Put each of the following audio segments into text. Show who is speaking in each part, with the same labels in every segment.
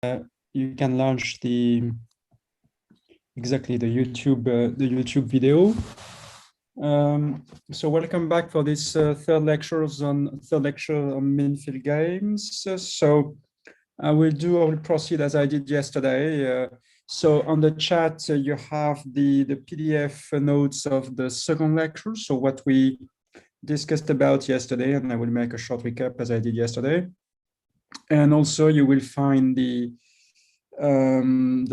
Speaker 1: you can launch the YouTube video. So welcome back for this third lecture on min-field games. I will proceed as I did yesterday. So on the chat, you have the PDF notes of the second lecture. So what we discussed about yesterday, and I will make a short recap as I did yesterday. And also you will find the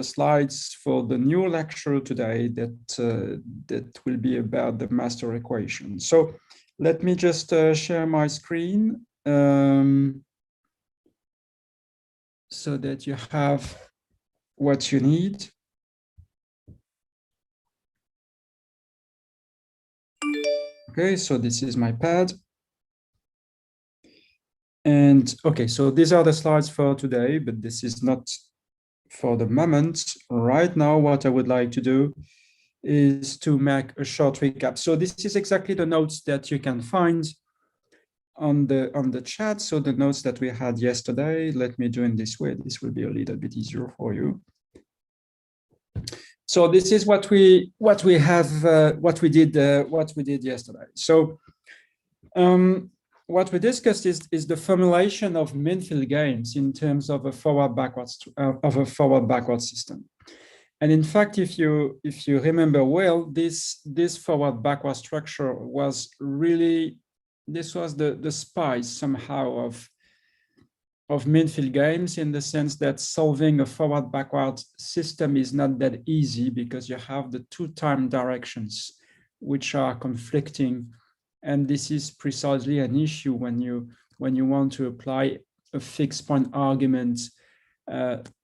Speaker 1: slides for the new lecture today that will be about the master equation. So let me just share my screen so that you have what you need. Okay, so this is my pad. And okay, so these are the slides for today, but this is not for the moment. Right now, what I would like to do is to make a short recap. So this is exactly the notes that you can find on the chat. So the notes that we had yesterday, let me do in this way. This will be a little bit easier for you. So this is what we did yesterday. So what we discussed is the formulation of min-field games in terms of a forward-backward system. And in fact, if you remember well, this forward-backward structure was really, this was the spice somehow of min-field games, in the sense that solving a forward-backward system is not that easy because you have the two time directions which are conflicting. And this is precisely an issue when you want to apply a fixed point argument,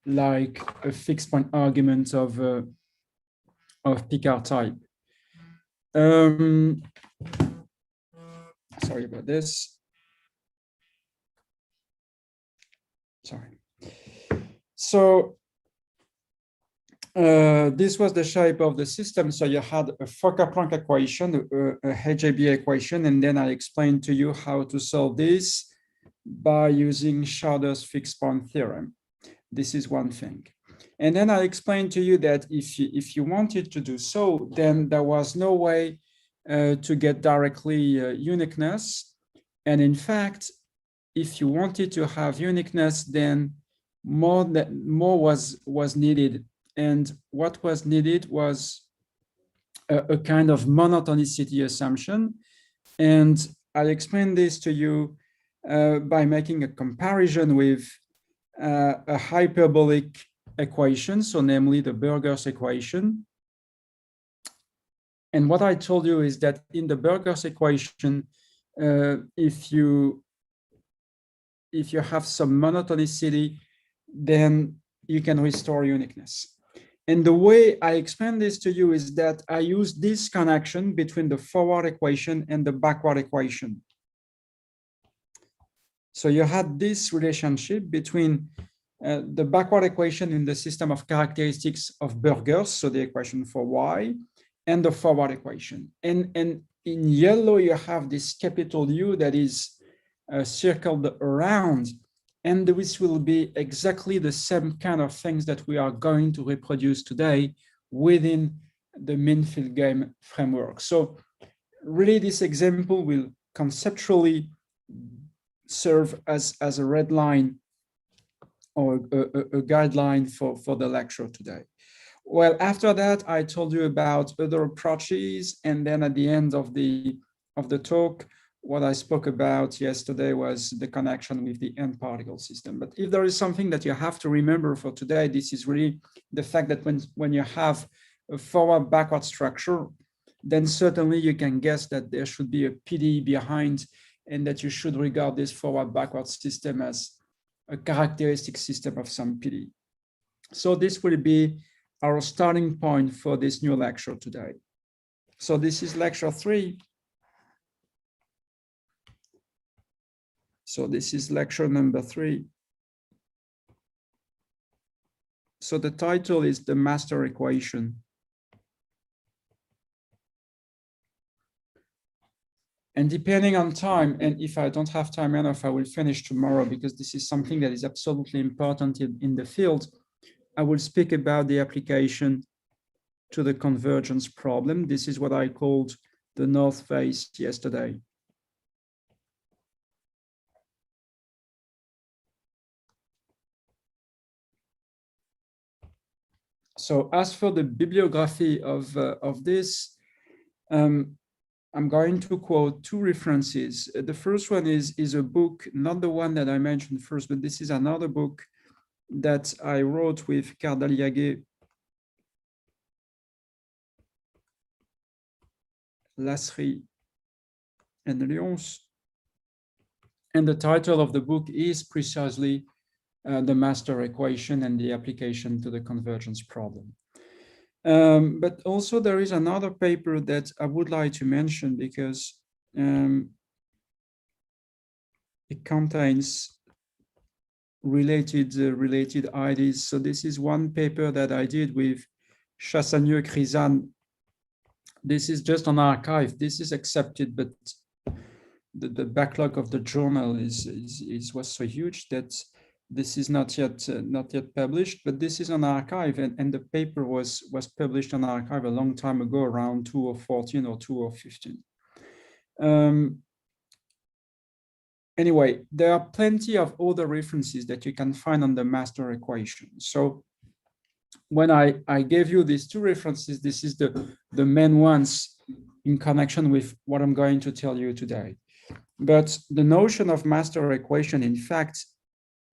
Speaker 1: like a fixed point argument of Picard type. Sorry about this. Sorry. So this was the shape of the system. So you had a Fokker-Planck equation, a HAB equation, and then I explained to you how to solve this by using Schauder's fixed point theorem. This is one thing. And then I explained to you that if you wanted to do so, then there was no way to get directly uniqueness. And in fact, if you wanted to have uniqueness, then more was needed. And what was needed was a kind of monotonicity assumption. And I'll explain this to you by making a comparison with a hyperbolic equation, so namely the Burgers equation. And what I told you is that in the Burgers equation, if you have some monotonicity, then you can restore uniqueness. And the way I explain this to you is that I use this connection between the forward equation and the backward equation. So you had this relationship between the backward equation in the system of characteristics of Burgers, so the equation for y, and the forward equation. And in yellow, you have this capital U that is circled around, and this will be exactly the same kind of things that we are going to reproduce today within the min-field game framework. So really, this example will conceptually serve as a red line or a guideline for the lecture today. Well, after that, I told you about other approaches, and then at the end of the talk, what I spoke about yesterday was the connection with the end particle system. But if there is something that you have to remember for today, this is really the fact that when you have a forward-backward structure, then certainly you can guess that there should be a PDE behind, and that you should regard this forward-backward system as a characteristic system of some PDE. So this will be our starting point for this new lecture today. So this is lecture 3. So this is lecture number 3. So the title is the master equation. And depending on time, and if I don't have time enough, I will finish tomorrow because this is something that is absolutely important in the field. I will speak about the application to the convergence problem. This is what I called the North Face yesterday. So as for the bibliography of this, I'm going to quote two references. The first one is a book, not the one that I mentioned first, but this is another book that I wrote with Cardaliaguet, Lasry and Lyons. And the title of the book is precisely the master equation and the application to the convergence problem. But also there is another paper that I would like to mention because it contains related ideas. So this is one paper that I did with Chassagneux Crisan. This is just an archive. This is accepted, but the backlog of the journal was so huge that this is not yet published. But this is an archive, and the paper was published on archive a long time ago, around 2014 or 2015. Anyway, there are plenty of other references that you can find on the master equation. So when I gave you these two references, this is the main ones in connection with what I'm going to tell you today. But the notion of master equation, in fact,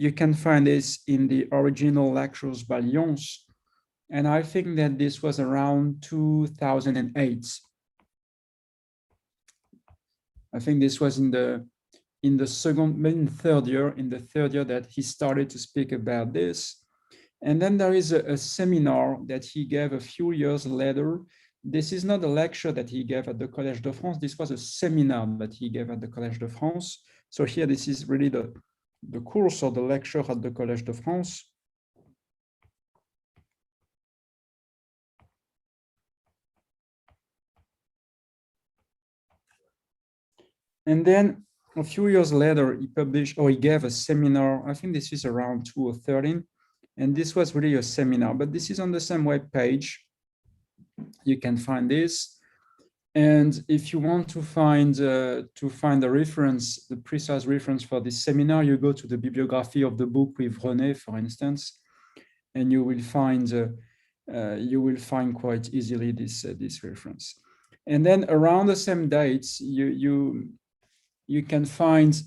Speaker 1: you can find this in the original lectures by Lyons. And I think that this was around 2008. I think this was in the third year that he started to speak about this. And then there is a seminar that he gave a few years later. This is not a lecture that he gave at the Collège de France. This was a seminar that he gave at the Collège de France. So here, this is really the course or the lecture at the Collège de France. And then a few years later, he gave a seminar. I think this is around 2013. And this was really a seminar, but this is on the same web page. You can find this. And if you want to find the reference, the precise reference for this seminar, you go to the bibliography of the book with René, for instance, and you will find quite easily this reference. And then around the same dates, you can find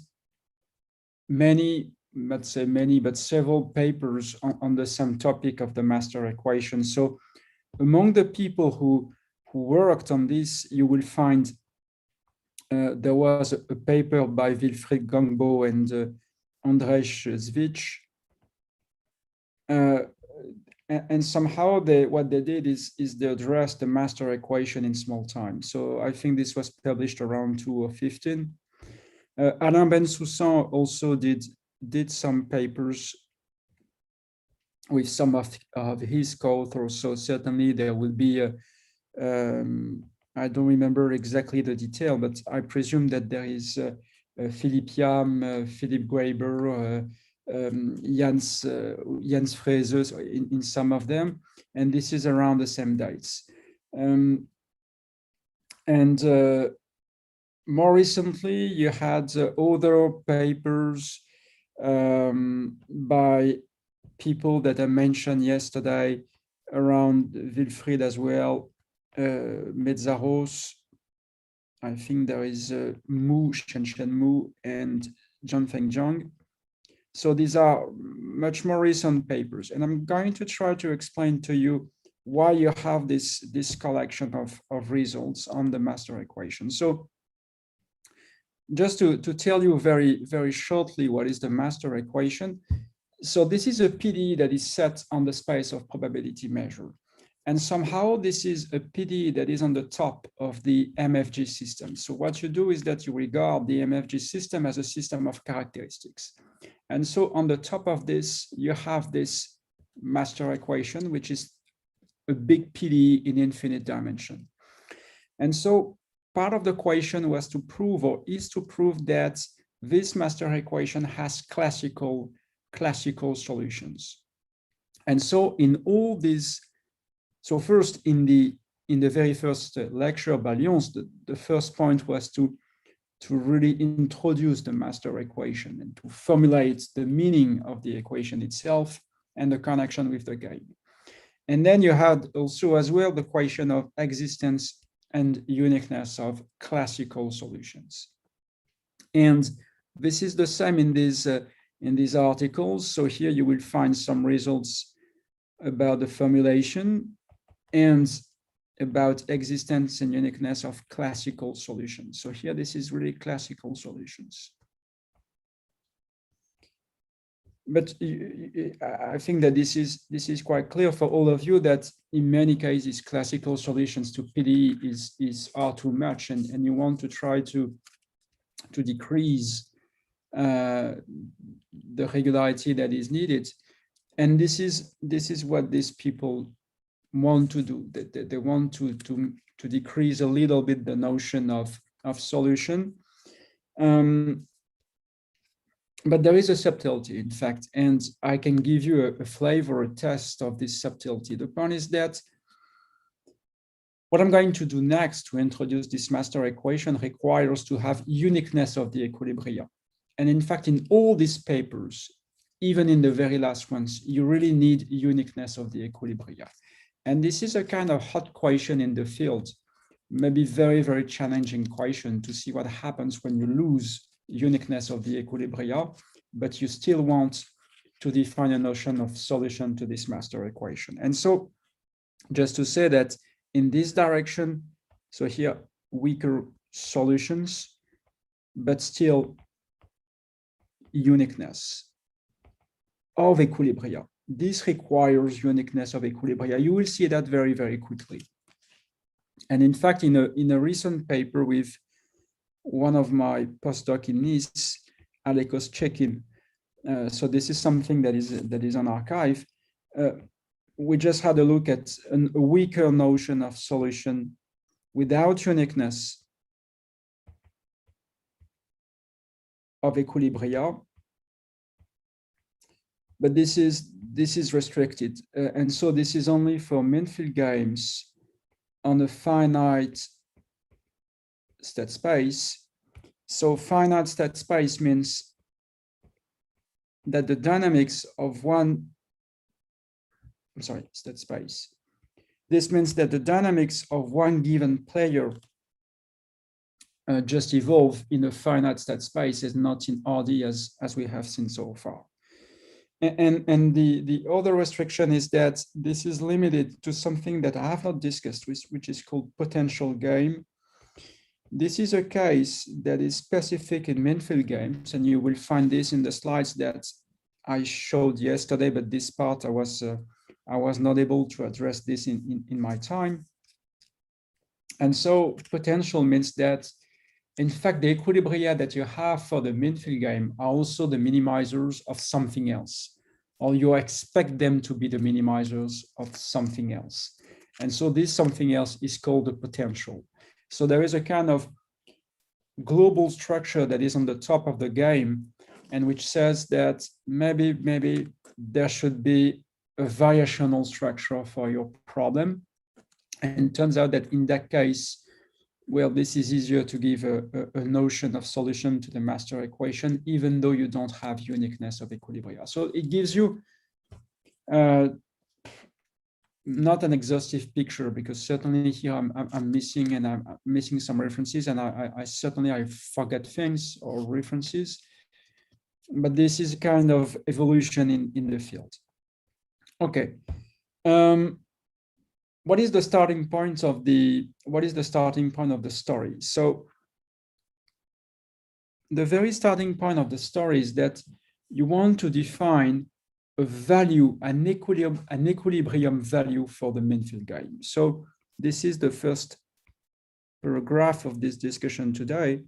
Speaker 1: many, let's say many, but several papers on the same topic of the master equation. So among the people who worked on this, you will find there was a paper by Wilfried Gangbo and Andrzej Zwicz. And somehow what they did is they addressed the master equation in small time. So I think this was published around 2015. Alain Bensoussan also did some papers with some of his co-authors. So certainly there will be I don't remember exactly the detail, but I presume that there is Philippe Yam, Philippe Graeber, Jens Frese in some of them, and this is around the same dates. More recently, you had other papers by people that I mentioned yesterday around Wilfried as well, Metzaros. I think there is Mu, Shen Mu, and Zhangfeng Zhang. So these are much more recent papers, and I'm going to try to explain to you why you have this collection of results on the master equation. So just to tell you very, very shortly what is the master equation. So this is a PDE that is set on the space of probability measure. And somehow this is a PDE that is on the top of the MFG system. So what you do is that you regard the MFG system as a system of characteristics. And so on the top of this, you have this master equation, which is a big PDE in infinite dimension. And so part of the equation was to prove, or is to prove, that this master equation has classical solutions. And so in all these, so first in the very first lecture by Lyons, the first point was to really introduce the master equation and to formulate the meaning of the equation itself and the connection with the game. And then you had also as well the question of existence and uniqueness of classical solutions. And this is the same in these articles. So here you will find some results about the formulation and about existence and uniqueness of classical solutions. So here, this is really classical solutions. But I think that this is quite clear for all of you that in many cases, classical solutions to PDE are too much, and you want to try to decrease the regularity that is needed. And this is what these people want to do. They want to decrease a little bit the notion of solution. But there is a subtlety, in fact, and I can give you a flavor, a test of this subtlety. The point is that what I'm going to do next to introduce this master equation requires to have uniqueness of the equilibria. And in fact, in all these papers, even in the very last ones, you really need uniqueness of the equilibria. And this is a kind of hot question in the field, maybe very, very challenging question to see what happens when you lose uniqueness of the equilibria, but you still want to define a notion of solution to this master equation. And so just to say that in this direction, so here, weaker solutions, but still uniqueness of equilibria. This requires uniqueness of equilibria. You will see that very, very quickly. And in fact, in a recent paper with one of my postdoc in Nice, Alekos Chekin, so this is something that is on archive. We just had a look at a weaker notion of solution without uniqueness of equilibria. But this is restricted. And so this is only for mean-field games on a finite state space. So finite state space means that the dynamics of state space. This means that the dynamics of one given player just evolve in a finite state space and not in RD as we have seen so far. And the other restriction is that this is limited to something that I have not discussed, which is called potential game. This is a case that is specific in mean-field games, and you will find this in the slides that I showed yesterday, but this part I was not able to address this in my time. And so potential means that, in fact, the equilibria that you have for the mean-field game are also the minimizers of something else, or you expect them to be the minimizers of something else. And so this something else is called the potential. So there is a kind of global structure that is on the top of the game, and which says that maybe there should be a variational structure for your problem. And it turns out that in that case, well, this is easier to give a notion of solution to the master equation, even though you don't have uniqueness of equilibria. So it gives you not an exhaustive picture, because certainly here I'm missing some references, and I certainly forget things or references, but this is kind of evolution in the field. Okay. What is the starting point of the story? So the very starting point of the story is that you want to define a value, an equilibrium value for the mean-field game. So this is the first paragraph of this discussion today.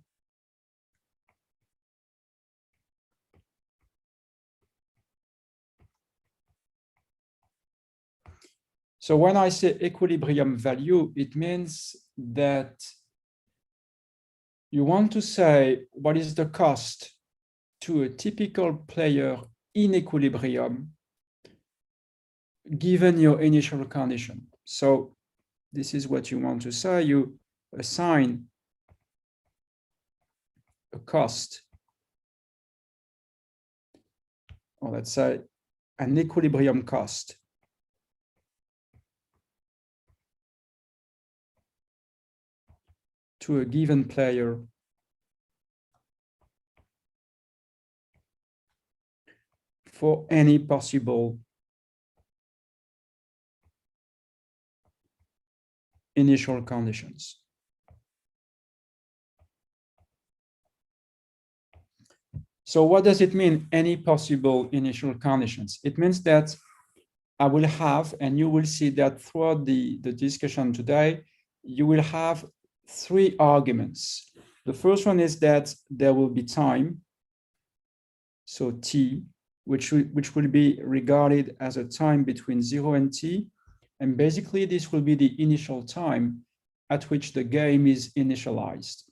Speaker 1: So when I say equilibrium value, it means that you want to say what is the cost to a typical player in equilibrium given your initial condition. So this is what you want to say. You assign a cost, or let's say an equilibrium cost to a given player for any possible initial conditions. So what does it mean, any possible initial conditions? It means that I will have, and you will see that throughout the discussion today, you will have three arguments. The first one is that there will be time, so t, which will be regarded as a time between 0 and t. And basically, this will be the initial time at which the game is initialized.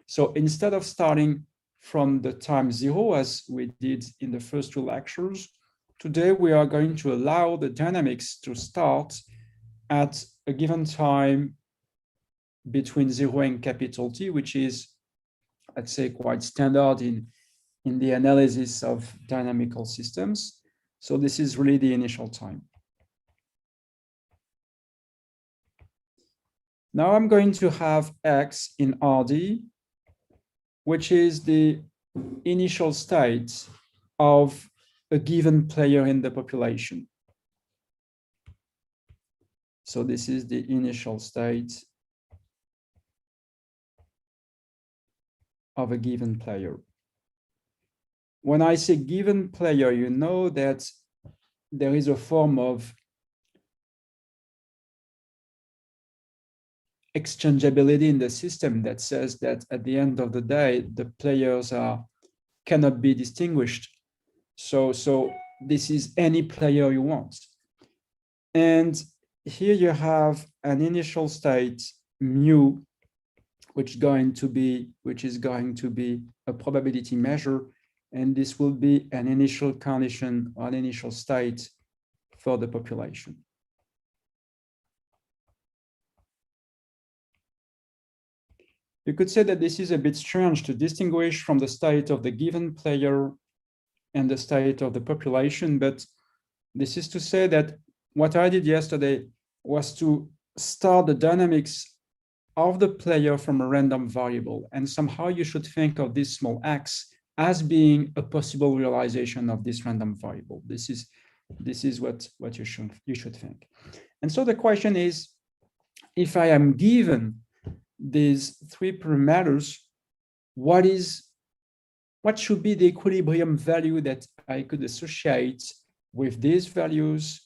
Speaker 1: So instead of starting from the time 0, as we did in the first two lectures, today we are going to allow the dynamics to start at a given time between 0 and capital T, which is, let's say, quite standard in the analysis of dynamical systems. So this is really the initial time. Now I'm going to have X in RD, which is the initial state of a given player in the population. So this is the initial state of a given player. When I say given player, you know that there is a form of exchangeability in the system that says that at the end of the day, the players cannot be distinguished. So this is any player you want. And here you have an initial state mu, which is going to be a probability measure, and this will be an initial condition or an initial state for the population. You could say that this is a bit strange to distinguish from the state of the given player and the state of the population, but this is to say that what I did yesterday was to start the dynamics of the player from a random variable, and somehow you should think of this small x as being a possible realization of this random variable. This is what you should think. And so the question is, if I am given these three parameters, what should be the equilibrium value that I could associate with these values?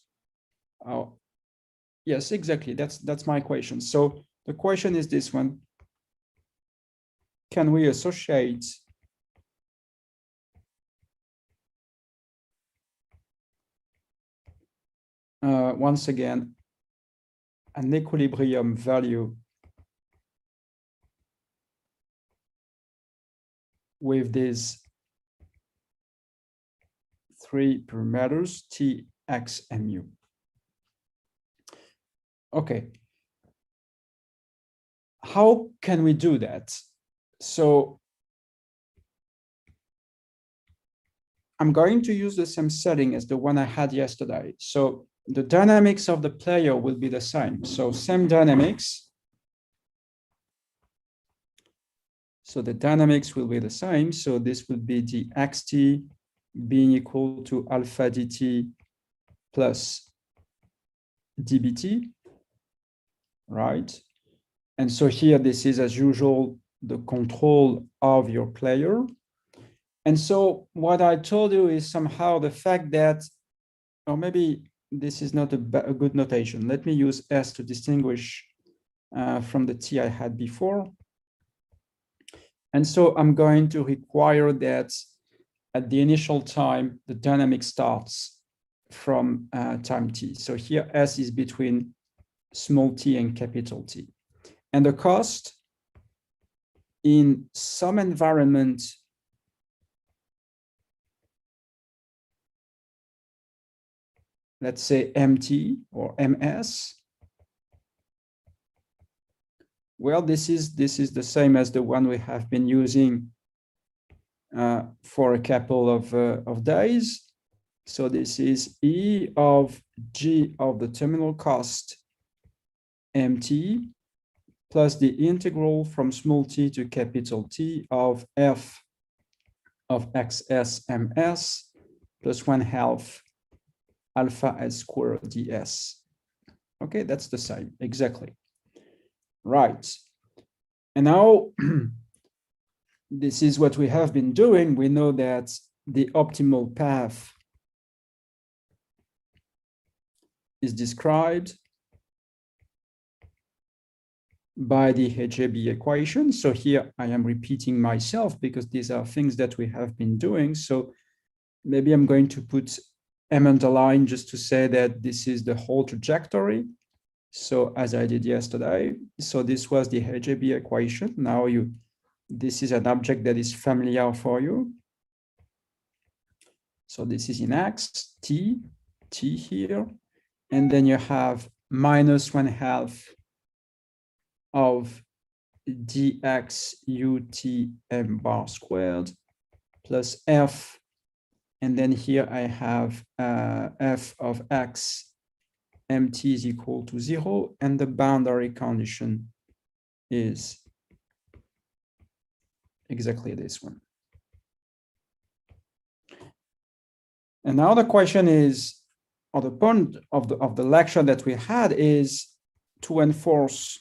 Speaker 1: Yes, exactly. That's my question. So the question is this one: can we associate once again an equilibrium value with these three parameters, t, x, and mu? Okay. How can we do that? So I'm going to use the same setting as the one I had yesterday. So the dynamics of the player will be the same. So same dynamics. So the dynamics will be the same. So this will be the xt being equal to alpha dt plus dbt, right? And so here, this is, as usual, the control of your player. And so what I told you is somehow the fact that, or maybe this is not a good notation. Let me use S to distinguish from the T I had before. And so I'm going to require that at the initial time, the dynamic starts from time t. So here S is between small t and capital T. And the cost in some environment, let's say MT or MS, well, this is the same as the one we have been using for a couple of days. So this is E of G of the terminal cost MT plus the integral from small t to capital T of F of XS MS plus 1/2 alpha S squared ds. Okay, that's the same, exactly. Right. And now, this is what we have been doing. We know that the optimal path is described by the HAB equation. So here I am repeating myself because these are things that we have been doing. So maybe I'm going to put M underline just to say that this is the whole trajectory. So as I did yesterday, so this was the HAB equation. Now this is an object that is familiar for you. So this is in X, T here, and then you have minus 1/2 of dx ut m bar squared plus f, and then here I have f of x mt is equal to 0, and the boundary condition is exactly this one. And now the question is, or the point of the lecture that we had is to enforce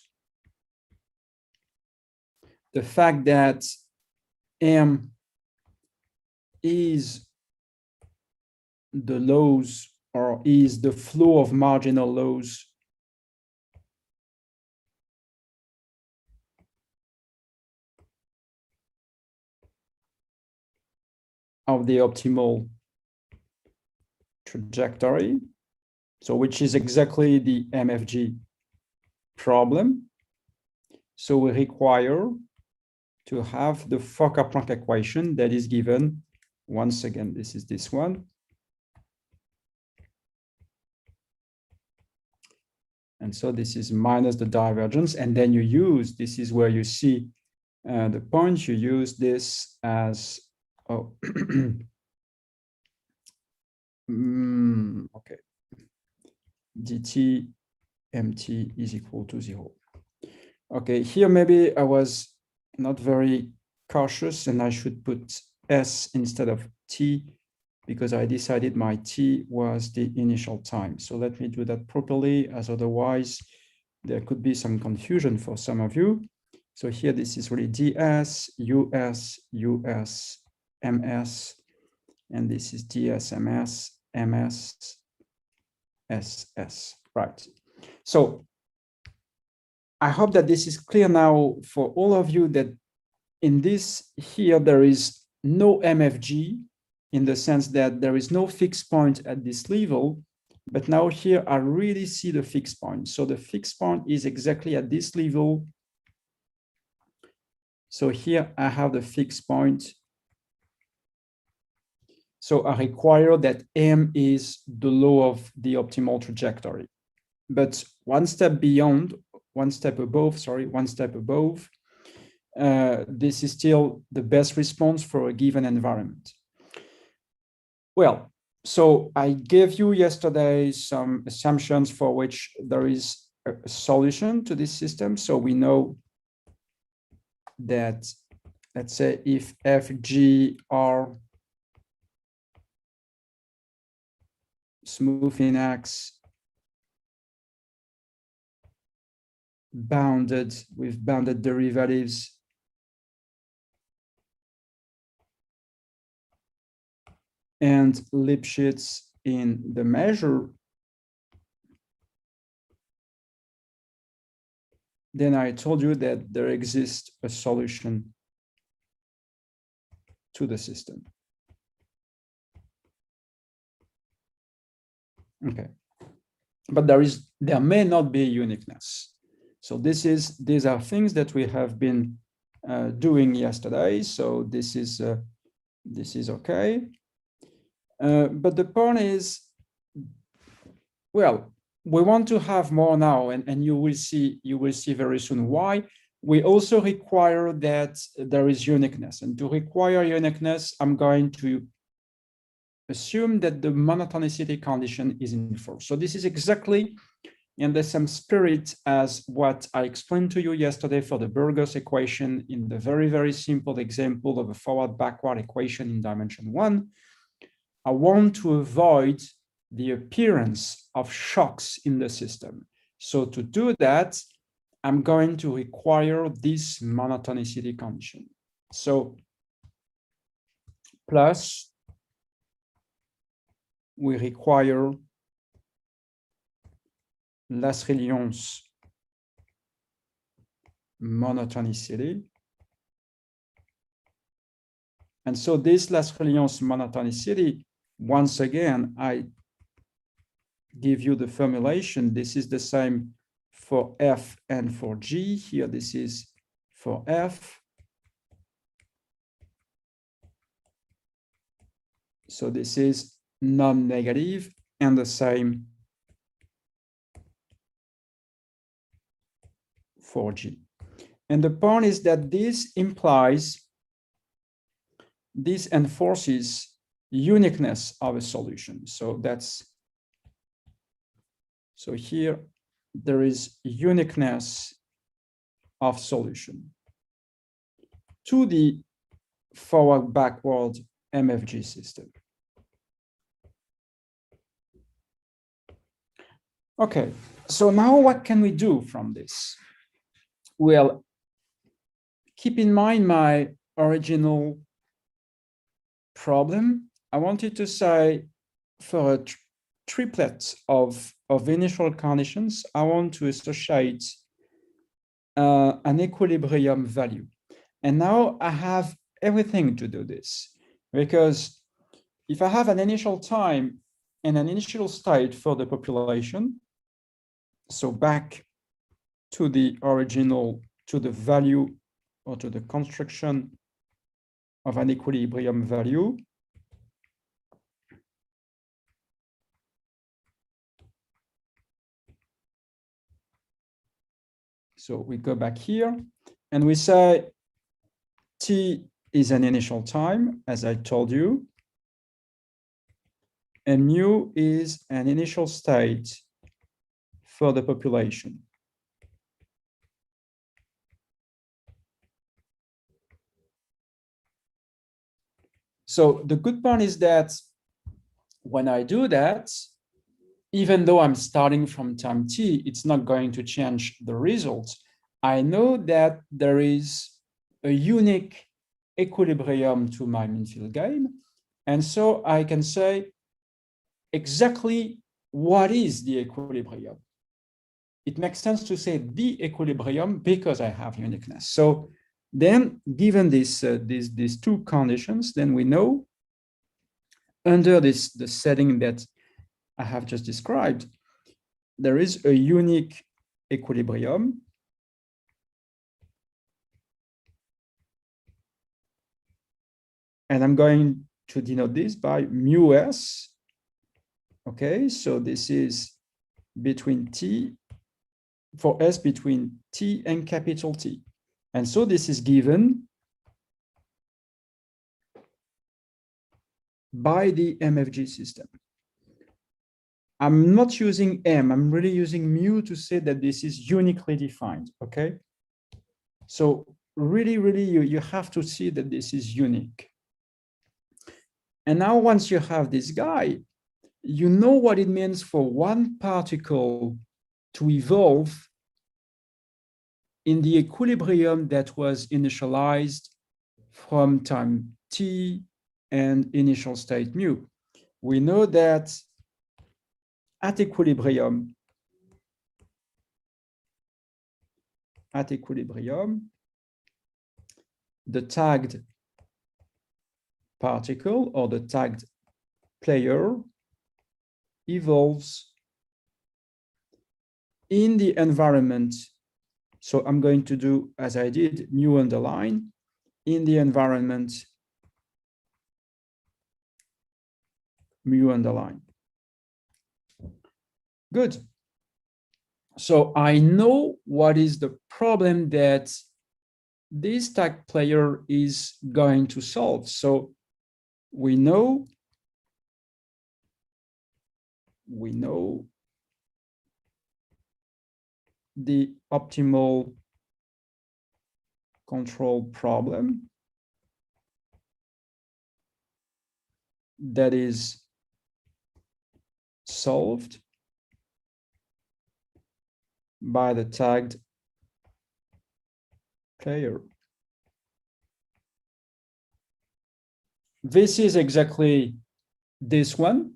Speaker 1: the fact that M is the laws, or is the flow of marginal laws of the optimal trajectory, so which is exactly the MFG problem. So we require to have the Fokker-Planck equation that is given, once again, this is this one. And so this is minus the divergence, and then you use, this is where you see the point, you use this as, oh, okay, dt mt is equal to 0. Okay, here maybe I was not very cautious and I should put s instead of t because I decided my t was the initial time. So let me do that properly, as otherwise there could be some confusion for some of you. So here this is really ds, us, us, ms, and this is ds, ms, ms, ss, right? So I hope that this is clear now for all of you, that in this here, there is no MFG, in the sense that there is no fixed point at this level, but now here I really see the fixed point. So the fixed point is exactly at this level. So here I have the fixed point. So I require that M is the law of the optimal trajectory. But one step beyond, one step above, this is still the best response for a given environment. Well, so I gave you yesterday some assumptions for which there is a solution to this system. So we know that, let's say, if FG are smooth in X, bounded with bounded derivatives, and Lipschitz in the measure, then I told you that there exists a solution to the system. Okay, but there may not be uniqueness. So these are things that we have been doing yesterday. So this is okay. But the point is, well, we want to have more now, and you will see very soon why. We also require that there is uniqueness, and to require uniqueness, I'm going to assume that the monotonicity condition is in force. So this is exactly in the same spirit as what I explained to you yesterday for the Burgers equation in the very, very simple example of a forward-backward equation in dimension 1. I want to avoid the appearance of shocks in the system. So to do that, I'm going to require this monotonicity condition. So plus we require Lasry-Lyon's monotonicity. And so this Lasry-Lyon's monotonicity, once again, I give you the formulation. This is the same for F and for G. Here, this is for F. So this is non-negative, and the same for G. And the point is that this enforces uniqueness of a solution. So here there is uniqueness of solution to the forward-backward MFG system. Okay, so now what can we do from this? Well, keep in mind my original problem. I wanted to say for a triplet of initial conditions, I want to associate an equilibrium value. And now I have everything to do this, because if I have an initial time and an initial state for the population, so back to the original, to the value or to the construction of an equilibrium value, so we go back here and we say T is an initial time, as I told you, and mu is an initial state for the population. So the good part is that when I do that, even though I'm starting from time t, it's not going to change the results. I know that there is a unique equilibrium to my mean field gain. And so I can say exactly what is the equilibrium. It makes sense to say the equilibrium because I have uniqueness. So then given these two conditions, then we know under the setting that I have just described, there is a unique equilibrium. And I'm going to denote this by mu s. Okay, so this is between t, for s between t and capital T. And so this is given by the MFG system. I'm not using M, I'm really using mu to say that this is uniquely defined, okay? So really, you have to see that this is unique. And now once you have this guy, you know what it means for one particle to evolve in the equilibrium that was initialized from time t and initial state mu. We know that at equilibrium, the tagged particle or the tagged player evolves in the environment So I'm going to do as I did, mu underline in the environment, mu underline. Good. So I know what is the problem that this tag player is going to solve. So we know the optimal control problem that is solved by the tagged player. This is exactly this one.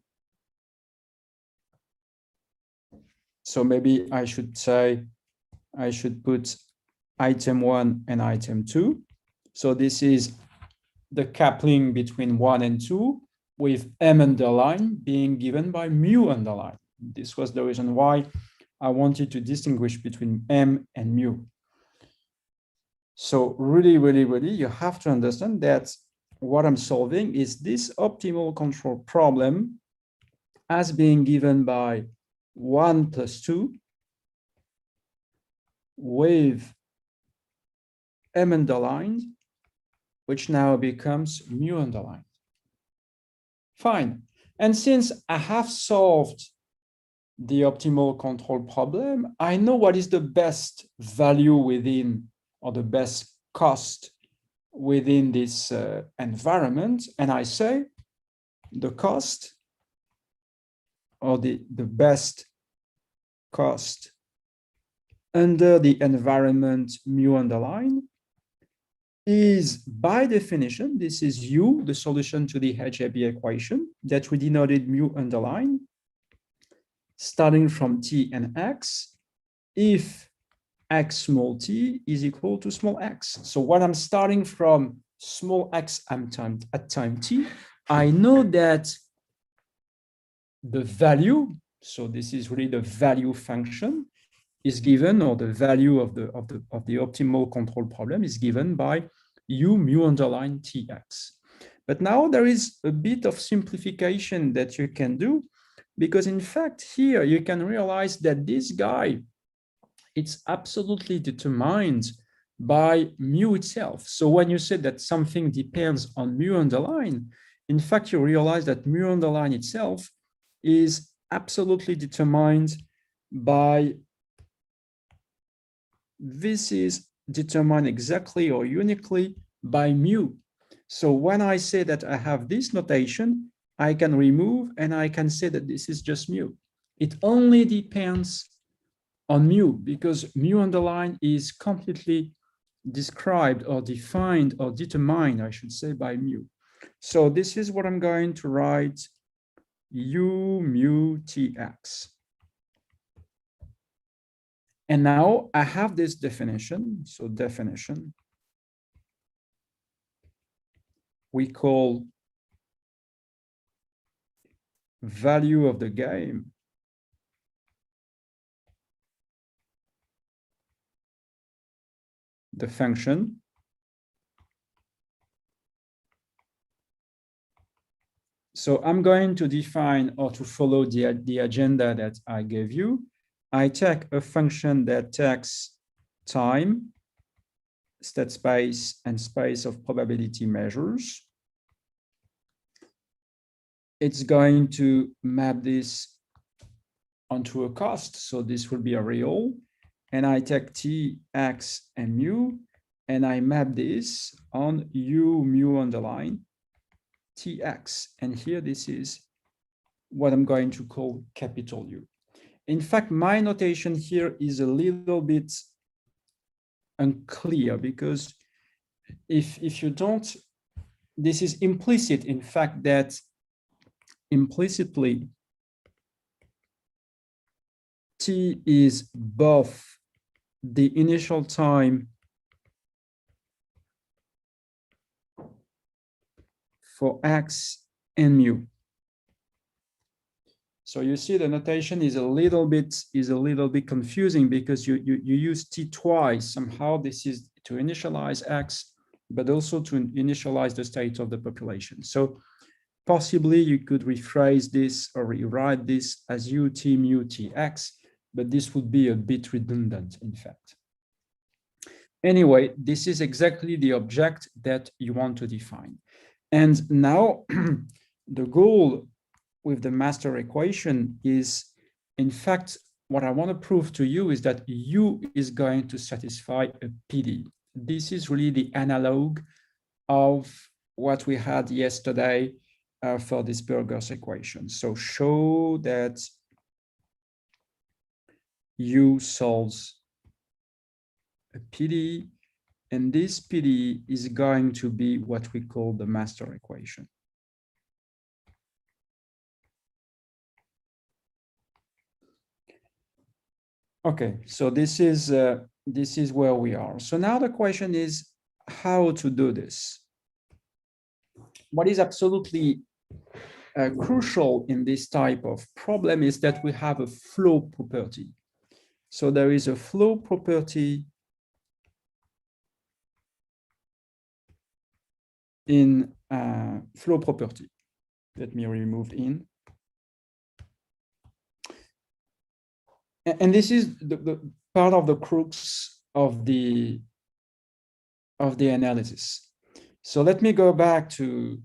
Speaker 1: So maybe I should say, I should put item 1 and item 2. So this is the coupling between 1 and 2 with m underline being given by mu underline. This was the reason why I wanted to distinguish between m and mu. So really, you have to understand that what I'm solving is this optimal control problem as being given by 1 plus 2 with m underlined, which now becomes mu underlined. Fine. And since I have solved the optimal control problem, I know what is the best value within, or the best cost within this environment. And I say the cost, or the best cost under the environment mu underline is, by definition, this is U, the solution to the HAB equation that we denoted mu underline, starting from T and X, if X small t is equal to small x. So when I'm starting from small x at time t, I know that the value, so this is really the value function, is given, or the value of the optimal control problem is given by u mu underline tx. But now there is a bit of simplification that you can do, because in fact here you can realize that this guy, it's absolutely determined by mu itself. So when you say that something depends on mu underline, in fact you realize that mu underline itself is absolutely determined by, this is determined exactly or uniquely by mu. So when I say that I have this notation, I can remove and I can say that this is just mu. It only depends on mu, because mu underline is completely described or defined or determined, I should say, by mu. So this is what I'm going to write, u mu tx. And now I have this definition. So definition, we call value of the game the function. So I'm going to define, or to follow the agenda that I gave you. I take a function that takes time, state space, and space of probability measures. It's going to map this onto a cost. So this will be a real. And I take t, x, and mu, and I map this on u mu underline tx. And here this is what I'm going to call capital U. In fact, my notation here is a little bit unclear, because if you don't, this is implicit, in fact, that implicitly t is both the initial time for x and mu. So you see the notation is a little bit confusing because you use t twice. Somehow this is to initialize x, but also to initialize the state of the population. So possibly you could rephrase this or rewrite this as ut mu tx, but this would be a bit redundant, in fact. Anyway, this is exactly the object that you want to define. And now the goal with the master equation is, in fact, what I want to prove to you is that U is going to satisfy a PD. This is really the analog of what we had yesterday for this Burgers equation. So show that U solves a PD, and this PD is going to be what we call the master equation. Okay, so this is where we are. So now the question is how to do this. What is absolutely crucial in this type of problem is that we have a flow property. So there is a flow property in flow property. Let me remove in. And this is the part of the crux of the analysis. So let me go back to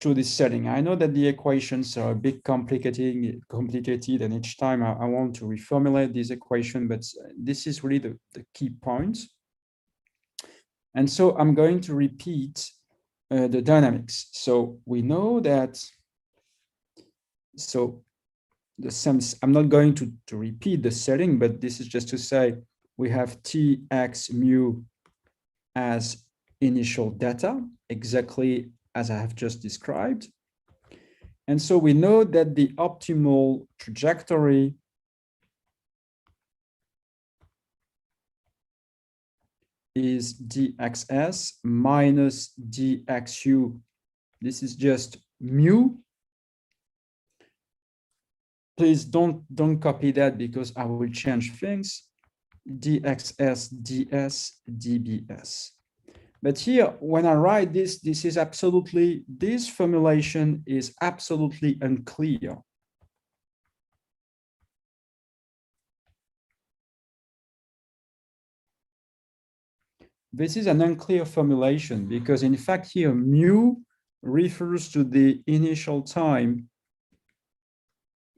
Speaker 1: this setting. I know that the equations are a bit complicated, and each time I want to reformulate this equation, but this is really the key point. And so I'm going to repeat the dynamics. So we know that, so the sense, I'm not going to repeat the setting, but this is just to say we have Tx mu as initial data, exactly as I have just described. And so we know that the optimal trajectory is dxs minus dxu. This is just mu. Please don't copy that because I will change things. dxs ds dbs. But here, when I write this, this formulation is absolutely unclear. This is an unclear formulation because in fact here mu refers to the initial time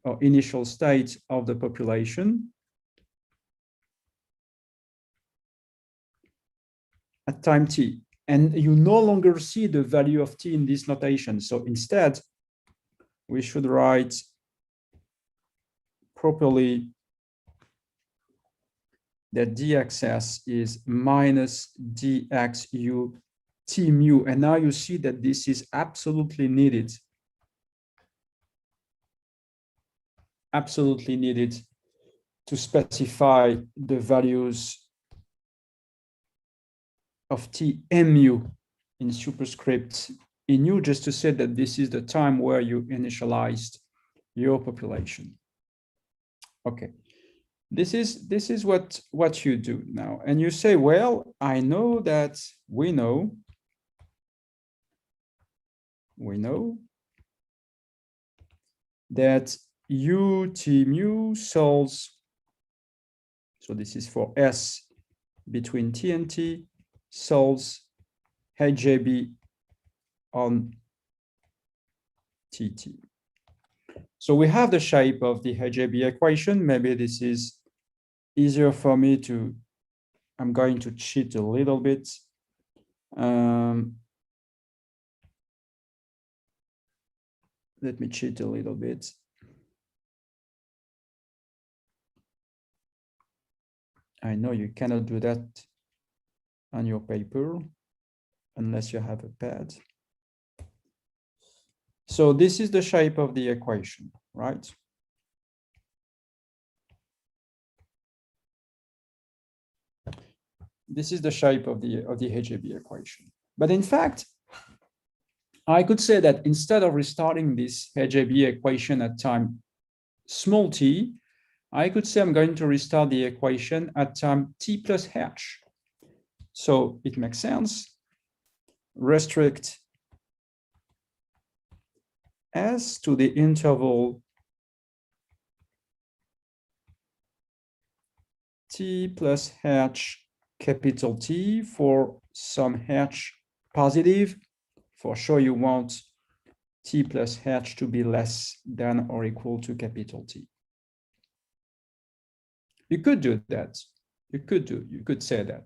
Speaker 1: or initial state of the population at time t. And you no longer see the value of t in this notation. So instead, we should write properly that dxs is minus dxu t mu. And now you see that this is absolutely needed. Absolutely needed to specify the values of t mu in superscript in u, just to say that this is the time where you initialized your population. Okay, this is what you do now, and you say, well, I know that we know that ut mu solves. So this is for s between t and t, solves HJB on TT. So we have the shape of the HJB equation. Maybe this is easier for me to, I'm going to cheat a little bit. Let me cheat a little bit. I know you cannot do that on your paper unless you have a pad. So this is the shape of the equation, right? This is the shape of the HJB equation. But in fact, I could say that instead of restarting this HAB equation at time small t, I could say I'm going to restart the equation at time t plus h. So it makes sense. Restrict S to the interval t plus h capital T for some h positive. For sure, you want t plus h to be less than or equal to capital T. You could do that. You could say that.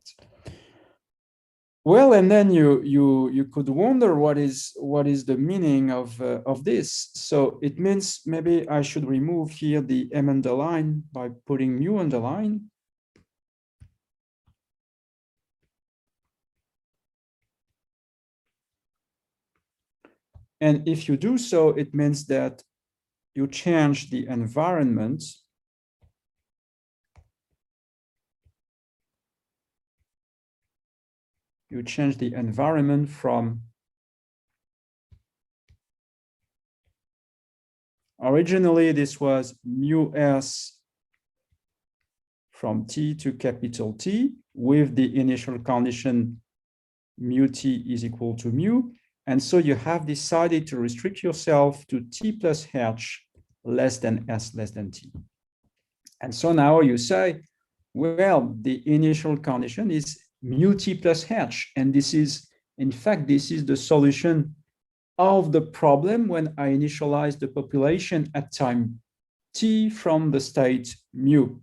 Speaker 1: Well, and then you could wonder what is the meaning of this. So it means maybe I should remove here the m underline by putting mu underline. And if you do so, it means that you change the environment from originally this was mu s from t to capital T with the initial condition mu t is equal to mu. And so you have decided to restrict yourself to t plus h less than s less than t. And so now you say, well, the initial condition is mu t plus h. And this is, in fact, this is the solution of the problem when I initialize the population at time t from the state mu.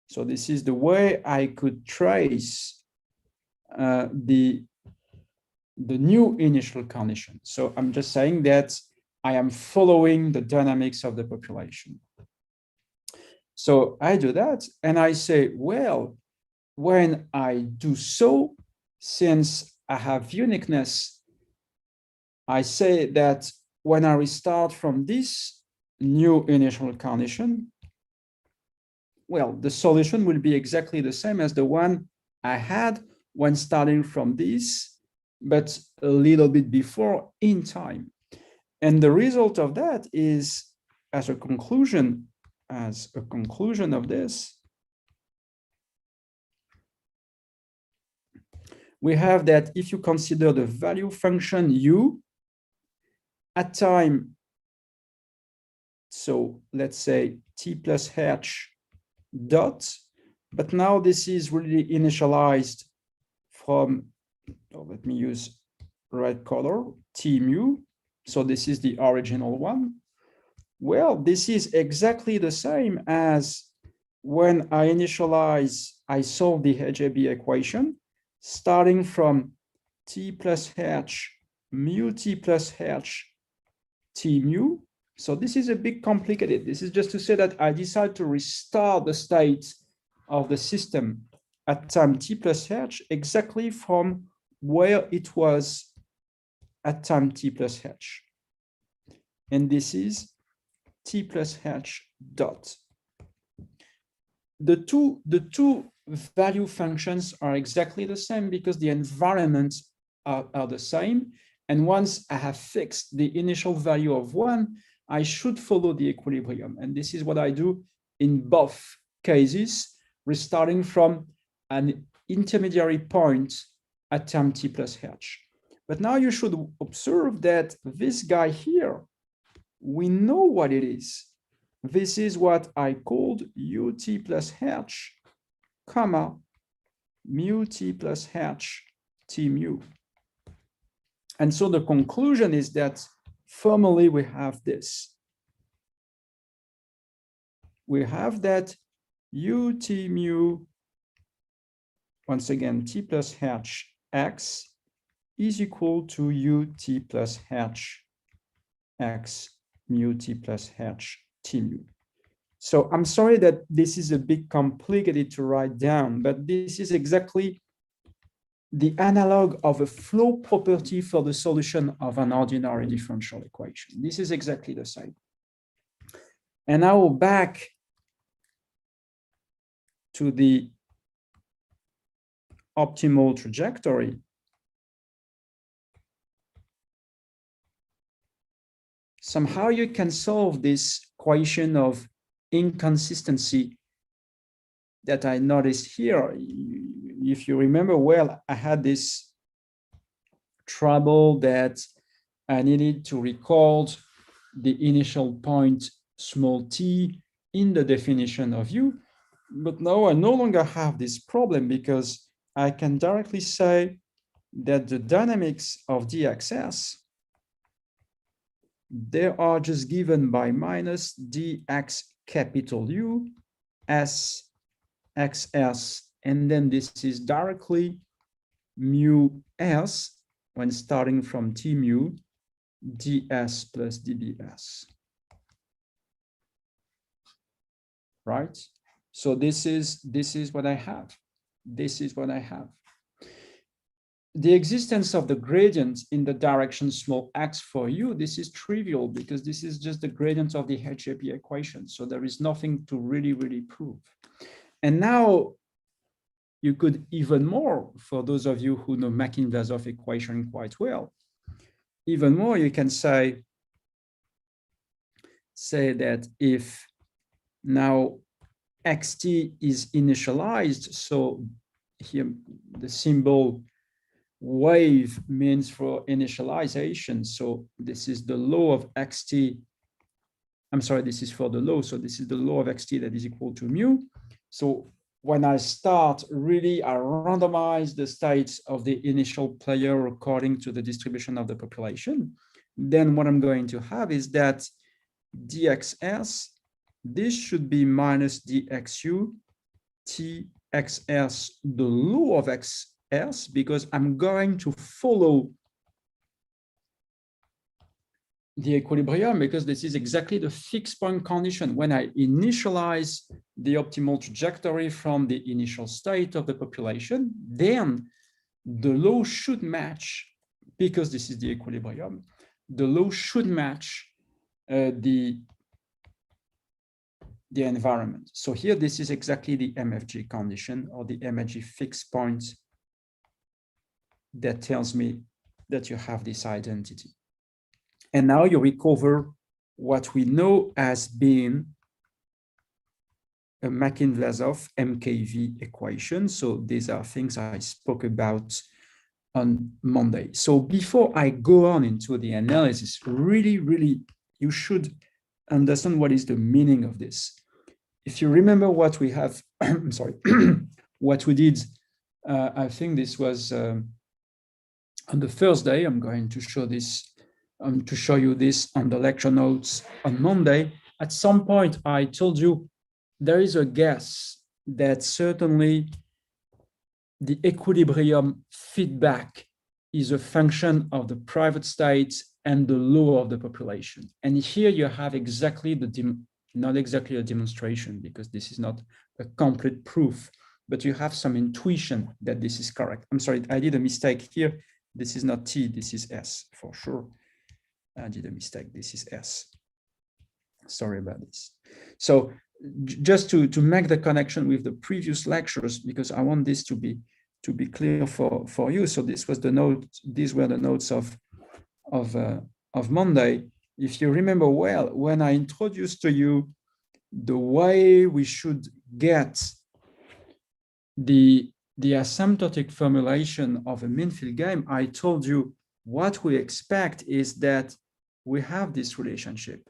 Speaker 1: So this is the way I could trace the new initial condition. So I'm just saying that I am following the dynamics of the population. So I do that and I say, well, when I do so, since I have uniqueness, I say that when I restart from this new initial condition, well, the solution will be exactly the same as the one I had when starting from this, but a little bit before in time. And the result of that is, as a conclusion of this, we have that if you consider the value function u at time, so let's say t plus h dot, but now this is really initialized from, let me use red color, t mu. So this is the original one. Well, this is exactly the same as when I solve the HAB equation, starting from t plus h mu t plus h t mu. So this is a bit complicated. This is just to say that I decide to restart the state of the system at time t plus h exactly from where it was at time t plus h. And this is t plus h dot. The two value functions are exactly the same because the environments are the same. And once I have fixed the initial value of one, I should follow the equilibrium. And this is what I do in both cases, restarting from an intermediary point at time t plus h. But now you should observe that this guy here, we know what it is. This is what I called ut plus h, comma, mu t plus h t mu. And so the conclusion is that formally we have this. We have that ut mu, once again, t plus h x is equal to ut plus h x mu t plus h t mu. So I'm sorry that this is a bit complicated to write down, but this is exactly the analog of a flow property for the solution of an ordinary differential equation. This is exactly the same. And now back to the optimal trajectory. somehow you can solve this equation of inconsistency that I noticed here. If you remember well, I had this trouble that I needed to record the initial point small t in the definition of u. But now I no longer have this problem because I can directly say that the dynamics of dxs, they are just given by minus dx capital U s xs, and then this is directly mu s when starting from t mu ds plus dbs, right? So this is what I have. This is what I have. The existence of the gradient in the direction small x for u, this is trivial because this is just the gradient of the HJP equation. So there is nothing to really prove. And now you could even more, for those of you who know Makin-Vlasov equation quite well, even more, you can say that if now xt is initialized, so here the symbol wave means for initialization. So this is the law of xt. I'm sorry, this is for the law. So this is the law of xt that is equal to mu. So when I start, really, I randomize the states of the initial player according to the distribution of the population. Then what I'm going to have is that dxs, this should be minus dxu txs, the law of xs, because I'm going to follow the equilibrium, because this is exactly the fixed point condition. When I initialize the optimal trajectory from the initial state of the population, then the law should match, because this is the equilibrium, the law should match the environment. So here, this is exactly the MFG condition, or the MFG fixed point, that tells me that you have this identity. And now you recover what we know as being a Makin-Vlasov MKV equation. So these are things I spoke about on Monday. So before I go on into the analysis, really, you should understand what is the meaning of this. If you remember what we have, I'm sorry, what we did, I think this was on the first day. I'm going to show this, to show you this on the lecture notes on Monday. At some point, I told you there is a guess that certainly the equilibrium feedback is a function of the private states and the law of the population. And here you have exactly not exactly a demonstration, because this is not a complete proof, but you have some intuition that this is correct. I'm sorry, I did a mistake here. This is not T, this is S for sure. I did a mistake, this is S. Sorry about this. So just to make the connection with the previous lectures, because I want this to be clear for you. So this was the note, these were the notes of Monday. If you remember well, when I introduced to you the way we should get the asymptotic formulation of a mean field game, I told you what we expect is that we have this relationship.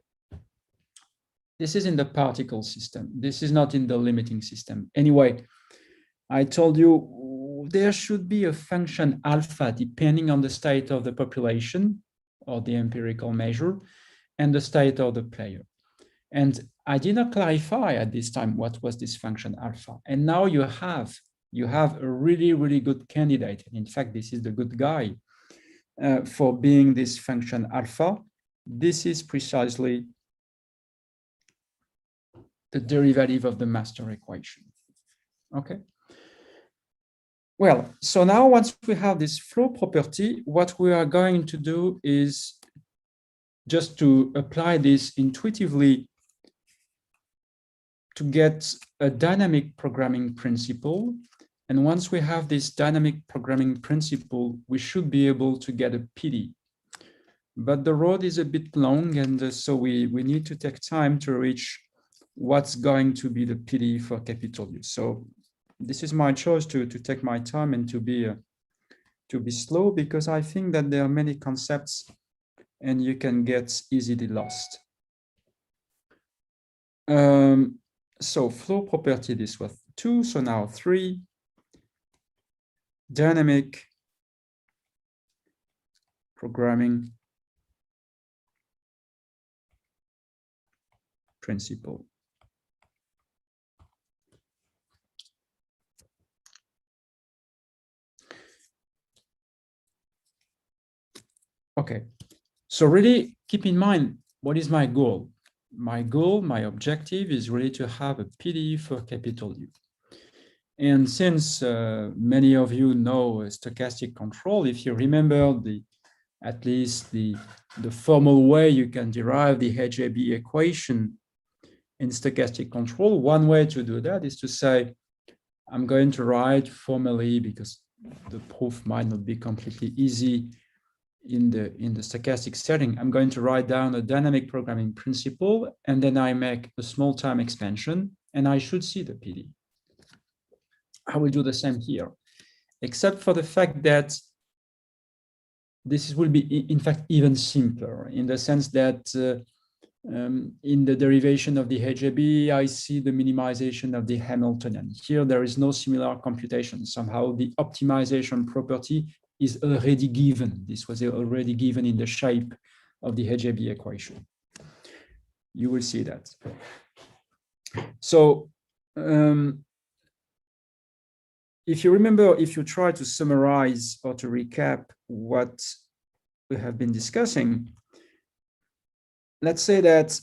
Speaker 1: This is in the particle system. This is not in the limiting system. Anyway, I told you there should be a function alpha depending on the state of the population or the empirical measure and the state of the player. And I did not clarify at this time what was this function alpha. And now you have a really good candidate. And in fact, this is the good guy for being this function alpha. This is precisely the derivative of the master equation. Okay. Well, so now once we have this flow property, what we are going to do is just to apply this intuitively to get a dynamic programming principle. And once we have this dynamic programming principle, we should be able to get a PD. but the road is a bit long, and so we need to take time to reach what's going to be the PD for capital U. So this is my choice to take my time and to be slow, because I think that there are many concepts and you can get easily lost. So flow property, this was 2, so now 3. Dynamic programming principle. Okay, so really keep in mind, what is my goal? My goal, my objective is really to have a PD for capital U. And since many of you know stochastic control, if you remember at least the formal way you can derive the HAB equation in stochastic control, one way to do that is to say, I'm going to write formally, because the proof might not be completely easy in the stochastic setting, I'm going to write down a dynamic programming principle, and then I make a small time expansion, and I should see the PD. I will do the same here, except for the fact that this will be, in fact, even simpler, in the sense that in the derivation of the HAB, I see the minimization of the Hamiltonian. Here, there is no similar computation. Somehow, the optimization property is already given. This was already given in the shape of the HAB equation. You will see that. So, if you remember, if you try to summarize or to recap what we have been discussing, let's say that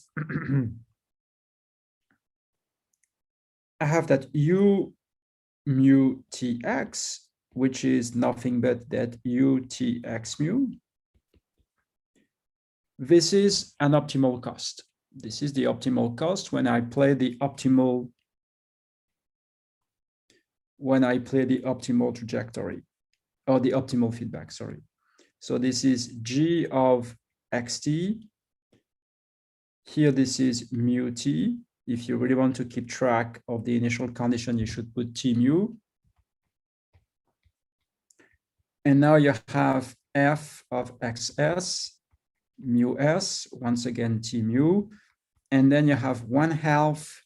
Speaker 1: I have that U mu Tx, which is nothing but that U Tx mu. This is an optimal cost. This is the optimal cost when I play the optimal trajectory, or the optimal feedback, sorry. So this is G of xt. Here, this is mu t. If you really want to keep track of the initial condition, you should put T mu. And now you have F of xs, mu s, once again T mu. And then you have 1/2,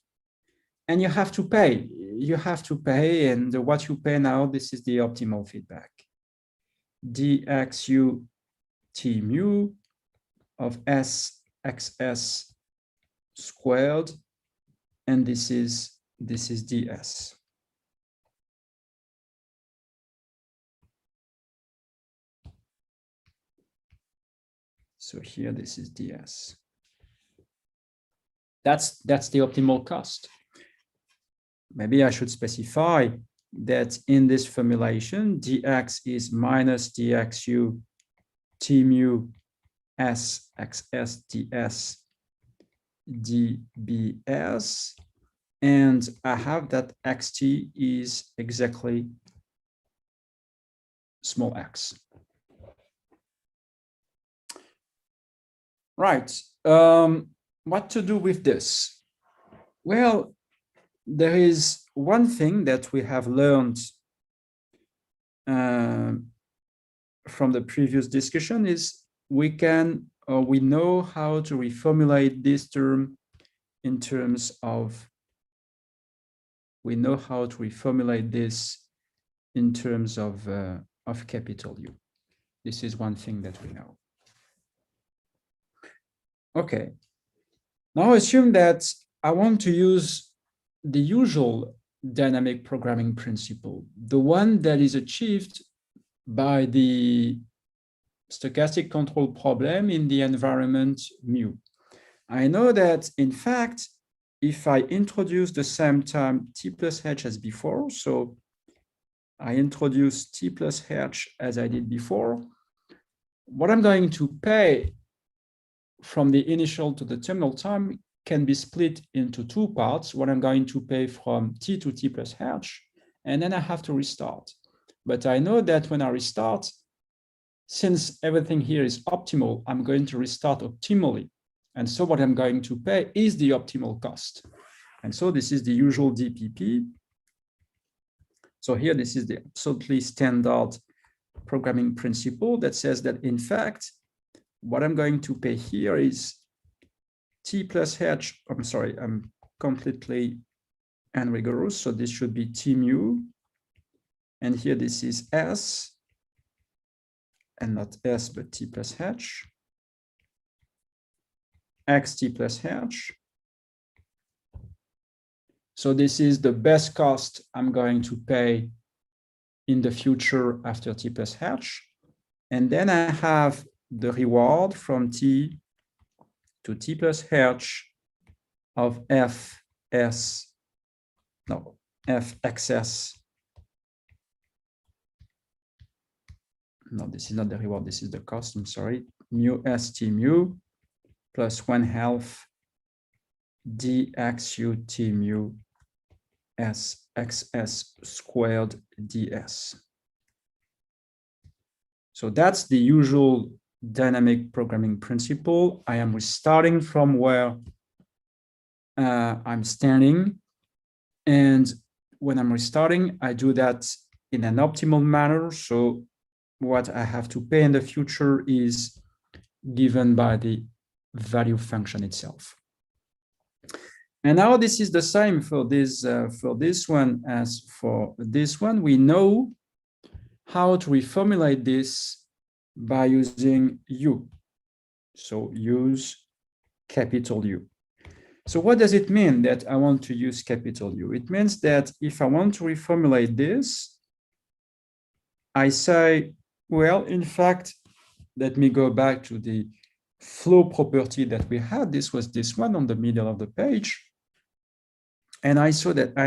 Speaker 1: and you have to pay. You have to pay, and what you pay now, this is the optimal feedback. dxu T mu of s xs squared, and this is ds. So here, this is ds. That's the optimal cost. Maybe I should specify that in this formulation, dx is minus dxu T mu s xs ds dbs, and I have that xt is exactly small x. Right. What to do with this? Well, there is one thing that we have learned from the previous discussion is we know how to reformulate this term in terms of, of capital U. This is one thing that we know. Okay, now assume that I want to use the usual dynamic programming principle, the one that is achieved by the stochastic control problem in the environment mu. I know that, in fact, if I introduce the same term t plus h as before, so I introduce t plus h as I did before, what I'm going to pay from the initial to the terminal time can be split into two parts. What I'm going to pay from t to t plus h, and then I have to restart. But I know that when I restart, since everything here is optimal, I'm going to restart optimally. And so what I'm going to pay is the optimal cost. And so this is the usual DPP. So here, this is the absolutely standard programming principle that says that, in fact, what I'm going to pay here is T plus H. I'm sorry, I'm completely unrigorous. So this should be T mu. And here, this is S, and not S, but T plus H. XT plus H. So this is the best cost I'm going to pay in the future after T plus H. And then I have the reward from T to T plus H of FXS. No, this is not the reward, this is the cost, I'm sorry. Mu ST mu plus 1/2 dxu T mu SXS squared ds. So that's the usual dynamic programming principle. I am restarting from where I'm standing. And when I'm restarting, I do that in an optimal manner. So what I have to pay in the future is given by the value function itself. And now this is the same for this one as for this one. We know how to reformulate this by using U. So use capital U. So what does it mean that I want to use capital U? It means that if I want to reformulate this, I say, well, in fact, let me go back to the flow property that we had. This was this one on the middle of the page. And I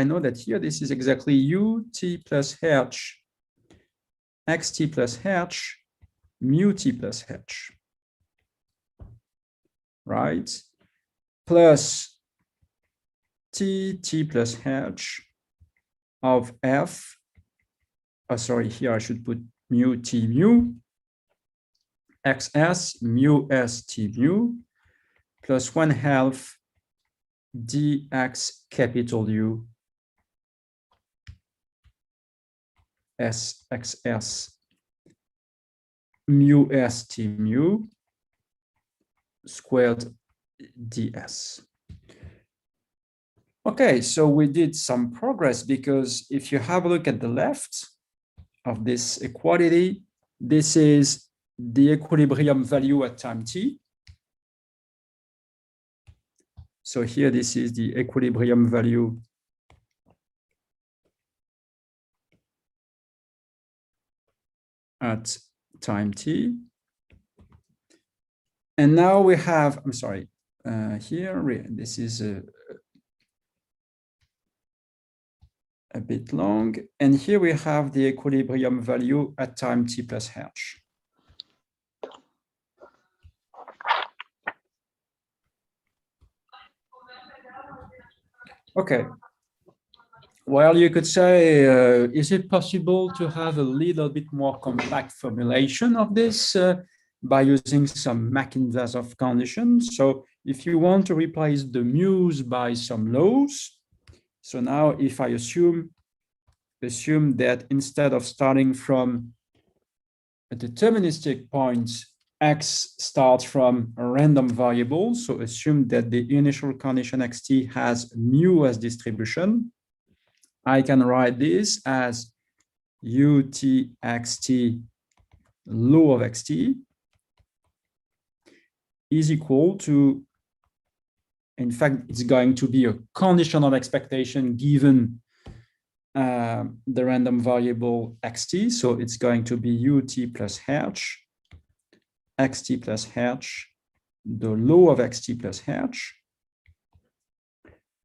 Speaker 1: know that here, this is exactly ut plus h, xt plus h, mu t plus h, right? Plus t plus h of f. Oh, sorry, here I should put mu t mu, xs mu s t mu, plus 1/2 dx capital U SXS mu S T mu squared ds. Okay, so we did some progress, because if you have a look at the left of this equality, this is the equilibrium value at time t. So here, this is the equilibrium value at time t. And now we have, I'm sorry, here, this is a bit long. And here we have the equilibrium value at time t plus h. Okay. Well, you could say, is it possible to have a little bit more compact formulation of this by using some Mac-Inversov conditions? So if you want to replace the mu's by some lows, so now if I assume that instead of starting from a deterministic point, x starts from a random variable, so assume that the initial condition xt has mu as distribution, I can write this as utxt low of xt is equal to, in fact, it's going to be a conditional expectation given the random variable xt. So it's going to be ut plus h, xt plus h, the low of xt plus h,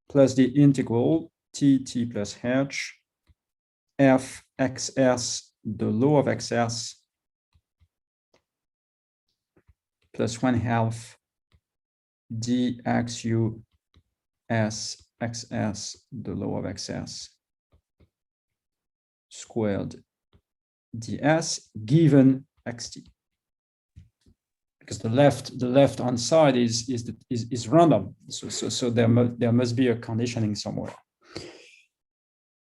Speaker 1: plus the integral t plus h, f xs, the low of xs, plus 1/2 dxu s xs, the low of xs, squared ds given xt. because the left hand side is random. So there must be a conditioning somewhere.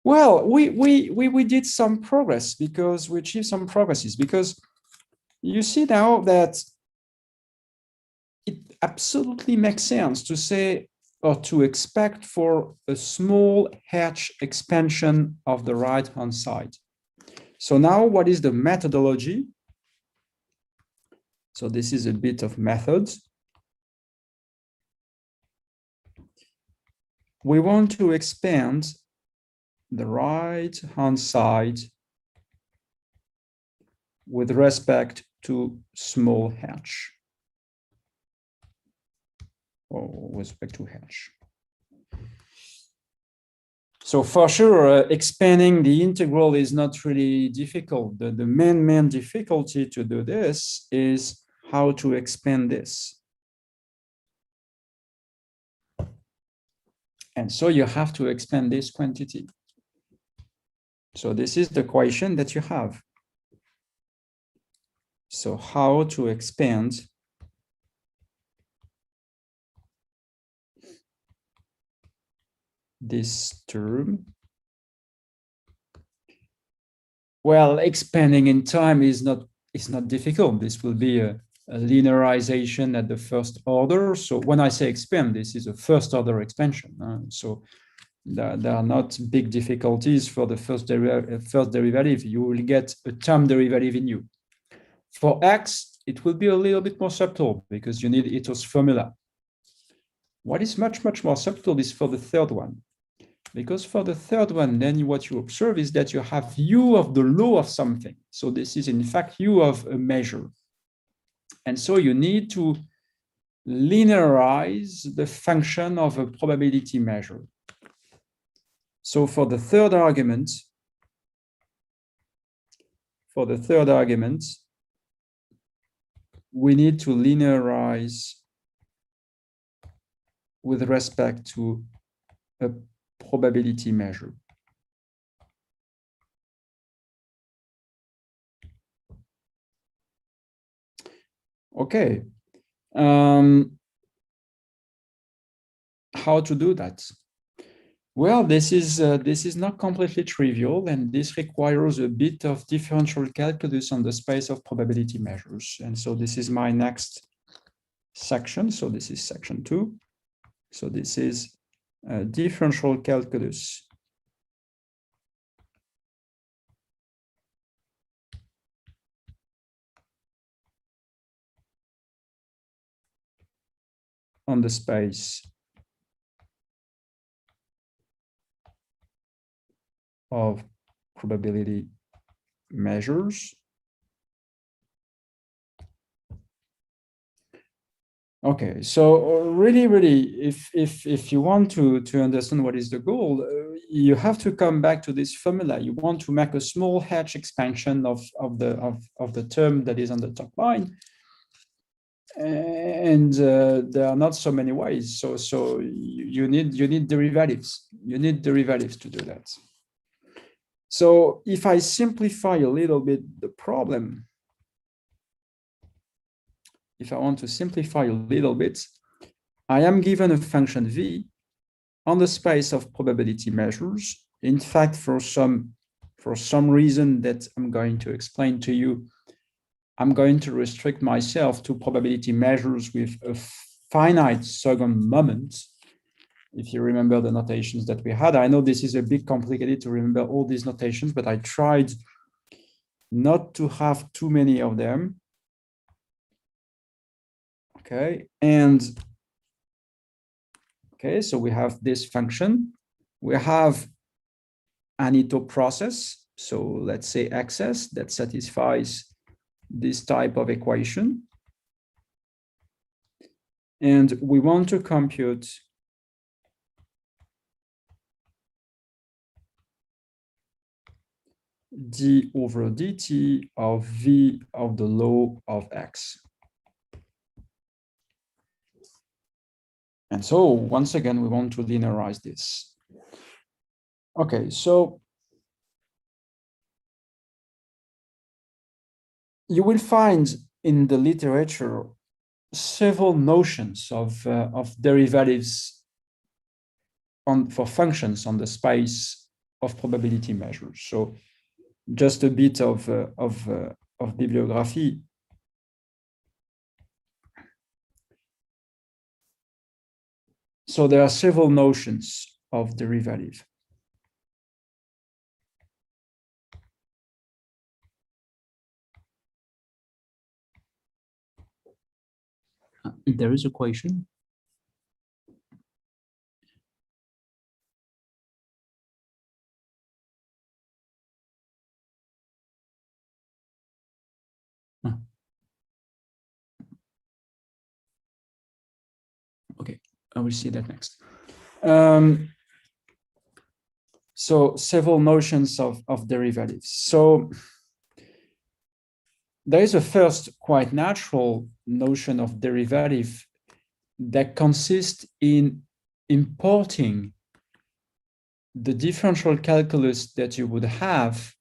Speaker 1: Well, we did some progress because we achieved some progresses, because you see now that it absolutely makes sense to say or to expect for a small H expansion of the right-hand side. So now what is the methodology? So this is a bit of methods. We want to expand the right-hand side with respect to small h, or with respect to h. So for sure, expanding the integral is not really difficult. The main difficulty to do this is how to expand this. And so you have to expand this quantity. So this is the question that you have. So how to expand this term? Well, expanding in time is not difficult. This will be a linearization at the first order. So when I say expand, this is a first order expansion. So there are not big difficulties for the first derivative. You will get a term derivative in U. For x, it will be a little bit more subtle because you need Ito's formula. What is much more subtle is for the third one. Because for the third one, then what you observe is that you have U of the law of something. So this is in fact U of a measure. And so you need to linearize the function of a probability measure. So for the third argument, we need to linearize with respect to a probability measure. Okay. How to do that? Well, this is not completely trivial, and this requires a bit of differential calculus on the space of probability measures. And so this is my next section. So this is section 2. So this is differential calculus on the space of probability measures. Okay, so really, if you want to understand what is the goal, you have to come back to this formula. You want to make a small H expansion of the term that is on the top line, and there are not so many ways. So you need derivatives. You need derivatives to do that. So if I simplify a little bit the problem, if I want to simplify a little bit, I am given a function v on the space of probability measures. In fact, for some reason that I'm going to explain to you, I'm going to restrict myself to probability measures with a finite second moment. If you remember the notations that we had, I know this is a bit complicated to remember all these notations, but I tried not to have too many of them. Okay, and okay, so we have this function. We have an Ito process. So let's say XS that satisfies this type of equation. And we want to compute d over dt of v of the law of x. And so once again, we want to linearize this. Okay, so you will find in the literature several notions of derivatives for functions on the space of probability measures. So just a bit of bibliography. So there are several notions of derivative. There is a question. Okay, I will see that next. So several notions of derivatives. So there is a first quite natural notion of derivative that consists in importing the differential calculus that you would have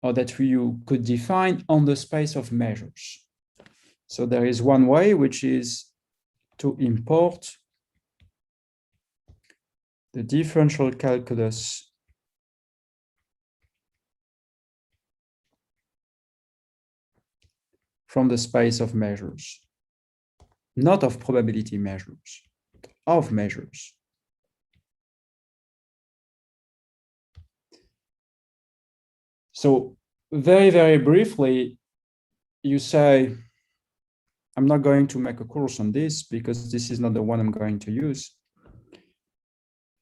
Speaker 1: or that you could define on the space of measures. So there is one way, which is to import the differential calculus from the space of measures, not of probability measures, of measures. So very, very briefly, you say, I'm not going to make a course on this because this is not the one I'm going to use.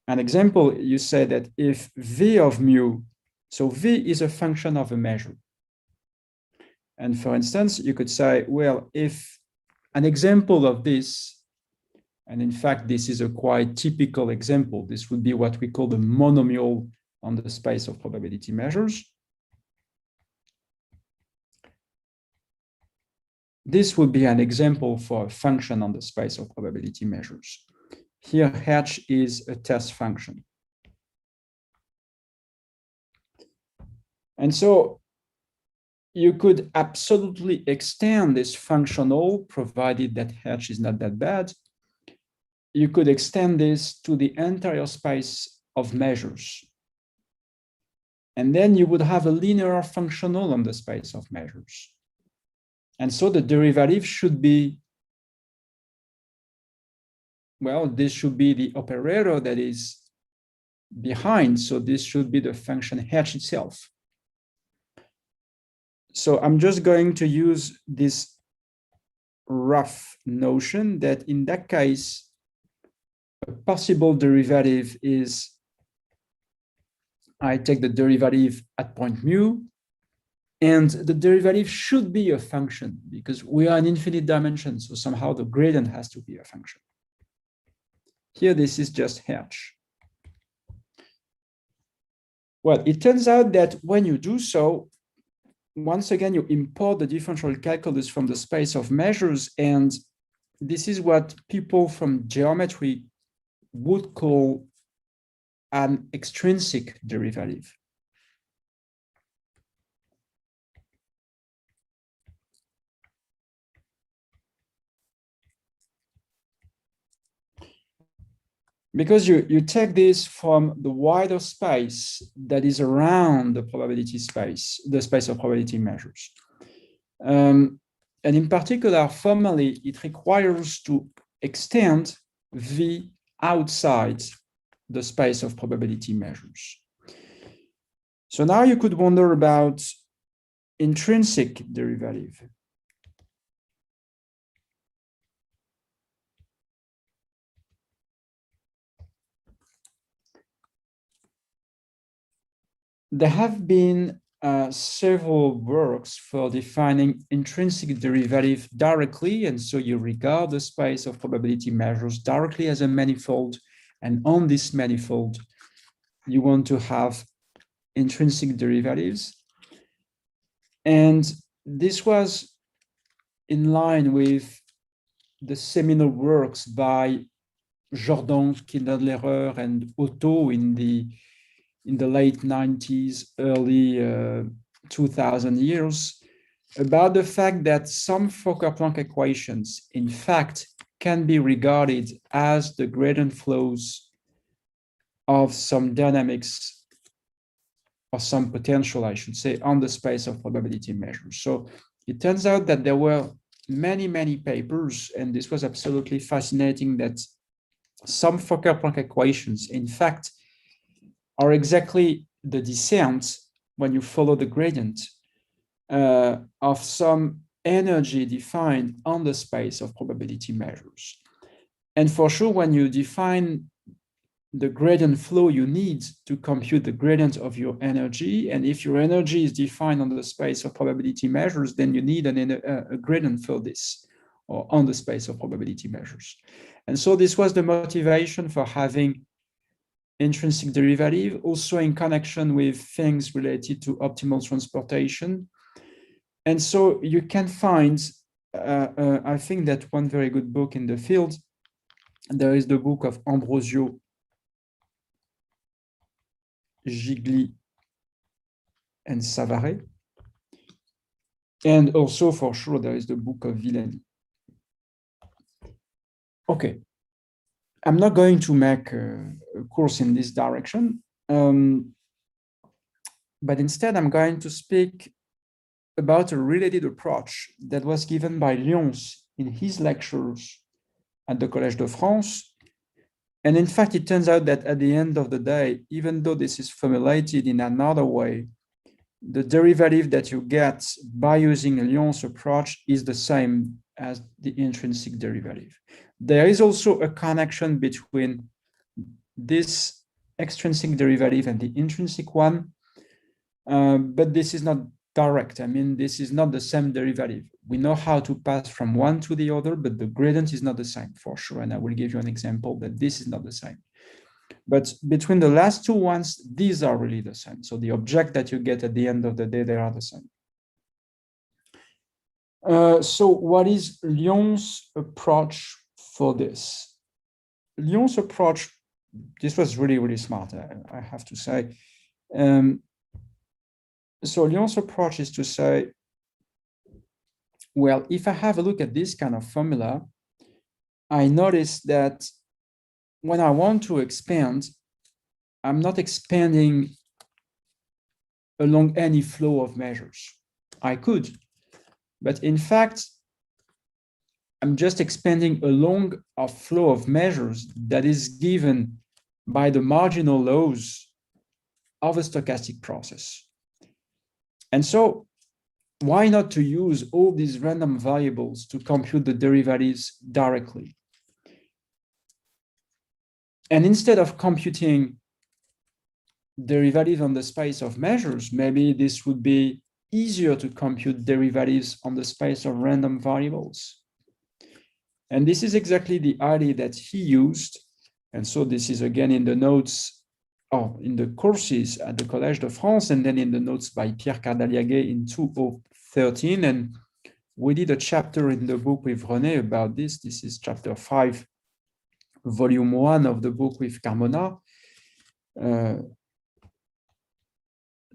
Speaker 1: An example, you say that if V of mu, so V is a function of a measure. And for instance, you could say, well, if an example of this, and in fact, this is a quite typical example, this would be what we call the monomial on the space of probability measures. This would be an example for a function on the space of probability measures. Here, h is a test function. And so you could absolutely extend this functional, provided that h is not that bad. You could extend this to the entire space of measures. And then you would have a linear functional on the space of measures. And so the derivative should be, well, this should be the operator that is behind. So this should be the function h itself. So I'm just going to use this rough notion that in that case, a possible derivative is I take the derivative at point mu, and the derivative should be a function because we are in infinite dimensions. So somehow the gradient has to be a function. Here, this is just h. Well, it turns out that when you do so, once again, you import the differential calculus from the space of measures. And this is what people from geometry would call an extrinsic derivative. Because you take this from the wider space that is around the probability space, the space of probability measures. And in particular, formally, it requires to extend V outside the space of probability measures. So now you could wonder about intrinsic derivative. There have been several works for defining intrinsic derivative directly, and so you regard the space of probability measures directly as a manifold, and on this manifold, you want to have intrinsic derivatives. And this was in line with the seminal works by Jordan, Kindler, and Otto in the late 90s, early 2000 years. about the fact that some Fokker-Planck equations, in fact, can be regarded as the gradient flows of some dynamics or some potential, I should say, on the space of probability measures. So it turns out that there were many, many papers, and this was absolutely fascinating, that some Fokker-Planck equations, in fact, are exactly the descent, when you follow the gradient, of some energy defined on the space of probability measures. And for sure, when you define the gradient flow you need to compute the gradient of your energy, and if your energy is defined on the space of probability measures, then you need a gradient for this, or on the space of probability measures. And so this was the motivation for having intrinsic derivative, also in connection with things related to optimal transportation. And so you can find, I think that one very good book in the field, there is the book of Ambrosio, Gigli, and Savary. And also, for sure, there is the book of Villani. Okay. I'm not going to make a course in this direction, but instead I'm going to speak about a related approach that was given by Lyons in his lectures at the Collège de France. And in fact, it turns out that at the end of the day, even though this is formulated in another way, the derivative that you get by using Lyons' approach is the same as the intrinsic derivative. There is also a connection between this extrinsic derivative and the intrinsic one, but this is not direct. I mean, this is not the same derivative. We know how to pass from one to the other, but the gradient is not the same for sure. And I will give you an example that this is not the same. But between the last two ones, these are really the same. So the object that you get at the end of the day, they are the same. So what is Lyons' approach for this? Lyons' approach, this was really, really smart, I have to say. So Lyons' approach is to say, well, if I have a look at this kind of formula, I notice that when I want to expand, I'm not expanding along any flow of measures. I could, but in fact, I'm just expanding along a flow of measures that is given by the marginal laws of a stochastic process. And so why not to use all these random variables to compute the derivatives directly? And instead of computing derivatives on the space of measures, maybe this would be easier to compute derivatives on the space of random variables. And this is exactly the idea that he used. And so this is again in the notes, or in the courses at the Collège de France, and then in the notes by Pierre Cardaliaguet in 2013. And we did a chapter in the book with René about this. This is chapter 5, volume 1 of the book with Carmona.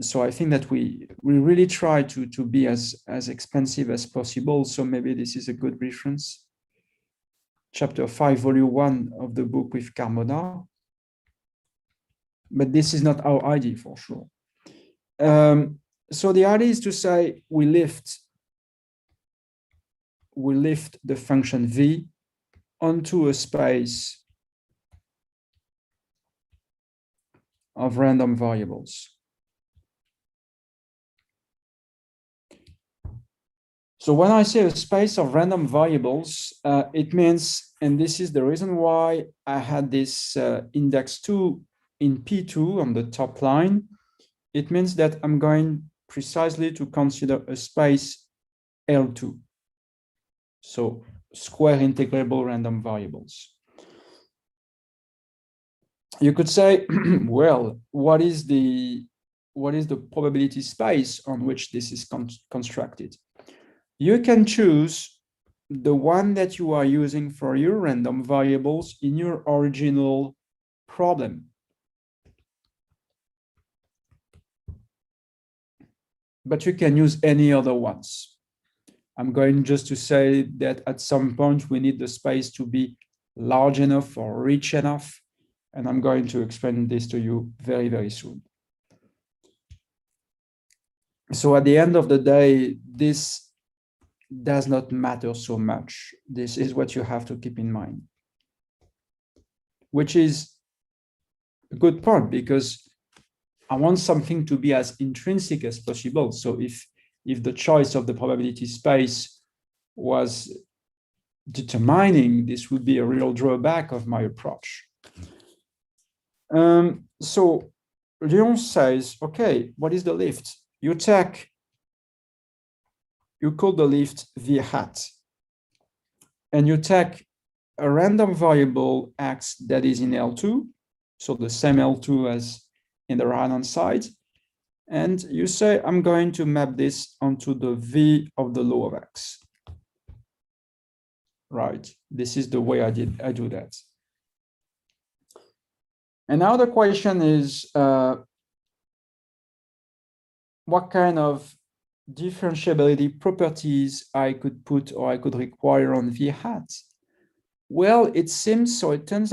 Speaker 1: So I think that we really try to be as expansive as possible. So maybe this is a good reference. Chapter 5, volume 1 of the book with Carmona. But this is not our idea for sure. So the idea is to say we lift the function v onto a space of random variables. So when I say a space of random variables, it means, and this is the reason why I had this index 2 in P2 on the top line, it means that I'm going precisely to consider a space L2. So square integrable random variables. You could say, well, what is the probability space on which this is constructed? You can choose the one that you are using for your random variables in your original problem. But you can use any other ones. I'm going just to say that at some point we need the space to be large enough or rich enough. And I'm going to explain this to you very, very soon. So at the end of the day, this does not matter so much. This is what you have to keep in mind, which is a good point because I want something to be as intrinsic as possible. So if the choice of the probability space was determining, this would be a real drawback of my approach. So Lyon says, okay, what is the lift? You call the lift V hat, and you take a random variable x that is in L2, so the same L2 as in the right-hand side, and you say, I'm going to map this onto the V of the law of x. Right, this is the way I do that. And now the question is, what kind of differentiability properties I could put or I could require on V hat? Well, it turns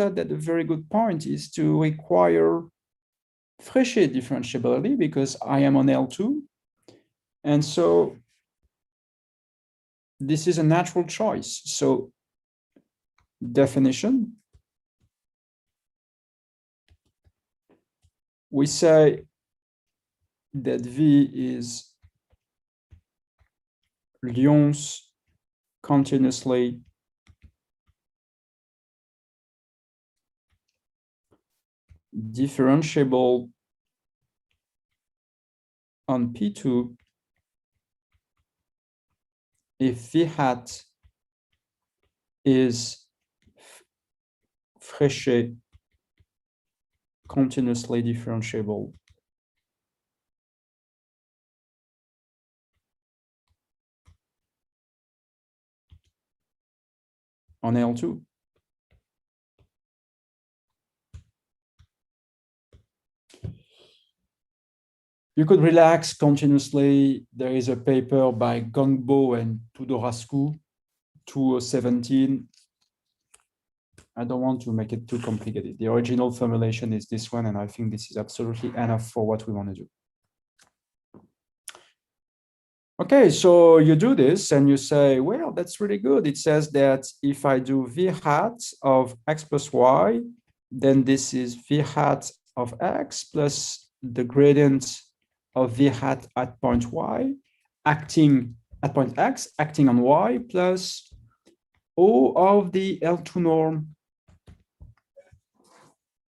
Speaker 1: out that a very good point is to require Fréchet differentiability because I am on L2. And so this is a natural choice. So definition, we say that V is Lyon's continuously differentiable on P2 if V hat is Fréchet continuously differentiable on L2. You could relax continuously. There is a paper by Gangbo and Tudorascu, 2017. I don't want to make it too complicated. The original formulation is this one, and I think this is absolutely enough for what we want to do. Okay, so you do this and you say, well, that's really good. It says that if I do V hat of x plus y, then this is V hat of x plus the gradient of V hat at point y, acting at point x, acting on y, plus O of the L2 norm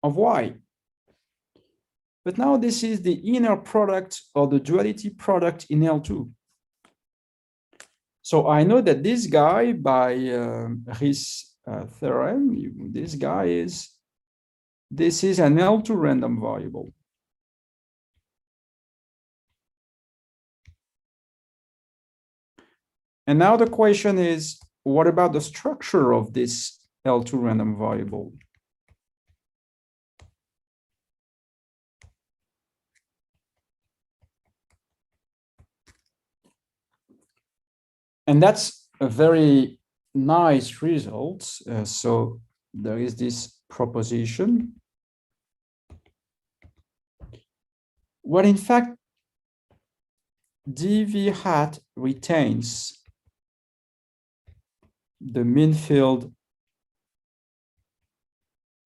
Speaker 1: of y. But now this is the inner product or the duality product in L2. So I know that this guy by Riesz theorem, this is an L2 random variable. And now the question is, what about the structure of this L2 random variable? And that's a very nice result. So there is this proposition. Well, in fact, dV hat retains the mean field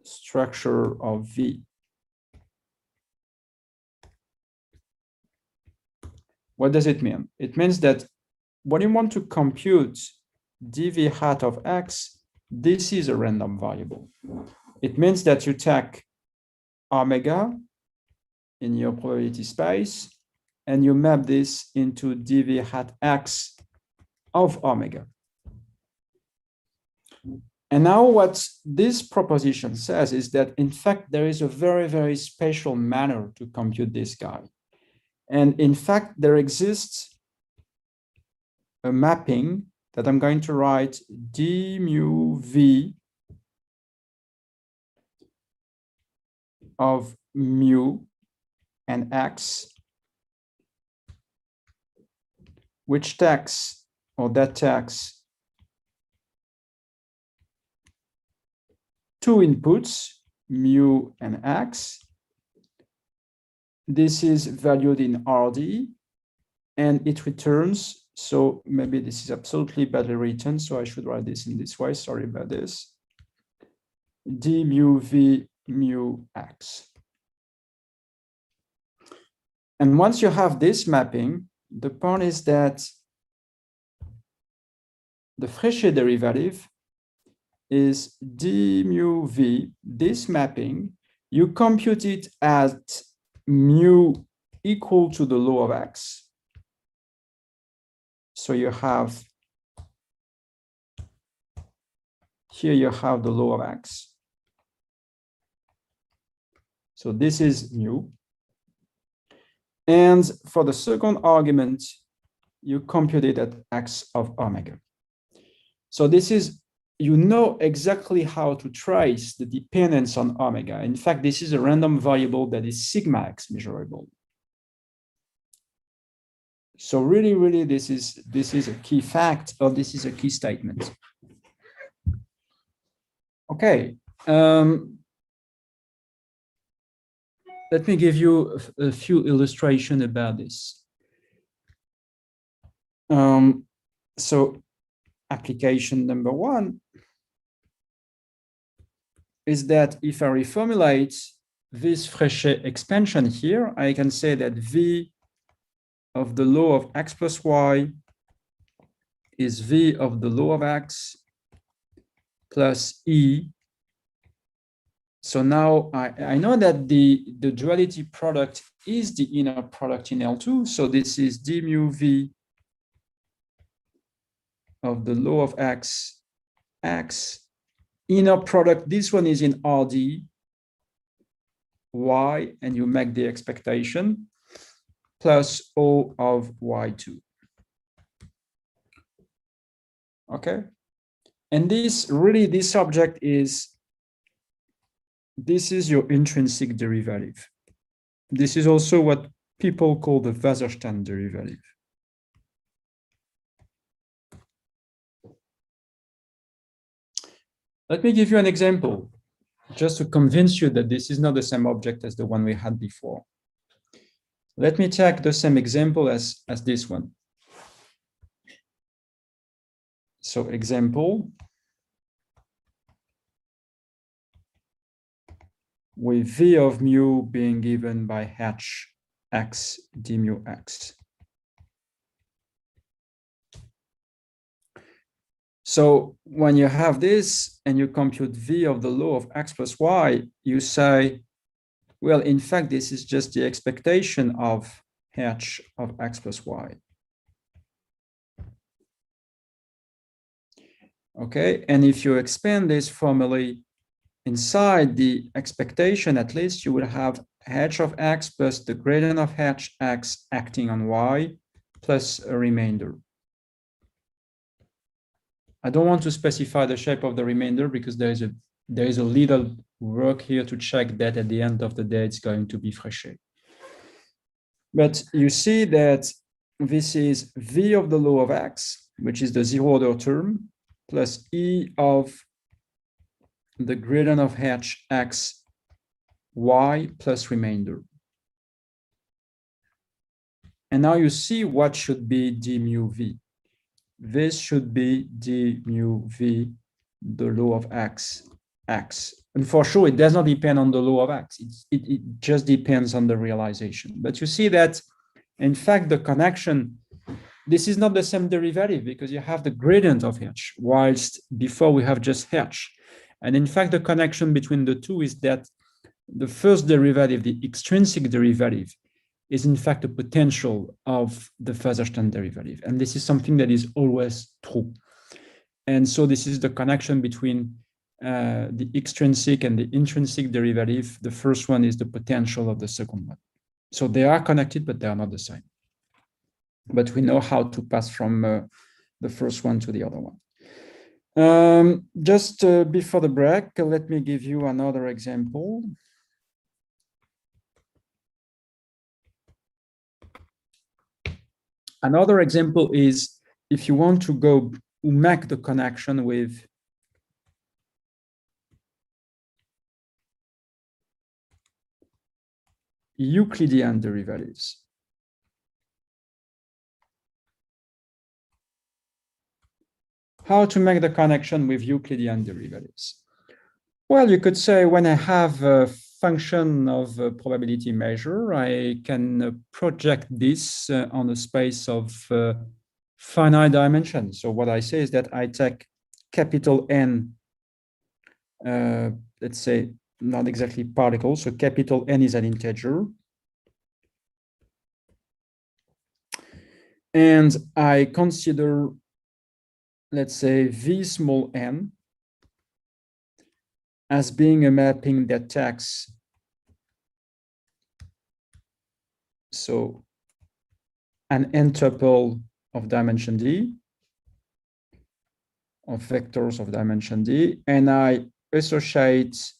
Speaker 1: structure of V. What does it mean? It means that when you want to compute dV hat of x, this is a random variable. It means that you take omega in your probability space and you map this into dV hat x of omega. And now what this proposition says is that, in fact, there is a very, very special manner to compute this guy. And in fact, there exists a mapping that I'm going to write d mu v of mu and x, which takes or that takes two inputs, mu and x. This is valued in RD, and it returns. So maybe this is absolutely badly written, so I should write this in this way. Sorry about this. D mu v mu x. And once you have this mapping, the point is that the Fréchet derivative is d mu v, this mapping, you compute it at mu equal to the law of x. So you have, here you have the law of x. So this is mu. And for the second argument, you compute it at x of omega. So this is, you know exactly how to trace the dependence on omega. In fact, this is a random variable that is sigma x measurable. So really, this is a key fact, or this is a key statement. Okay. Let me give you a few illustrations about this. So application number one is that if I reformulate this Fréchet expansion here, I can say that V of the law of x plus y is V of the law of x plus E. So now I know that the duality product is the inner product in L2. So this is d mu V of the law of x, x. Inner product, this one is in RD, y, and you make the expectation, plus O of y2. Okay? And this object is, this is your intrinsic derivative. This is also what people call the Wasserstein derivative. Let me give you an example, just to convince you that this is not the same object as the one we had before. Let me take the same example as this one. So example, with V of mu being given by h x d mu x. So when you have this and you compute V of the law of x plus y, you say, well, in fact, this is just the expectation of h of x plus y. Okay, and if you expand this formally inside the expectation, at least you will have h of x plus the gradient of hx acting on y plus a remainder. I don't want to specify the shape of the remainder because there is a little work here to check that at the end of the day it's going to be Fréchet. But you see that this is V of the law of x, which is the zero order term, plus E of the gradient of hx y plus remainder. And now you see what should be d mu v. This should be d mu v, the law of x, x. And for sure, it does not depend on the law of x. It just depends on the realization. But you see that, in fact, the connection, this is not the same derivative because you have the gradient of h, whilst before we have just h. And in fact, the connection between the two is that the first derivative, the extrinsic derivative, is in fact a potential of the Wasserstein derivative. And this is something that is always true. And so this is the connection between the extrinsic and the intrinsic derivative. The first one is the potential of the second one. So they are connected, but they are not the same. But we know how to pass from the first one to the other one. Just before the break, let me give you another example. Another example is if you want to go make the connection with Euclidean derivatives. How to make the connection with Euclidean derivatives? Well, you could say when I have a function of a probability measure, I can project this on a space of finite dimension. So what I say is that I take capital N, let's say not exactly particles, so capital N is an integer. And I consider, let's say, V small n as being a mapping that takes, so an n tuple of dimension d, of vectors of dimension d, and I associate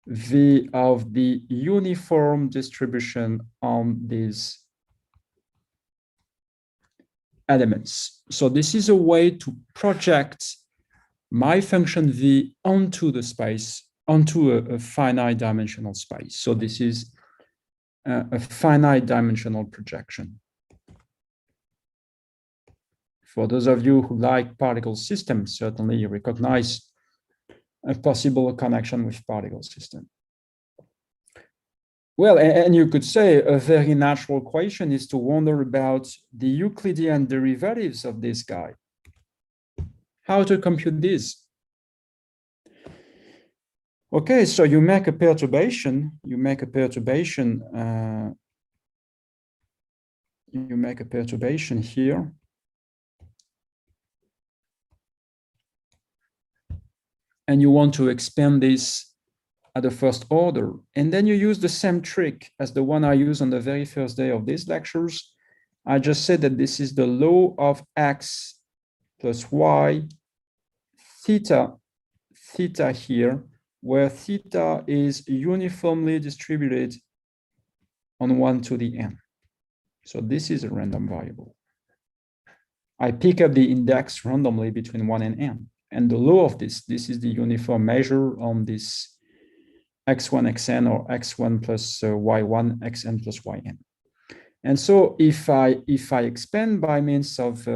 Speaker 1: V of the uniform distribution on these elements. So this is a way to project my function V onto the space, onto a finite dimensional space. So this is a finite dimensional projection. For those of you who like particle systems, certainly you recognize a possible connection with particle system. Well, and you could say a very natural question is to wonder about the Euclidean derivatives of this guy. How to compute this? Okay, so you make a perturbation, here. And you want to expand this at the first order. And then you use the same trick as the one I used on the very first day of these lectures. I just said that this is the law of x plus y, theta here, where theta is uniformly distributed on 1 to the n. So this is a random variable. I pick up the index randomly between 1 and n. And the law of this is the uniform measure on this x1 xn or x1 plus y1 xn plus yn. And so if I expand by means of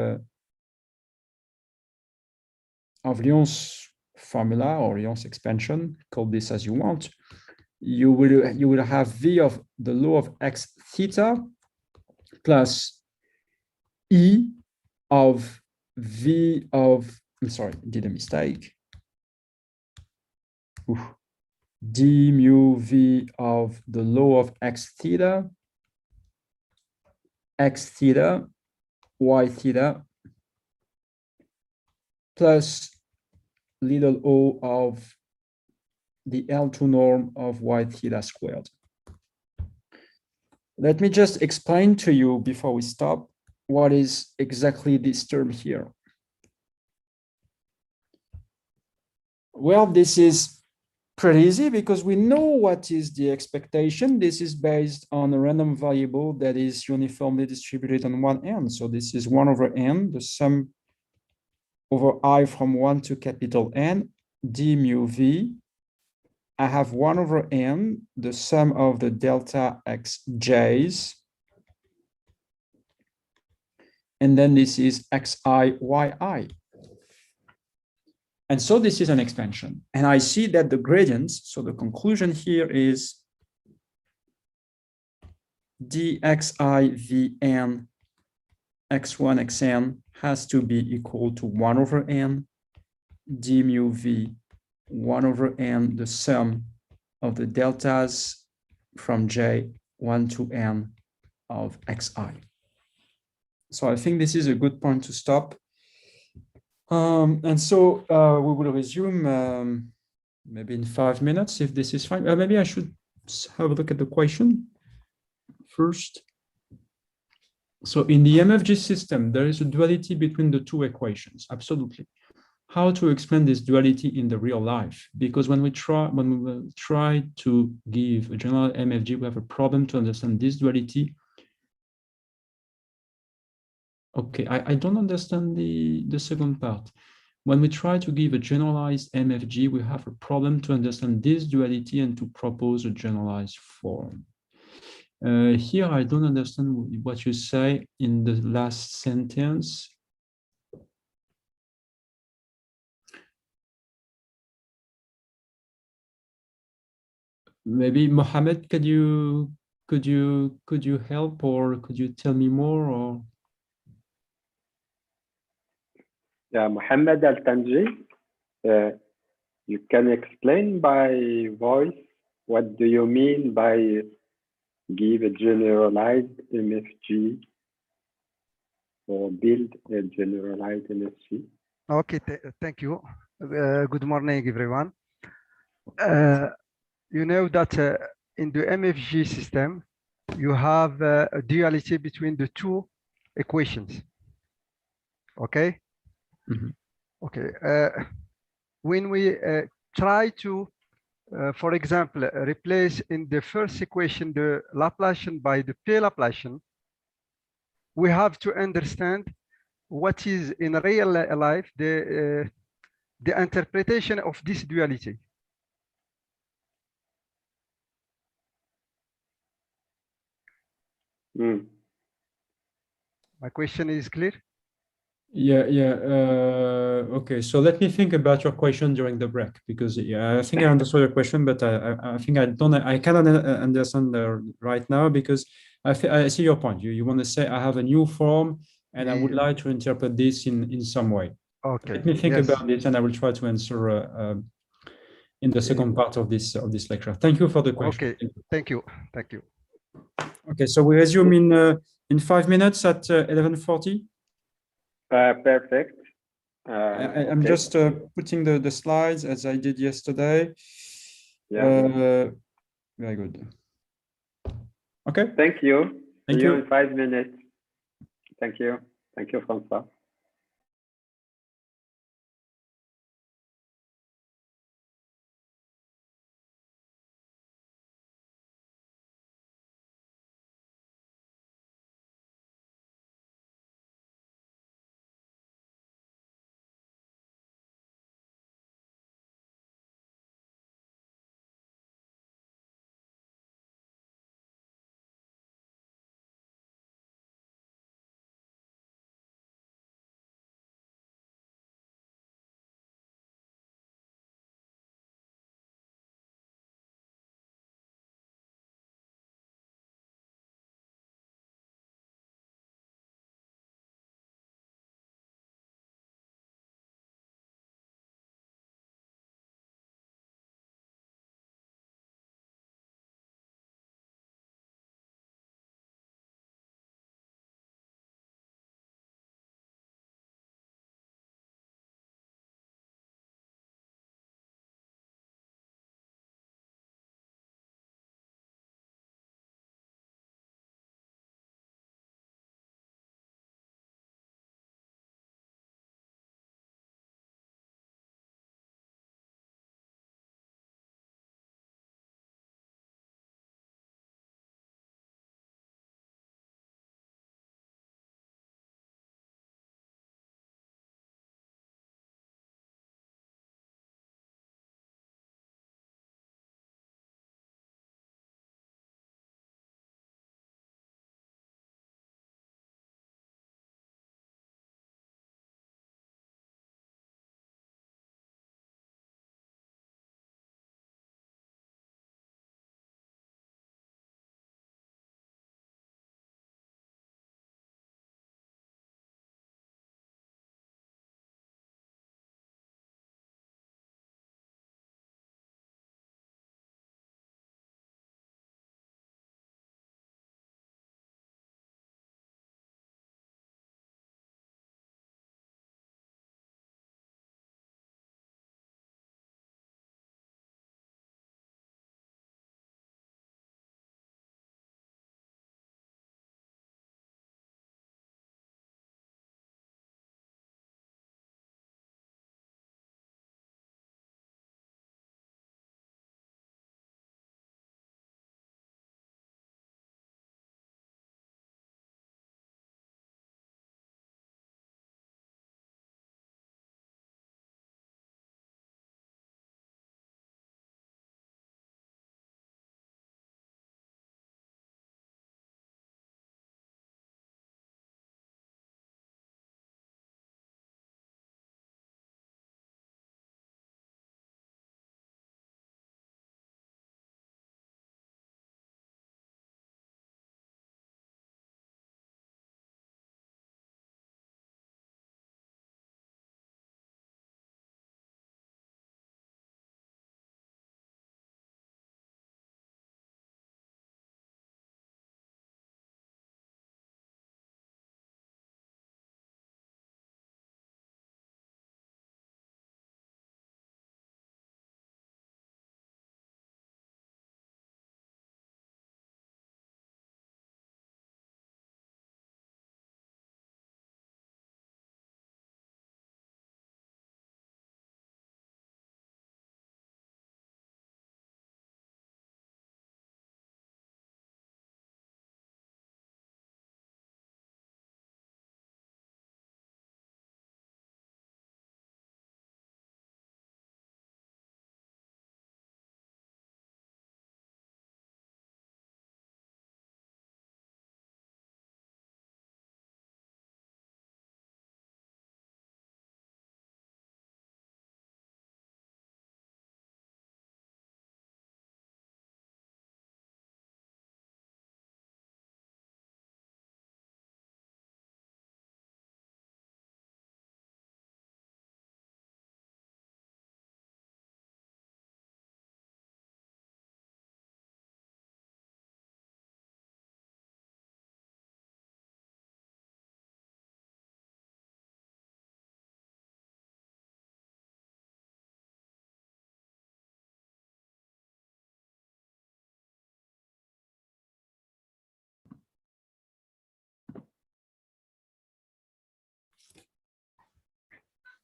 Speaker 1: Lyon's formula or Lyon's expansion, call this as you want, you will have V of the law of x theta plus E of V of, I'm sorry, did a mistake. D mu V of the law of x theta, y theta, plus little o of the L2 norm of y theta squared. Let me just explain to you before we stop what is exactly this term here. Well, this is pretty easy because we know what is the expectation. This is based on a random variable that is uniformly distributed on one n. So this is 1 over n, the sum over I from 1 to capital N, d mu v. I have 1 over n, the sum of the delta xj's. And then this is xi, yi. And so this is an expansion. And I see that the gradients, so the conclusion here is dxi vn x1 xn has to be equal to 1 over n, d mu v, 1 over n, the sum of the deltas from j1 to n of xi. So I think this is a good point to stop. And so we will resume maybe in 5 minutes, if this is fine. Maybe I should have a look at the question first. So in the MFG system, there is a duality between the two equations, absolutely. How to explain this duality in the real life? Because when we try to give a general MFG, we have a problem to understand this duality
Speaker 2: Okay, I don't understand the second part. When we try to give a generalized MFG, we have a problem to understand this duality and to propose a generalized form. Here, I don't understand what you say in the last sentence. Maybe Mohammed, could you help, or could you tell me more? Or
Speaker 3: Yeah, Mohammed Al-Tanji, you can explain by voice what do you mean by give a generalized MFG or build a generalized MFG?
Speaker 4: Okay, thank you. Good morning, everyone. You know that in the MFG system, you have a duality between the two equations. Okay. Okay. When we try to, for example, replace in the first equation the Laplacian by the P Laplacian, we have to understand what is in real life the interpretation of this duality. My question is clear?
Speaker 2: yeah. Okay, so let me think about your question during the break, because I think I understood your question, but I think I cannot understand right now, because I see your point. You want to say I have a new form and I would like to interpret this in some way.
Speaker 4: Okay.
Speaker 2: Let me think about this, and I will try to answer in the second part of this lecture. Thank you for the question.
Speaker 4: Okay, thank you. Thank you.
Speaker 2: Okay, so we resume in 5 minutes at 11:40.
Speaker 3: Perfect.
Speaker 1: I'm just putting the slides as I did yesterday.
Speaker 3: Yeah.
Speaker 1: Very good. Okay.
Speaker 3: Thank you.
Speaker 2: Thank
Speaker 3: See
Speaker 2: you.
Speaker 3: you in 5 minutes. Thank you. Thank you, François.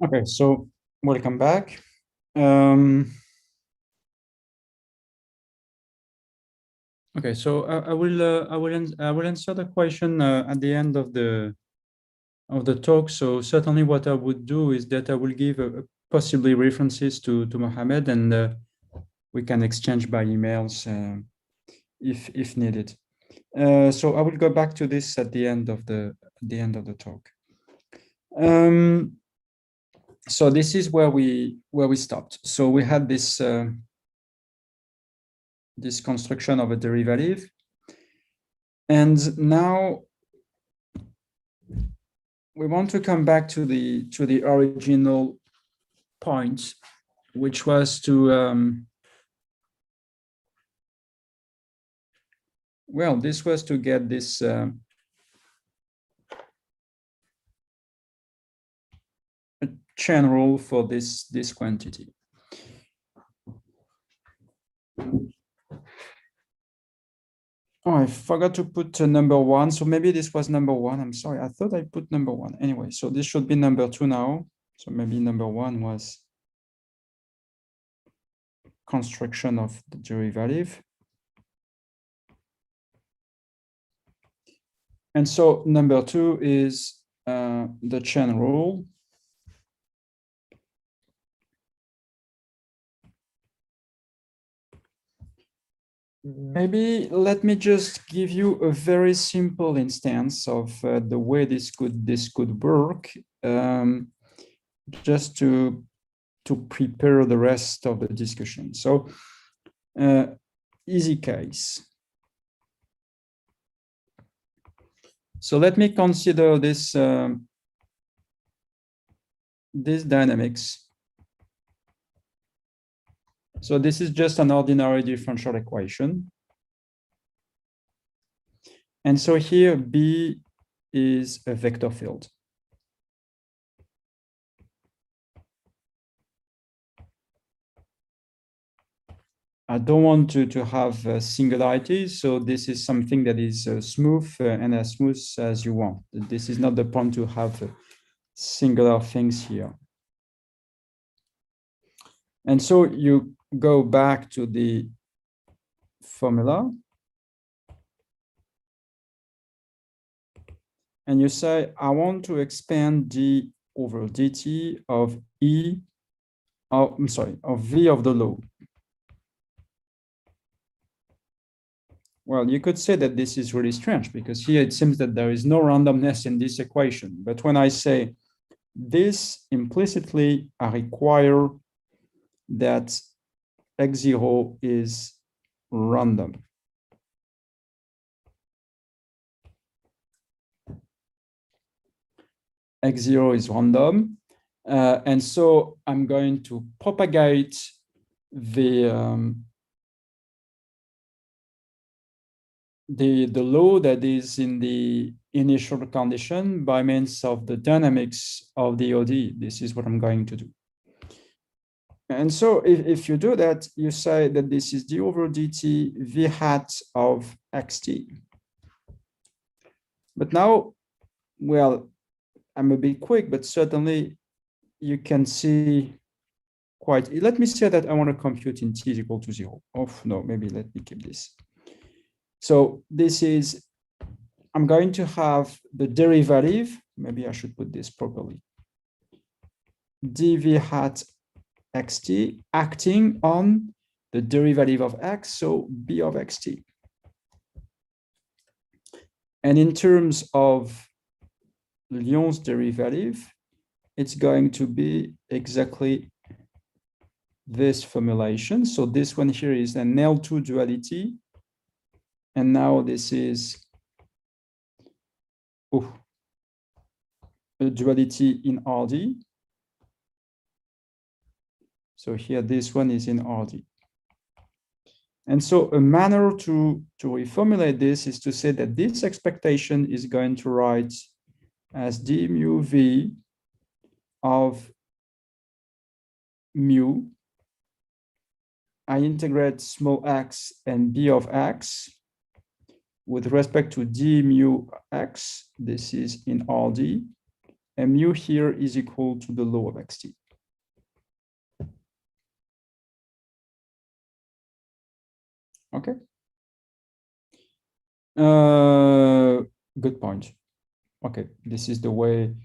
Speaker 1: Okay, so welcome back. Okay, so I will answer the question at the end of the talk. So certainly, what I would do is that I will give possibly references to Mohammed, and we can exchange by emails if needed. So I will go back to this at the end of the talk. So this is where we stopped. So we had this this construction of a derivative, and now we want to come back to the original point, which was to well, this was to get this a chain rule for this quantity. Oh, I forgot to put number 1. So maybe this was number 1. I'm sorry. I thought I put number 1. Anyway, so this should be number 2 now. So maybe number 1 was construction of the derivative. And so number 2 is the chain rule. Maybe let me just give you a very simple instance of the way this could work, just to prepare the rest of the discussion. So easy case. So let me consider this this dynamics. So this is just an ordinary differential equation. And so here B is a vector field. I don't want to have singularities, so this is something that is smooth and as smooth as you want. This is not the point to have singular things here. And so you go back to the formula and you say, I want to expand d over dt of E, of V of the law. Well, you could say that this is really strange because here it seems that there is no randomness in this equation. But when I say this, implicitly, I require that x0 is random. X0 is random. And so I'm going to propagate the law that is in the initial condition by means of the dynamics of the ODE. This is what I'm going to do. And so if you do that, you say that this is d over dt v hat of xt. But now, well, I'm a bit quick, but certainly you can see quite, let me say that I want to compute in t is equal to 0. Oh, no, maybe let me keep this. So this is, I'm going to have the derivative, maybe I should put this properly, dv hat xt acting on the derivative of x, so b of xt. And in terms of Lyon's derivative, it's going to be exactly this formulation. So this one here is an L2 duality. And now this is a duality in RD. So here, this one is in RD. And so a manner to reformulate this is to say that this expectation is going to write as d mu v of mu. I integrate small x and b of x with respect to d mu x. This is in RD. mu here is equal to the law of xt. Okay. Good point. Okay, this is the way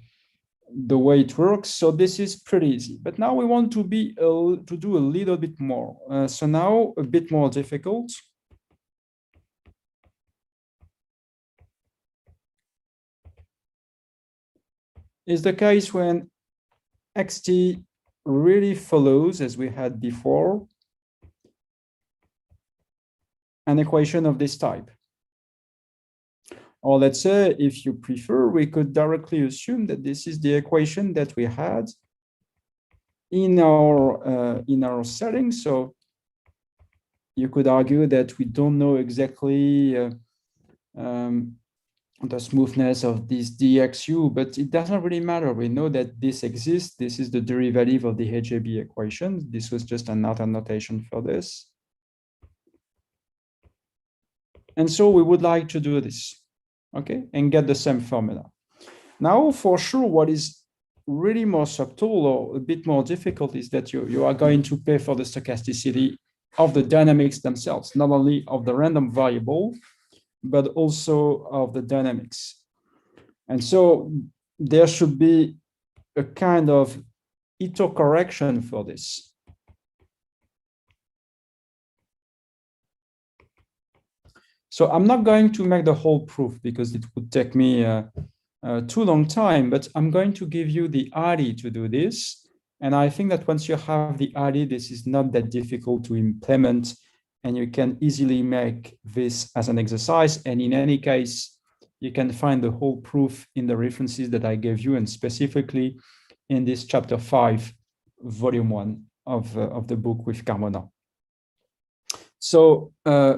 Speaker 1: it works. So this is pretty easy. But now we want to do a little bit more. So now a bit more difficult. Is the case when xt really follows, as we had before, an equation of this type. Or let's say, if you prefer, we could directly assume that this is the equation that we had in our setting. So you could argue that we don't know exactly the smoothness of this dxu, but it doesn't really matter. We know that this exists. This is the derivative of the HAB equation. This was just another notation for this. And so we would like to do this, okay, and get the same formula. Now, for sure, what is really more subtle or a bit more difficult is that you are going to pay for the stochasticity of the dynamics themselves, not only of the random variable, but also of the dynamics. And so there should be a kind of Ito correction for this. So I'm not going to make the whole proof because it would take me too long time, but I'm going to give you the ID to do this. And I think that once you have the ID, this is not that difficult to implement, and you can easily make this as an exercise. And in any case, you can find the whole proof in the references that I gave you, and specifically in this chapter 5, volume 1 of the book with Carmona. So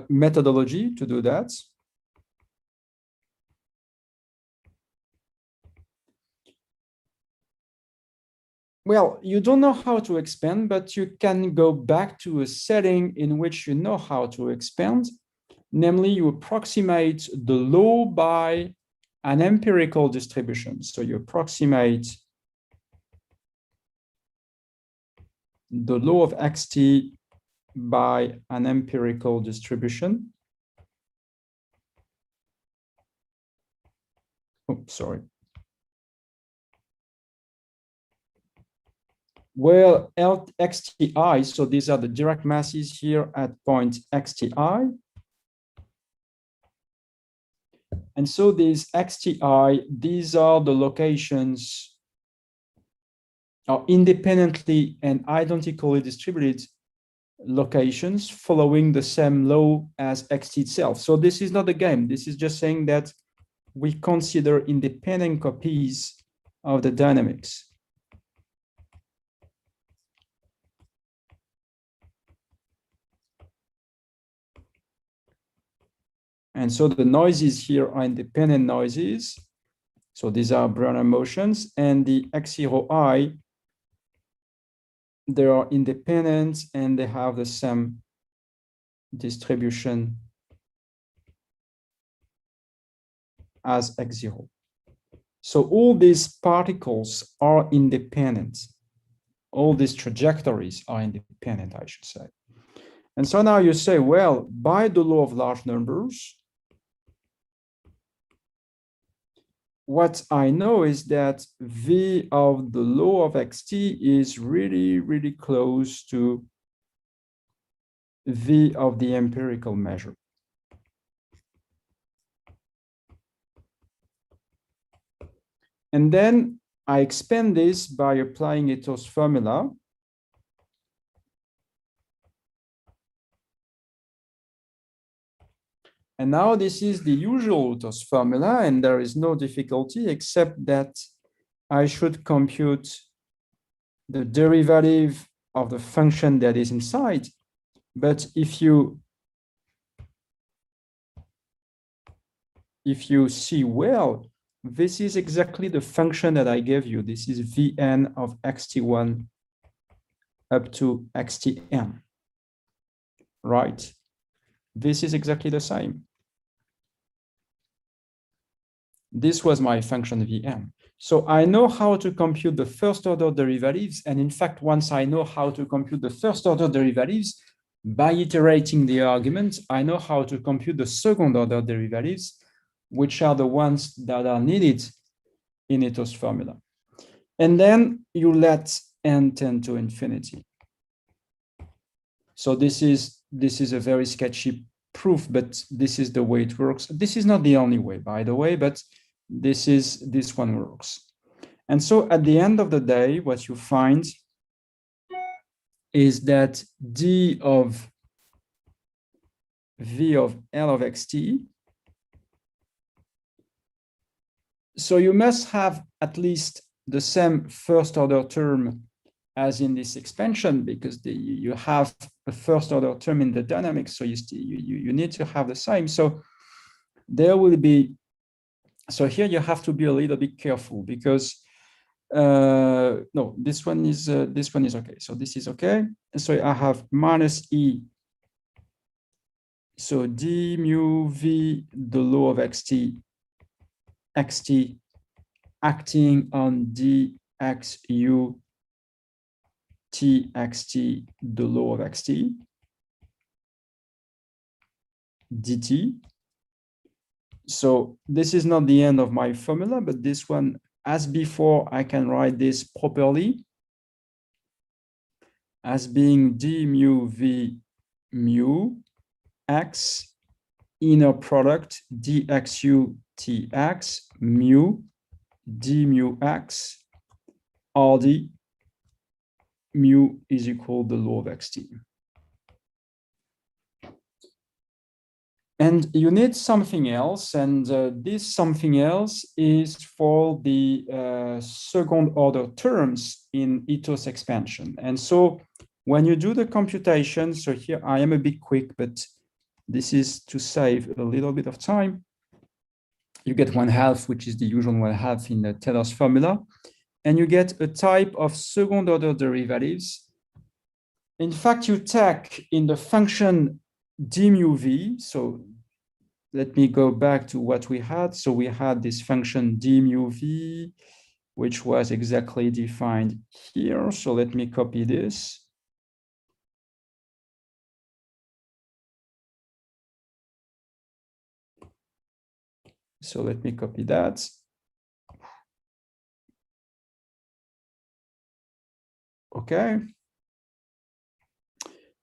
Speaker 1: methodology to do that. Well, you don't know how to expand, but you can go back to a setting in which you know how to expand. Namely, you approximate the law by an empirical distribution. So you approximate the law of xt by an empirical distribution. Oh, sorry. Well, xti, so these are the direct masses here at point xti. And so these xti, these are the locations are independently and identically distributed locations following the same law as xt itself. So this is not a game. This is just saying that we consider independent copies of the dynamics. And so the noises here are independent noises. So these are Brownian motions, and the x0i, they are independent and they have the same distribution as x0. So all these particles are independent. All these trajectories are independent, I should say. And so now you say, well, by the law of large numbers, what I know is that V of the law of xt is really, really close to V of the empirical measure. And then I expand this by applying Ito's formula. And now this is the usual Ito's formula, and there is no difficulty except that I should compute the derivative of the function that is inside. But if you see well, this is exactly the function that I gave you. This is Vn of xt1 up to xtn, right? This is exactly the same. This was my function Vn. So I know how to compute the first order derivatives. And in fact, once I know how to compute the first order derivatives, by iterating the arguments, I know how to compute the second order derivatives, which are the ones that are needed in Ito's formula. And then you let n tend to infinity. So this is a very sketchy proof, but this is the way it works. This is not the only way, by the way, but this one works. And so at the end of the day, what you find is that d of v of L of xt, so you must have at least the same first order term as in this expansion, because you have a first order term in the dynamics, so you need to have the same. So there will be, so here you have to be a little bit careful, because no, this one is okay. So this is okay. So I have minus e. So d mu v, the law of xt acting on dxu txt, the law of xt dt. So this is not the end of my formula, but this one, as before, I can write this properly as being d mu v mu x inner product dxu tx mu d mu x rd mu is equal to the law of xt. And you need something else, and this something else is for the second order terms in Ito's expansion. And so when you do the computation, so here I am a bit quick, but this is to save a little bit of time. You get 1/2, which is the usual 1/2 in the Taylor's formula, and you get a type of second order derivatives. In fact, you take in the function d mu v, so let me go back to what we had. So we had this function d mu v, which was exactly defined here. So let me copy this. So let me copy that. Okay.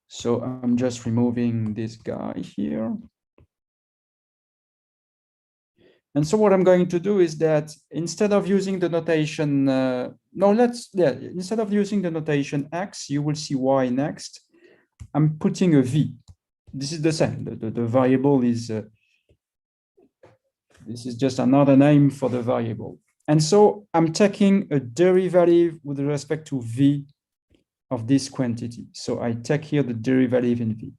Speaker 1: So I'm just removing this guy here. And so what I'm going to do is that instead of using the notation, instead of using the notation x, you will see y next. I'm putting a v. This is the same. The variable is, this is just another name for the variable. And so I'm taking a derivative with respect to v of this quantity. So I take here the derivative in v.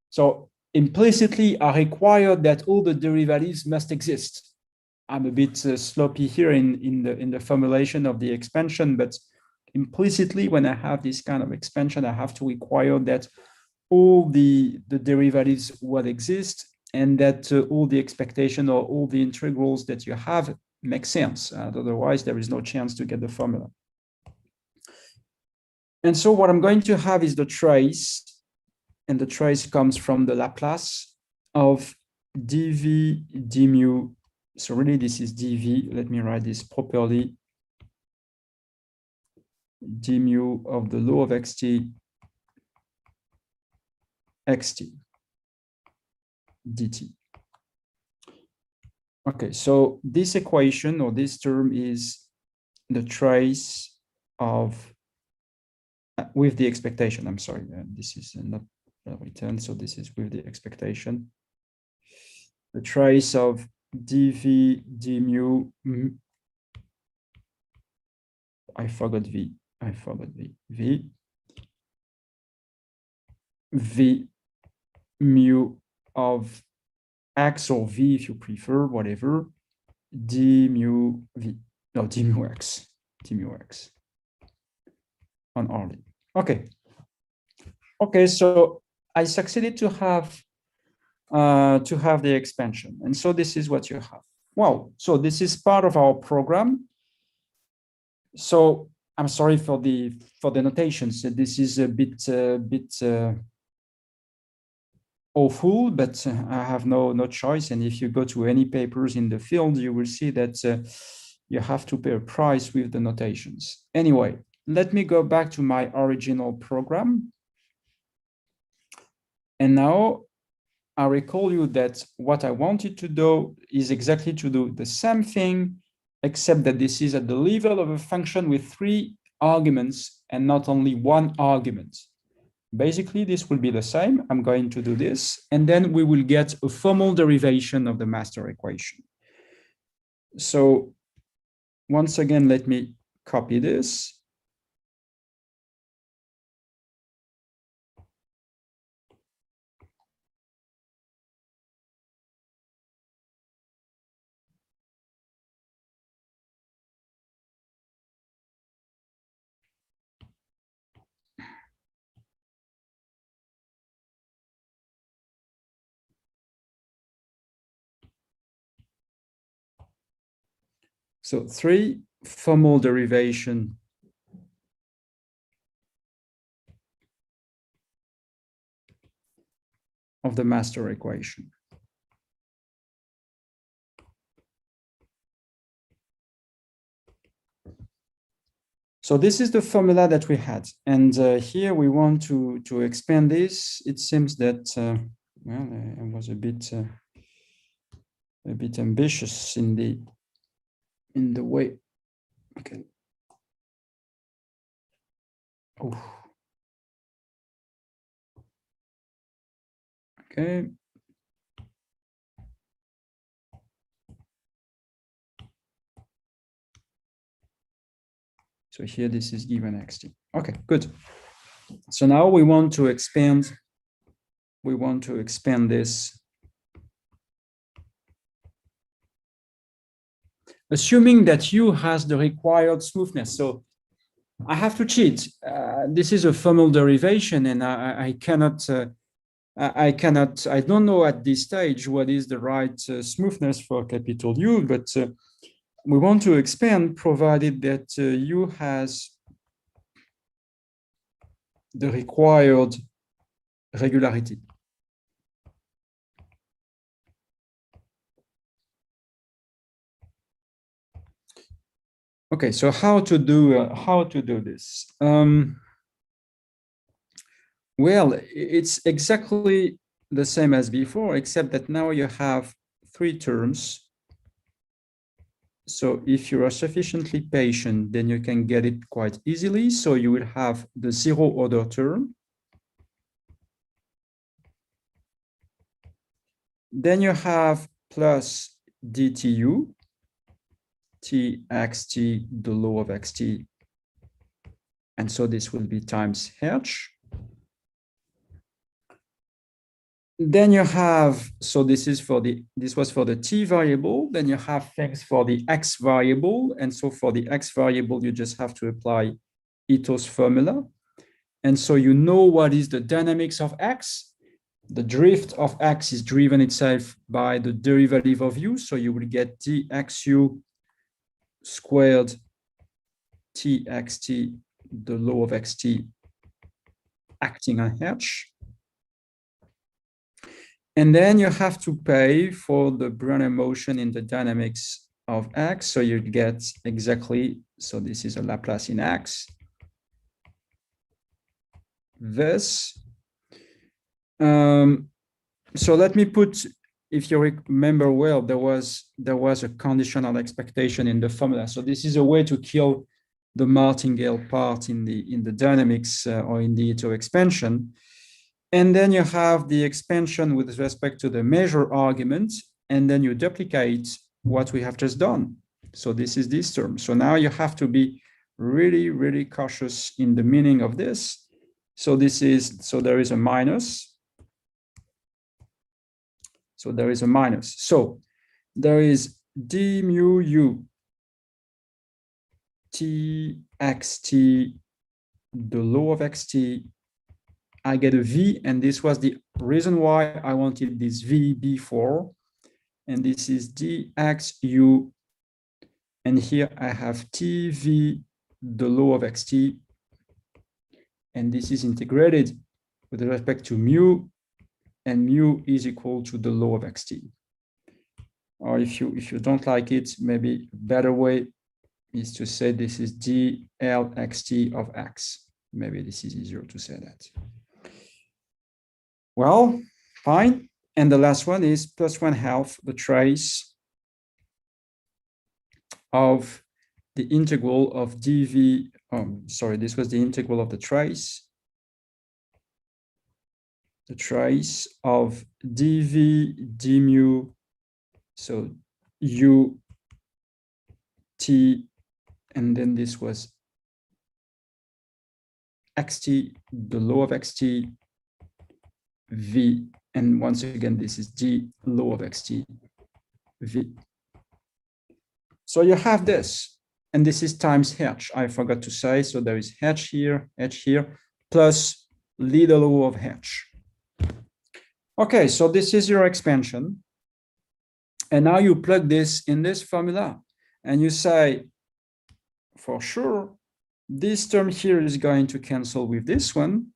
Speaker 1: So implicitly, I require that all the derivatives must exist. I'm a bit sloppy here in the formulation of the expansion, but implicitly, when I have this kind of expansion, I have to require that all the derivatives will exist, and that all the expectation or all the integrals that you have make sense. Otherwise, there is no chance to get the formula. And so what I'm going to have is the trace, and the trace comes from the Laplace of dv d mu. So really this is dv, let me write this properly, d mu of the law of xt dt. Okay, so this equation or this term is the trace of, with the expectation, I'm sorry, this is not return, so this is with the expectation. The trace of dv d mu, I forgot v, v mu of x or v if you prefer, whatever, d mu v, no, d mu x on RD. Okay, so I succeeded to have the expansion, and so this is what you have. Well, so this is part of our program. So I'm sorry for the notations. This is a bit awful, but I have no choice. And if you go to any papers in the field, you will see that you have to pay a price with the notations. Anyway, let me go back to my original program. And now I recall you that what I wanted to do is exactly to do the same thing, except that this is at the level of a function with 3 arguments and not only 1 argument. Basically, this will be the same. I'm going to do this, and then we will get a formal derivation of the master equation. So once again, let me copy this. So 3 formal derivation of the master equation. So this is the formula that we had. And here we want to expand this. It seems that, well, I was a bit ambitious in the way. Okay. Oh. Okay. So here this is given xt. Okay, good. So now we want to expand. We want to expand this. Assuming that U has the required smoothness. So I have to cheat. This is a formal derivation, and I cannot. I don't know at this stage what is the right smoothness for capital U, but we want to expand provided that U has the required regularity. Okay, so how to do this? Well, it's exactly the same as before, except that now you have 3 terms. So if you are sufficiently patient, then you can get it quite easily. So you will have the 0 order term. Then you have plus dtu, txt, the law of xt. And so this will be times Hertz. Then you have, so this was for the t variable. Then you have things for the x variable. And so for the x variable, you just have to apply Ito's formula. And so you know what is the dynamics of x. The drift of x is driven itself by the derivative of u. So you will get dxu squared txt, the law of xt acting on Hertz. And then you have to pay for the Brownian motion in the dynamics of x. So you get exactly, so this is a Laplace in x. This. So let me put, if you remember well, there was a conditional expectation in the formula. So this is a way to kill the martingale part in the dynamics or in the Ito expansion. And then you have the expansion with respect to the measure argument, and then you duplicate what we have just done. So this is this term. So now you have to be really, really cautious in the meaning of this. So there is a minus. So there is a minus. So there is d mu u txt, the law of xt. I get a v, and this was the reason why I wanted this v before. and this is dxu, and here I have tv, the law of xt, and this is integrated with respect to mu, and mu is equal to the law of xt. Or if you don't like it, maybe a better way is to say this is dlxt of x. Maybe this is easier to say that. Well, fine. And the last one is plus 1/2 the trace of the integral of dv. Sorry, this was the integral of the trace of dv d mu, so u t, and then this was xt, the law of xt, v, and once again this is d law of xt, v. So you have this, and this is times h. I forgot to say, so there is h here, plus the law of h. Okay, so this is your expansion. And now you plug this in this formula, and you say, for sure, this term here is going to cancel with this one.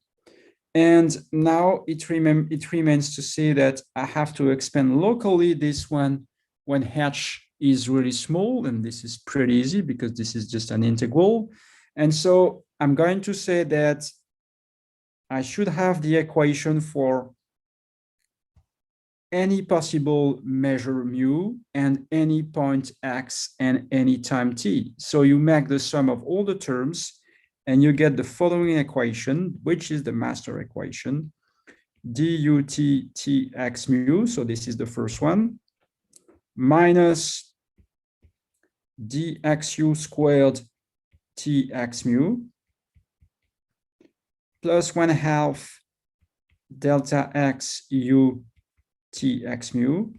Speaker 1: And now it remains to say that I have to expand locally this one when h is really small, and this is pretty easy because this is just an integral. And so I'm going to say that I should have the equation for any possible measure mu and any point x and any time t. So you make the sum of all the terms and you get the following equation, which is the master equation, dut tx mu, so this is the first one, minus dxu squared tx mu, plus 1/2 delta x u tx mu,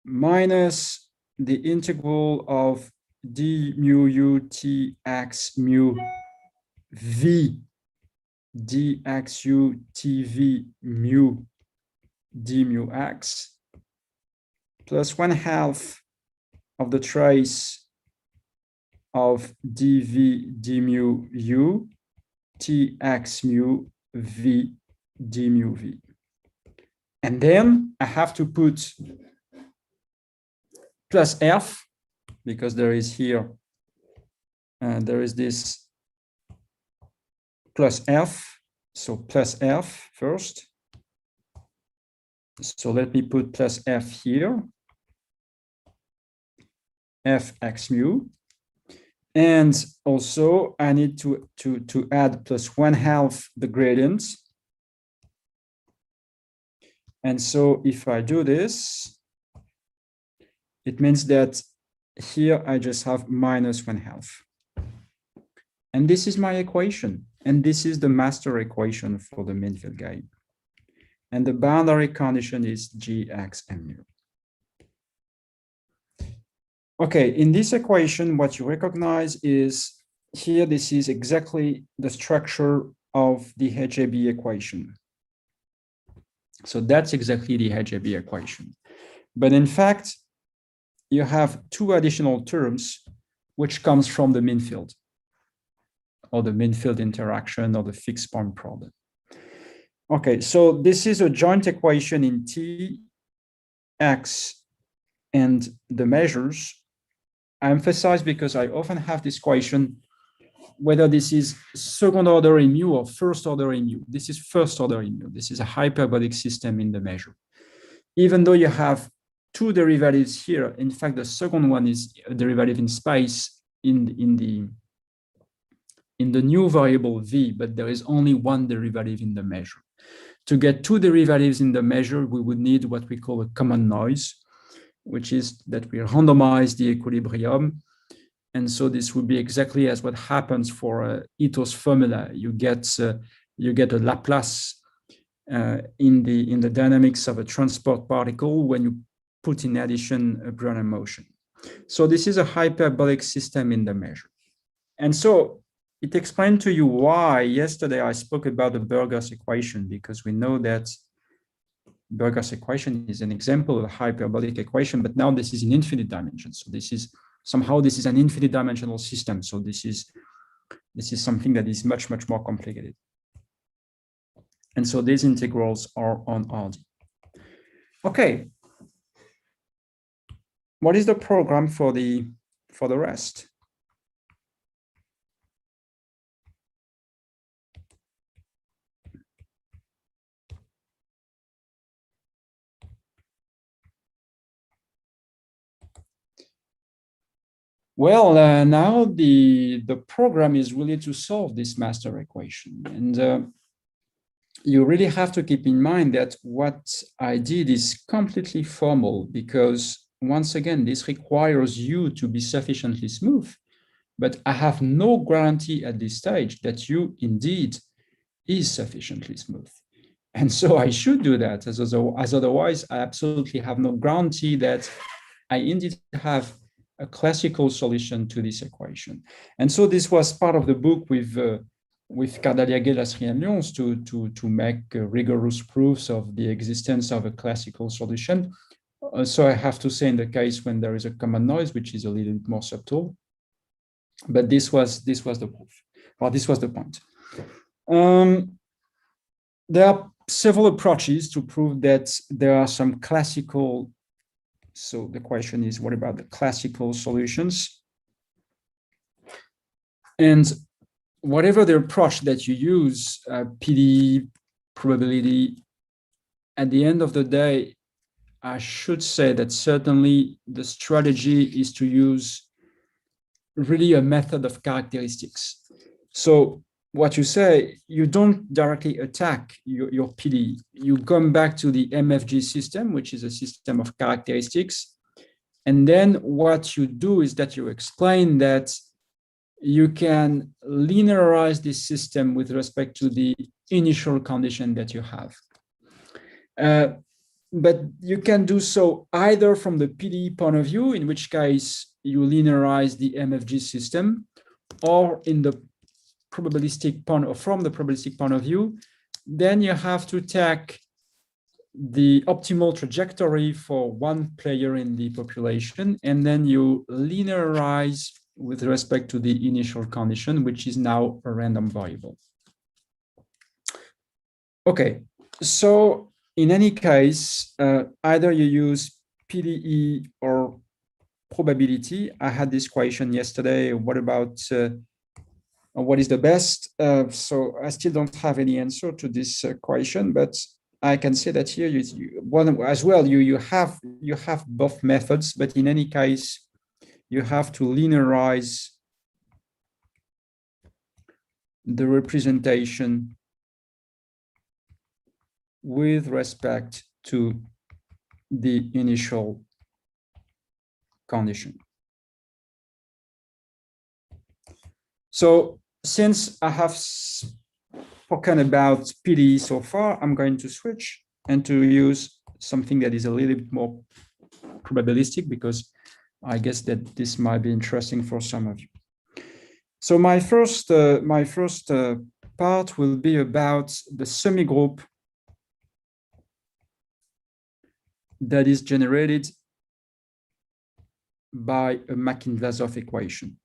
Speaker 1: minus the integral of d mu u tx mu v dxu tv mu d mu x, plus 1/2 of the trace of dv d mu u tx mu v d mu v. And then I have to put plus f, because there is here, there is this plus f, so plus f first. So let me put plus f here, fx mu. And also I need to add plus 1/2 the gradient. And so if I do this, it means that here I just have minus 1/2. And this is my equation. And this is the master equation for the mean field gain. And the boundary condition is gx and mu. Okay, in this equation, what you recognize is here, this is exactly the structure of the HAB equation. So that's exactly the HAB equation. But in fact, you have two additional terms, which comes from the mean field, or the mean field interaction, or the fixed point problem. Okay, so this is a joint equation in T, X, and the measures. I emphasize because I often have this question, whether this is second order in mu or first order in mu. This is first order in mu. This is a hyperbolic system in the measure. Even though you have two derivatives here, in fact, the second one is a derivative in space in the new variable v, but there is only one derivative in the measure. To get two derivatives in the measure, we would need what we call a common noise, which is that we randomize the equilibrium. And so this would be exactly as what happens for Ito's formula. You get a Laplace in the dynamics of a transport particle when you put in addition a Brownian motion. So this is a hyperbolic system in the measure. And so it explained to you why yesterday I spoke about the Burgers equation, because we know that Burger's equation is an example of a hyperbolic equation, but now this is in infinite dimensions. So this is somehow this is an infinite dimensional system. So this is something that is much, much more complicated. And so these integrals are on RD. Okay. What is the program for the rest? Well, now the program is really to solve this master equation. And you really have to keep in mind that what I did is completely formal, because once again, this requires you to be sufficiently smooth, but I have no guarantee at this stage that you indeed is sufficiently smooth. And so I should do that, as otherwise I absolutely have no guarantee that I indeed have a classical solution to this equation. And so this was part of the book with Cardaliaguet, Lasry and Lyons to make rigorous proofs of the existence of a classical solution. So I have to say, in the case when there is a common noise, which is a little bit more subtle, but this was the proof, or this was the point. There are several approaches to prove that there are some classical. So the question is, what about the classical solutions? And whatever the approach that you use, PD, probability, at the end of the day, I should say that certainly the strategy is to use really a method of characteristics. So what you say, you don't directly attack your PD. You come back to the MFG system, which is a system of characteristics. And then what you do is that you explain that you can linearize this system with respect to the initial condition that you have. But you can do so either from the PD point of view, in which case you linearize the MFG system, or in the probabilistic point, or from the probabilistic point of view, then you have to take the optimal trajectory for one player in the population, and then you linearize with respect to the initial condition, which is now a random variable. Okay, so in any case, either you use PDE or probability. I had this question yesterday, what about what is the best? So I still don't have any answer to this question, but I can say that here you have both methods, but in any case, you have to linearize the representation with respect to the initial condition. So since I have spoken about PD so far, I'm going to switch and to use something that is a little bit more probabilistic, because I guess that this might be interesting for some of you. So my first part will be about the semigroup that is generated by a Makin-Vlasov equation.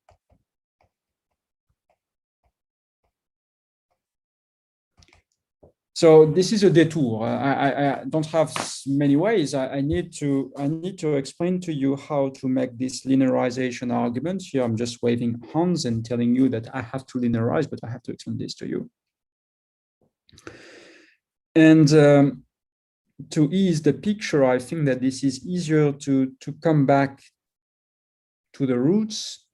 Speaker 1: So this is a detour. I don't have many ways. I need to explain to you how to make this linearization argument. Here I'm just waving hands and telling you that I have to linearize, but I have to explain this to you. And to ease the picture, I think that this is easier to come back to the roots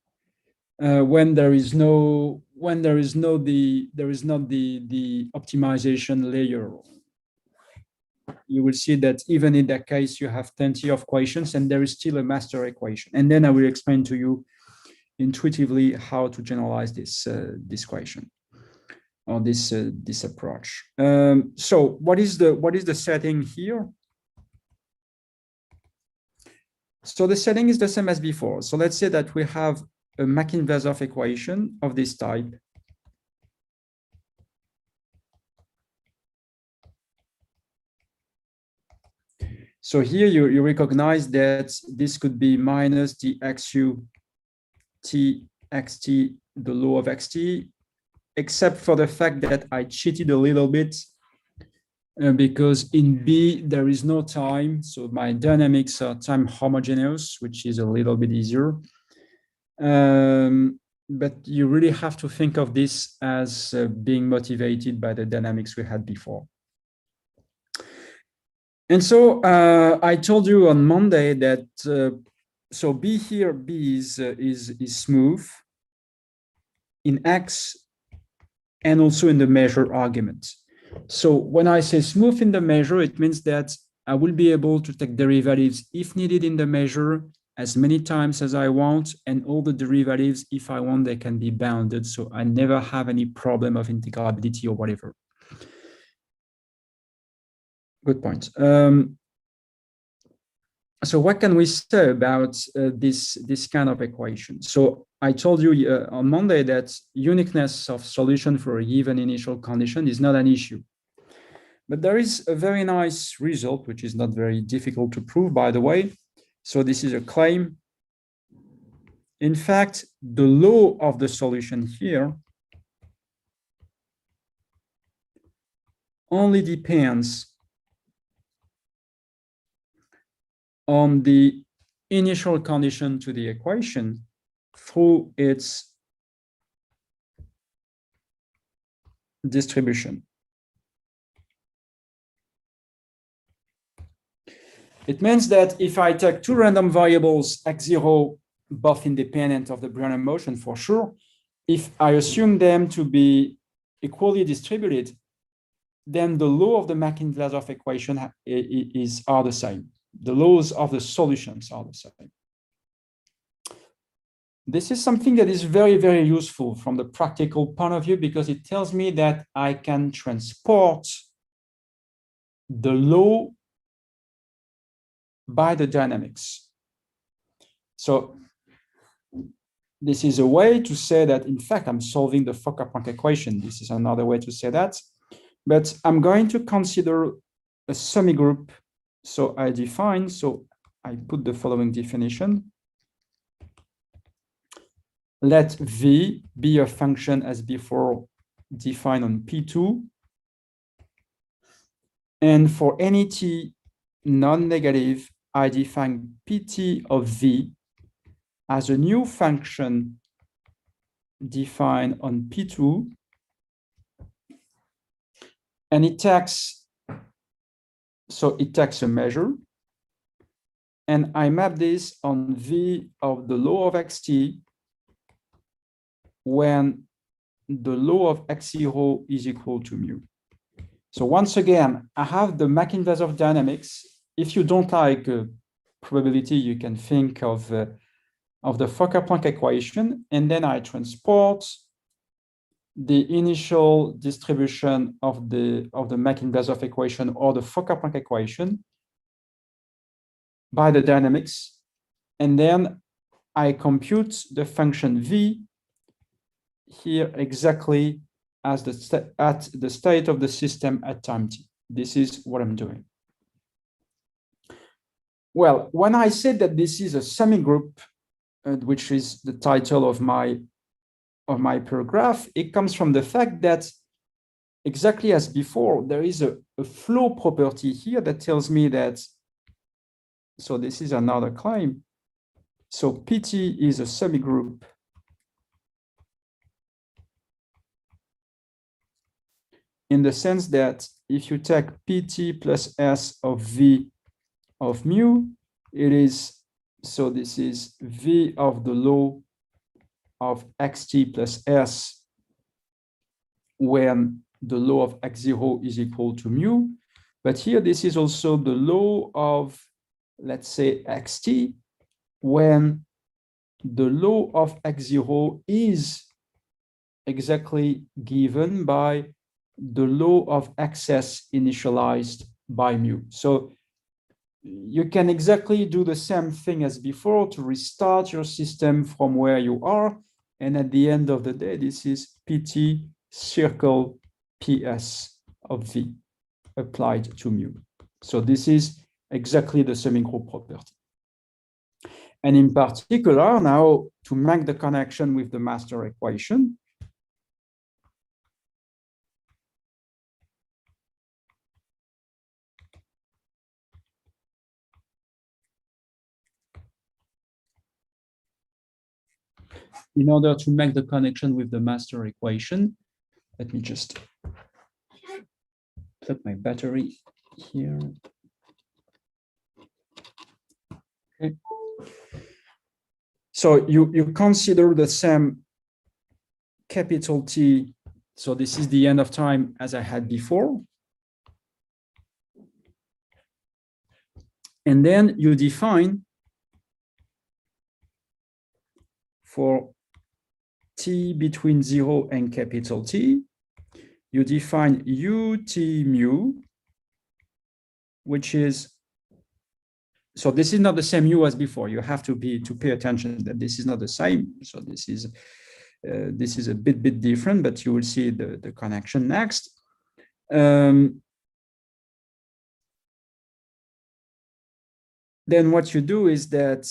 Speaker 1: when there is not the optimization layer. You will see that even in that case, you have plenty of equations and there is still a master equation. And then I will explain to you intuitively how to generalize this equation, or this approach. So what is the setting here? So the setting is the same as before. So let's say that we have a Makin-Vlasov equation of this type. So here you recognize that this could be minus the xu t xt, the law of xt, except for the fact that I cheated a little bit because in B there is no time. So my dynamics are time homogeneous, which is a little bit easier. But you really have to think of this as being motivated by the dynamics we had before. And so I told you on Monday that so B here, B is smooth in X and also in the measure argument. So when I say smooth in the measure, it means that I will be able to take derivatives if needed in the measure as many times as I want, and all the derivatives, if I want, they can be bounded. So I never have any problem of integrability or whatever. Good point. So what can we say about this kind of equation? So I told you on Monday that uniqueness of solution for a given initial condition is not an issue. But there is a very nice result, which is not very difficult to prove, by the way. So this is a claim. In fact, the law of the solution here only depends on the initial condition to the equation through its distribution. It means that if I take two random variables, x0, both independent of the Brownian motion for sure, if I assume them to be equally distributed, then the law of the Mackin-Vlasov equation are the same. The laws of the solutions are the same. This is something that is very, very useful from the practical point of view because it tells me that I can transport the law by the dynamics. So this is a way to say that, in fact, I'm solving the Fokker-Planck equation. This is another way to say that. But I'm going to consider a semigroup. So I put the following definition. Let V be a function as before defined on P2. And for any t non-negative, I define Pt of V as a new function defined on P2. And it takes a measure. And I map this on V of the law of xt when the law of x0 is equal to mu. So once again, I have the Mackin-Vlasov dynamics. If you don't like probability, you can think of the Fokker-Planck equation, and then I transport the initial distribution of the Mackin-Vlasov equation or the Fokker-Planck equation by the dynamics, and then I compute the function V here exactly as at the state of the system at time t. This is what I'm doing. Well, when I said that this is a semigroup, which is the title of my paragraph, it comes from the fact that exactly as before, there is a flow property here that tells me that, so this is another claim. So Pt is a semigroup in the sense that if you take Pt plus S of V of mu, it is, so this is V of the law of xt plus S when the law of x0 is equal to mu. But here, this is also the law of, let's say, xt when the law of x0 is exactly given by the law of excess initialized by mu. So you can exactly do the same thing as before to restart your system from where you are. And at the end of the day, this is Pt circle Ps of V applied to mu. So this is exactly the semigroup property. And in particular, now to make the connection with the master equation, in order to make the connection with the master equation, let me just plug my battery here. Okay. So you consider the same capital T. So this is the end of time as I had before. And then you define for T between 0 and capital T, you define ut mu, which is, so this is not the same u as before. You have to pay attention that this is not the same. So this is a bit different, but you will see the connection next. Then what you do is that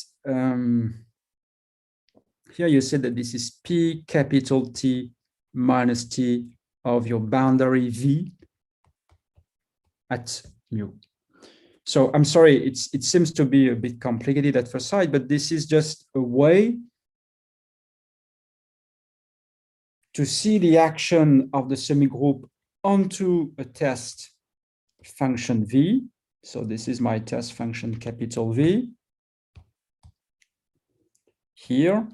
Speaker 1: here you say that this is P capital T minus T of your boundary V at mu. So I'm sorry, it seems to be a bit complicated at first sight, but this is just a way to see the action of the semigroup onto a test function V. So this is my test function capital V here.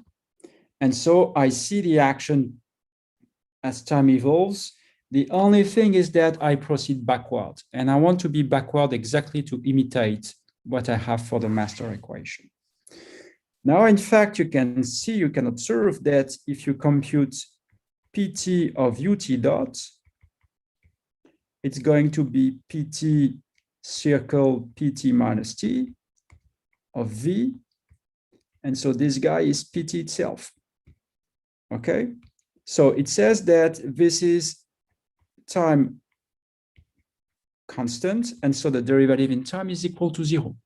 Speaker 1: And so I see the action as time evolves. The only thing is that I proceed backward, and I want to be backward exactly to imitate what I have for the master equation. Now, in fact, you can observe that if you compute PT of ut dot, it's going to be PT circle PT minus T of V. And so this guy is PT itself. Okay, so it says that this is time constant, and so the derivative in time is equal to 0.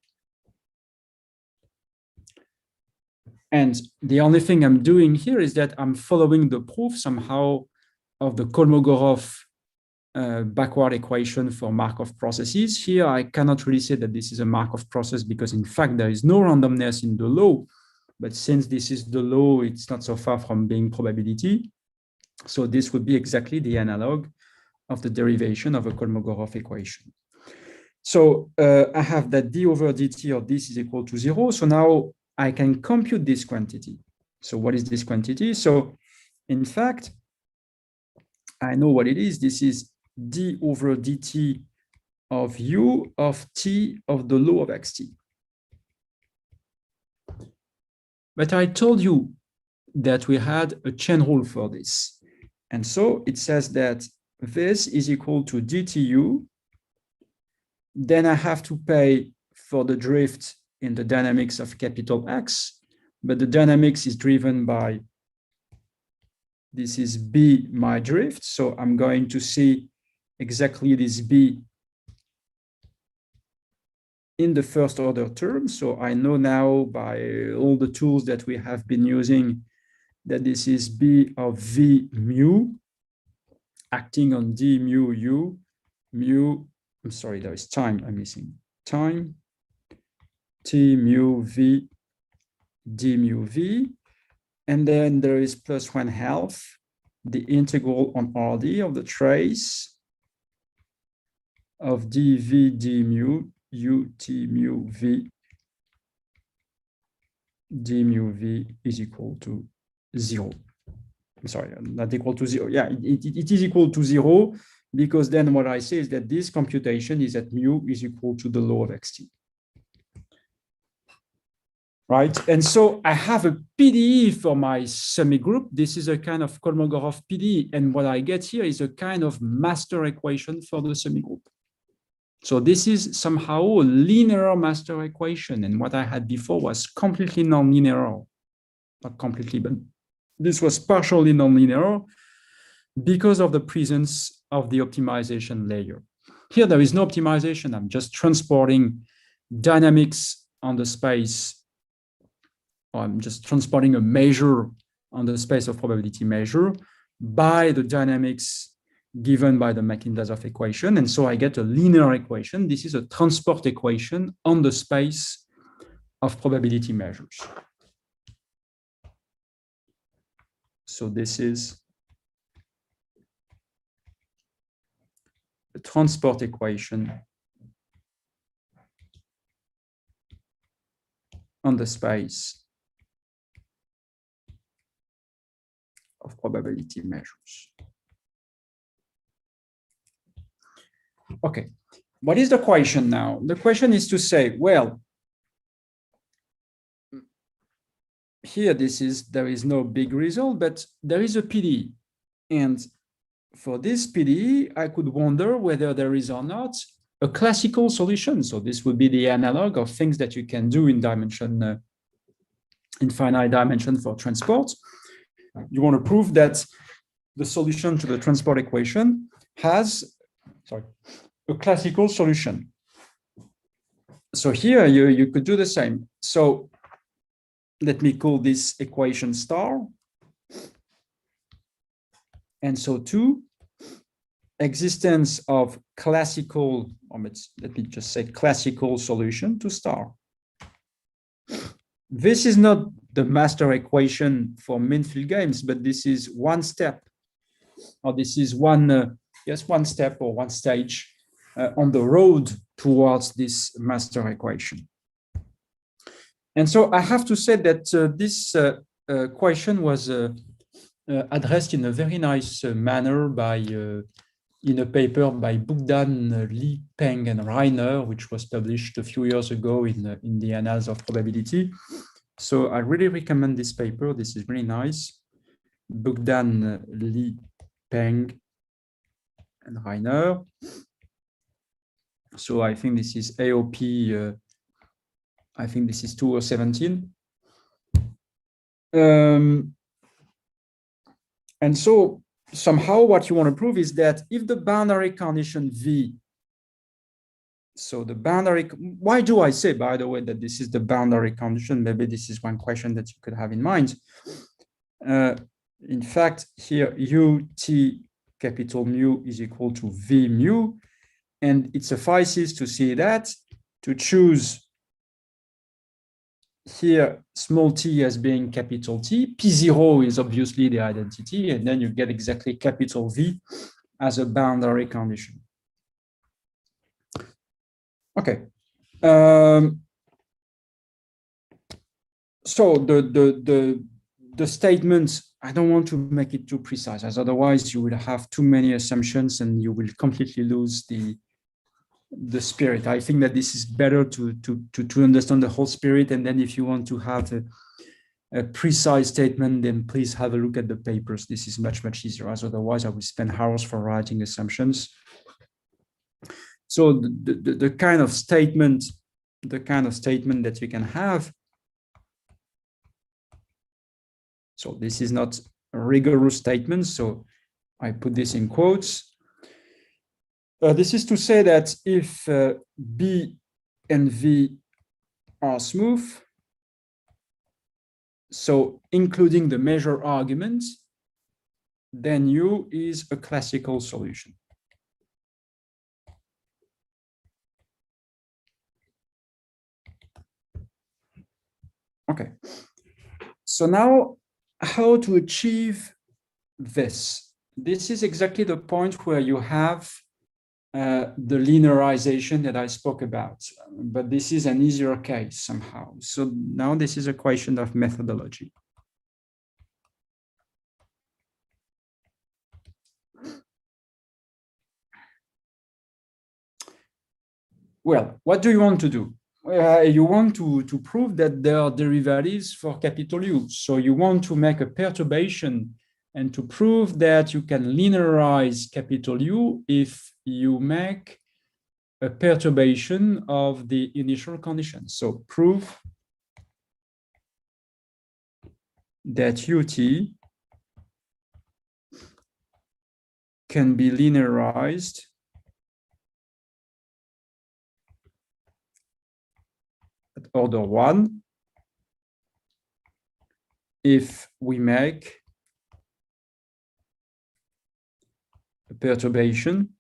Speaker 1: And the only thing I'm doing here is that I'm following the proof somehow of the Kolmogorov backward equation for Markov processes. Here, I cannot really say that this is a Markov process because, in fact, there is no randomness in the law. But since this is the law, it's not so far from being probability. So this would be exactly the analog of the derivation of a Kolmogorov equation. So I have that d over dt of this is equal to 0. So now I can compute this quantity. So what is this quantity? So in fact, I know what it is. This is d over dt of u of t of the law of xt. But I told you that we had a chain rule for this. And so it says that this is equal to dtu. Then I have to pay for the drift in the dynamics of capital X, but the dynamics is driven by, this is B, my drift. So I'm going to see exactly this B in the first order term. So I know now by all the tools that we have been using that this is B of V mu acting on D mu U mu. I'm sorry, there is time I'm missing. Time T mu V D mu V. And then there is plus 1/2 the integral on RD of the trace of dV d mu ut mu V d mu V is equal to 0. I'm sorry, not equal to 0. Yeah, it is equal to 0 because then what I say is that this computation is that mu is equal to the law of xt. Right, and so I have a PDE for my semigroup. This is a kind of Kolmogorov PDE, and what I get here is a kind of master equation for the semigroup. So this is somehow a linear master equation, and what I had before was completely nonlinear. Not completely, but this was partially nonlinear because of the presence of the optimization layer. Here, there is no optimization. I'm just transporting dynamics on the space, or I'm just transporting a measure on the space of probability measure by the dynamics given by the Makin-Vlasov equation. And so I get a linear equation. This is a transport equation on the space of probability measures. So this is the transport equation on the space of probability measures. Okay, what is the question now? The question is to say, well, here there is no big result, but there is a PDE. And for this PDE, I could wonder whether there is or not a classical solution. So this would be the analog of things that you can do in dimension, infinite dimension for transport. You want to prove that the solution to the transport equation has, a classical solution. So here you could do the same. So let me call this equation star. And so two, existence of classical, or let me just say classical solution to star. This is not the master equation for mean field games, but this is one step, or this is one step or one stage on the road towards this master equation. And so I have to say that this question was addressed in a very nice manner by in a paper by Bogdan, Lee, Peng, and Reiner, which was published a few years ago in the Annals of Probability. So I really recommend this paper. This is really nice. Bogdan, Lee, Peng, and Reiner. So I think this is AOP, I think this is 2017. And so somehow what you want to prove is that if the boundary condition V, so the boundary, why do I say, by the way, that this is the boundary condition? Maybe this is one question that you could have in mind. In fact, here UT capital mu is equal to V mu, and it suffices to see that, to choose here small t as being capital T, P0 is obviously the identity, and then you get exactly capital V as a boundary condition. Okay. So the statement, I don't want to make it too precise, as otherwise you will have too many assumptions and you will completely lose the spirit. I think that this is better to understand the whole spirit, and then if you want to have a precise statement, then please have a look at the papers. This is much easier, as otherwise I will spend hours for writing assumptions. So the kind of statement that you can have. So this is not a rigorous statement, so I put this in quotes. This is to say that if B and V are smooth, so including the measure argument, then U is a classical solution. Okay, so now how to achieve this? This is exactly the point where you have the linearization that I spoke about, but this is an easier case somehow. So now this is a question of methodology. Well, what do you want to do? You want to prove that there are derivatives for capital U. So you want to make a perturbation and to prove that you can linearize capital U if you make a perturbation of the initial condition. So prove that UT can be linearized at order 1 if we make a perturbation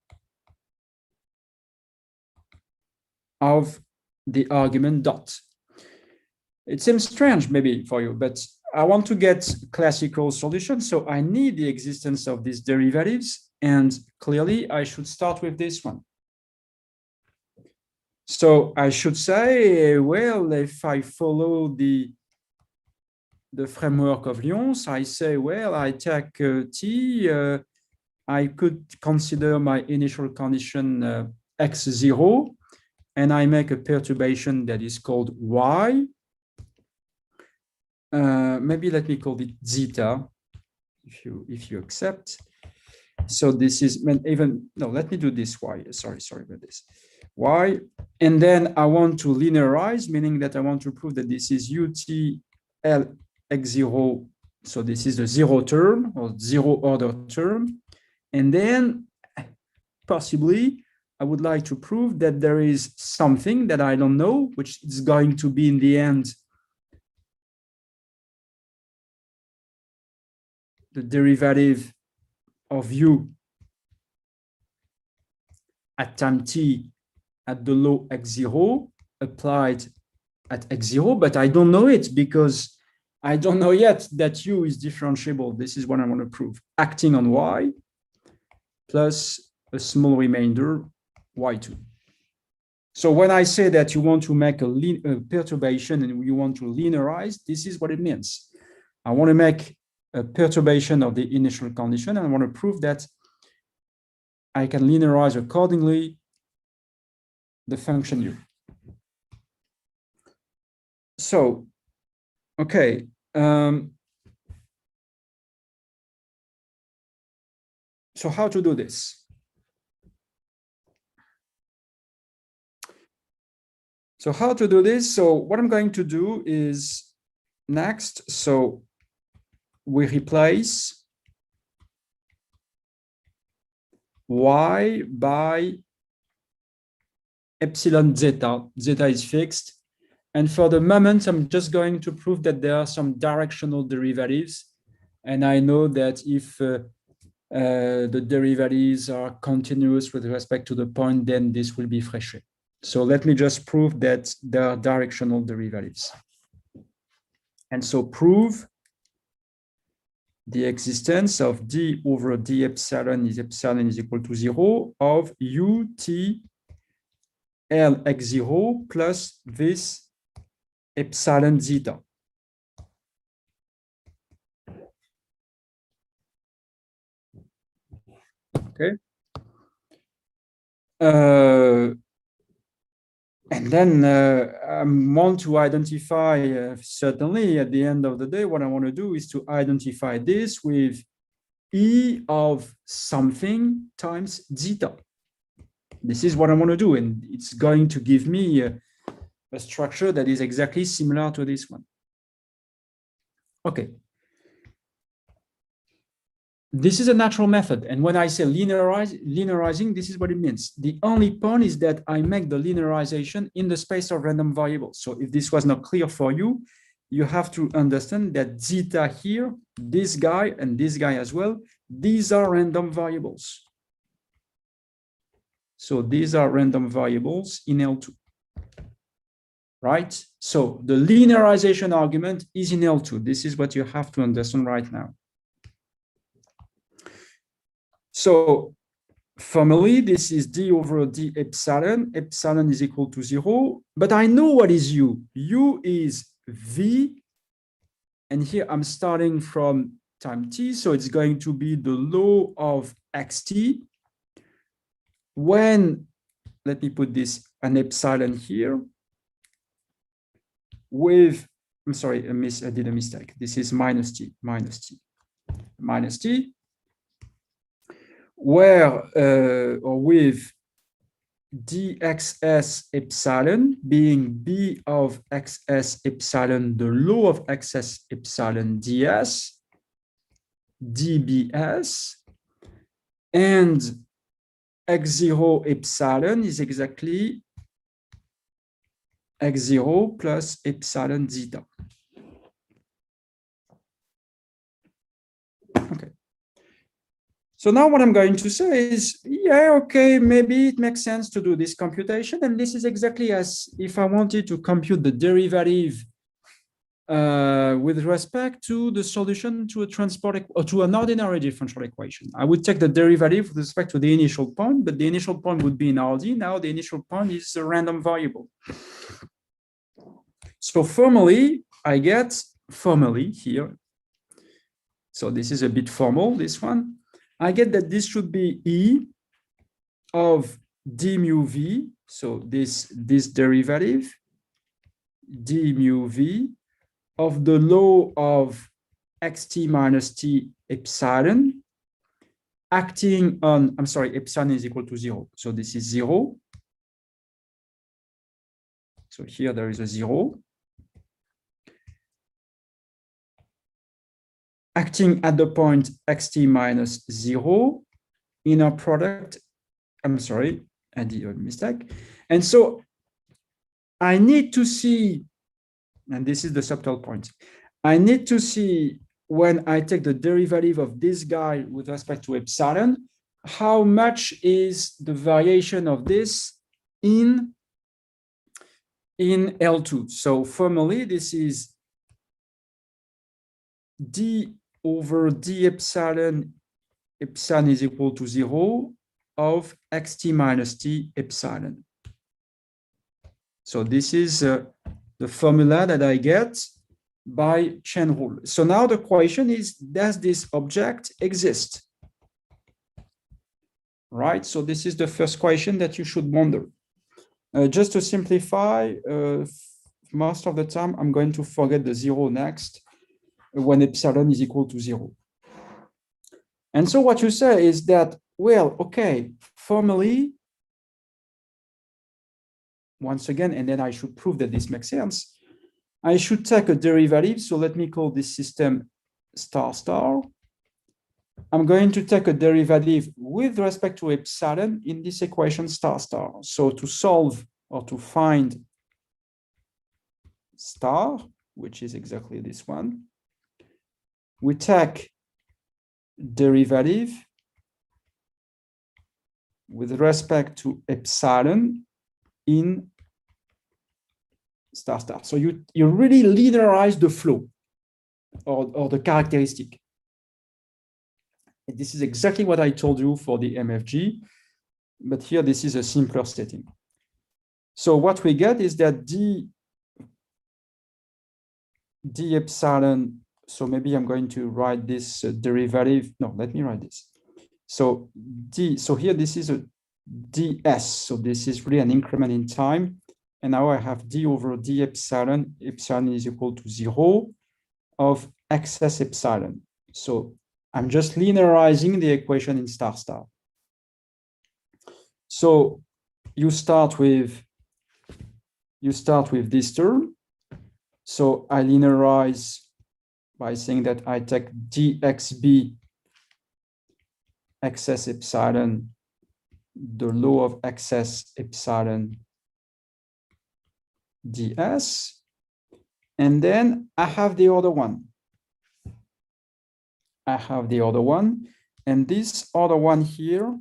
Speaker 1: of the argument dot. It seems strange maybe for you, but I want to get classical solution, so I need the existence of these derivatives, and clearly I should start with this one. So I should say, well, if I follow the framework of Lyons, I say, well, I take T, I could consider my initial condition x0, and I make a perturbation that is called y. Maybe let me call it zeta, if you accept. So this is even, no, let me do this y, sorry about this, y. And then I want to linearize, meaning that I want to prove that this is UTL x0. So this is the zero term or zero order term. And then possibly I would like to prove that there is something that I don't know, which is going to be in the end the derivative of u at time t at the low x0 applied at x0, but I don't know it because I don't know yet that u is differentiable. This is what I want to prove. Acting on y plus a small remainder y2. So when I say that you want to make a perturbation and you want to linearize, this is what it means. I want to make a perturbation of the initial condition, and I want to prove that I can linearize accordingly the function u. So, okay. So how to do this? So how to do this? So what I'm going to do is next, so we replace y by epsilon zeta. Zeta is fixed. And for the moment, I'm just going to prove that there are some directional derivatives. And I know that if the derivatives are continuous with respect to the point, then this will be Fréchet. So let me just prove that there are directional derivatives. And so prove the existence of d over d epsilon is equal to 0 of ut L x0 plus this epsilon zeta. Okay. And then I want to identify, certainly at the end of the day, what I want to do is to identify this with E of something times zeta. This is what I want to do, and it's going to give me a structure that is exactly similar to this one. Okay. This is a natural method, and when I say linearizing, this is what it means. The only point is that I make the linearization in the space of random variables. So if this was not clear for you, you have to understand that zeta here, this guy and this guy as well, these are random variables. So these are random variables in L2, right? So the linearization argument is in L2. This is what you have to understand right now. So formally, this is d over d epsilon. Epsilon is equal to 0, but I know what is u. U is v, and here I'm starting from time t, so it's going to be the law of xt. When, let me put this, an epsilon here, with, I'm sorry, I did a mistake. This is minus t, where, or with dxs epsilon being b of xs epsilon, the law of xs epsilon ds, dbs, and x0 epsilon is exactly x0 plus epsilon zeta. Okay. So now what I'm going to say is, yeah, okay, maybe it makes sense to do this computation. And this is exactly as if I wanted to compute the derivative with respect to the solution to a transport or to an ordinary differential equation. I would take the derivative with respect to the initial point, but the initial point would be in RD. Now the initial point is a random variable. So formally, I get formally here. So this is a bit formal, this one. I get that this should be E of d mu v. So this derivative, d mu v of the law of xt minus t epsilon acting on, I'm sorry, epsilon is equal to 0. So this is 0. So here there is a 0. Acting at the point xt minus 0 inner product, I'm sorry, I did a mistake. And so I need to see, and this is the subtle point, I need to see when I take the derivative of this guy with respect to epsilon, how much is the variation of this in L2. So formally, this is d over d epsilon, epsilon is equal to 0 of xt minus t epsilon. So this is the formula that I get by chain rule. So now the question is, does this object exist? Right, so this is the first question that you should wonder. Just to simplify, most of the time, I'm going to forget the 0 next when epsilon is equal to 0. And so what you say is that, well, okay, formally, once again, and then I should prove that this makes sense, I should take a derivative. So let me call this system star star. I'm going to take a derivative with respect to epsilon in this equation star star. So to solve or to find star, which is exactly this one, we take derivative with respect to epsilon in star star. So you really linearize the flow or the characteristic. And this is exactly what I told you for the MFG, but here this is a simpler setting. So what we get is that d epsilon, so maybe I'm going to write this derivative. No, let me write this. So so here this is a ds. So this is really an increment in time. And now I have d over d epsilon. Epsilon is equal to 0 of excess epsilon. So I'm just linearizing the equation in star star. So you start with this term. So I linearize by saying that I take dxb excess epsilon, the law of excess epsilon ds, and then I have the other one. I have the other one, and this other one here,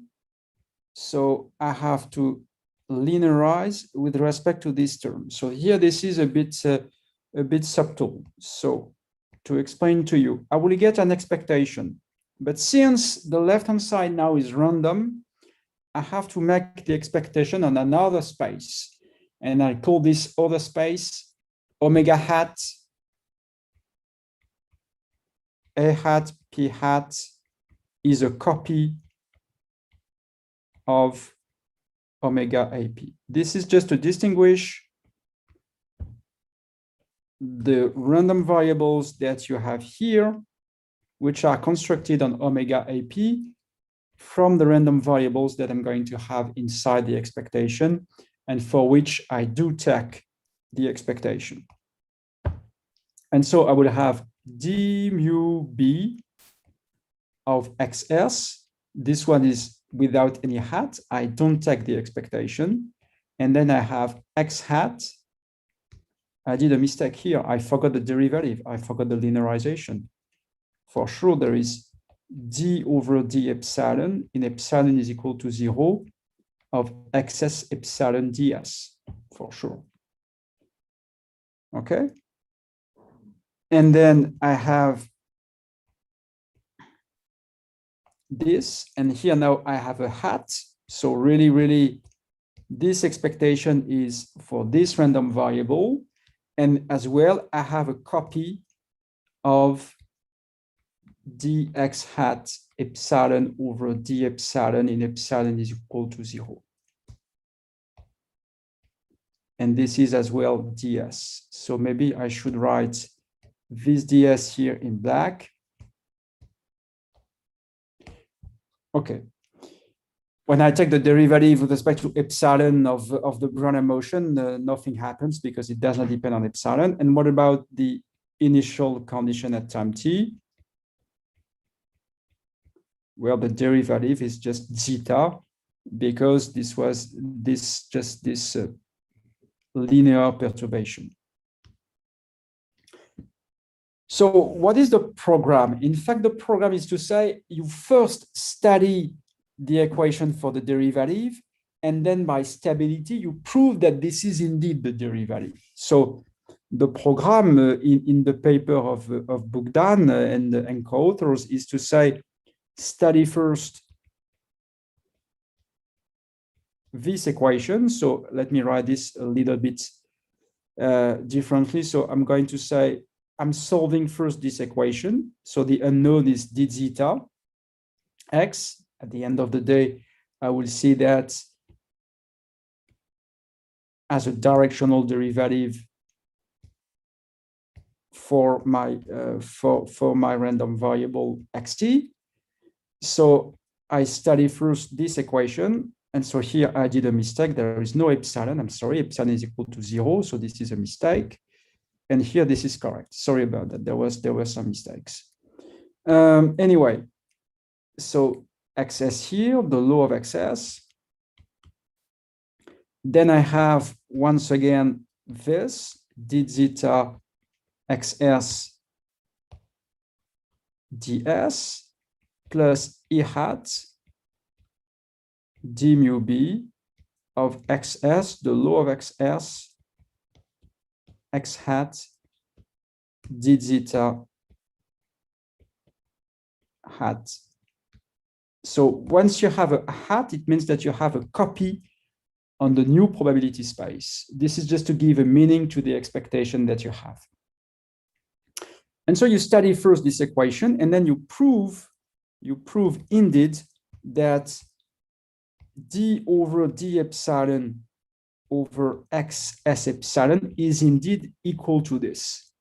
Speaker 1: so I have to linearize with respect to this term. So here this is a bit subtle. So to explain to you, I will get an expectation, but since the left-hand side now is random, I have to make the expectation on another space, and I call this other space omega hat a hat p hat is a copy of omega ap. This is just to distinguish the random variables that you have here, which are constructed on omega ap, from the random variables that I'm going to have inside the expectation, and for which I do take the expectation. And so I will have d mu b of xs. This one is without any hat. I don't take the expectation. And then I have x hat I did a mistake here. I forgot the derivative. I forgot the linearization. For sure, there is d over d epsilon in epsilon is equal to 0 of excess epsilon ds, for sure. Okay. And then I have this, and here now I have a hat. So really, this expectation is for this random variable. And as well, I have a copy of dx hat epsilon over d epsilon in epsilon is equal to 0. And this is as well ds. So maybe I should write this ds here in black. Okay. When I take the derivative with respect to epsilon of the Brownian motion, nothing happens because it does not depend on epsilon. And what about the initial condition at time t? Well, the derivative is just zeta because this was this linear perturbation. So what is the program? In fact, the program is to say you first study the equation for the derivative, and then by stability, you prove that this is indeed the derivative. So the program in the paper of Bogdan and co-authors is to say, study first this equation. So let me write this a little bit differently. So I'm going to say, I'm solving first this equation. So the unknown is d zeta x. At the end of the day, I will see that as a directional derivative for my random variable xt. So I study first this equation. And so here I did a mistake. There is no epsilon. I'm sorry, epsilon is equal to 0. So this is a mistake. And here this is correct. Sorry about that. There were some mistakes. Anyway, so excess here, the law of excess. Then I have once again this d zeta xs ds plus e hat d mu b of xs, the law of xs x hat d zeta hat. So once you have a hat, it means that you have a copy on the new probability space. This is just to give a meaning to the expectation that you have. And so you study first this equation, and then you prove indeed that d over d epsilon over x s epsilon is indeed equal to this.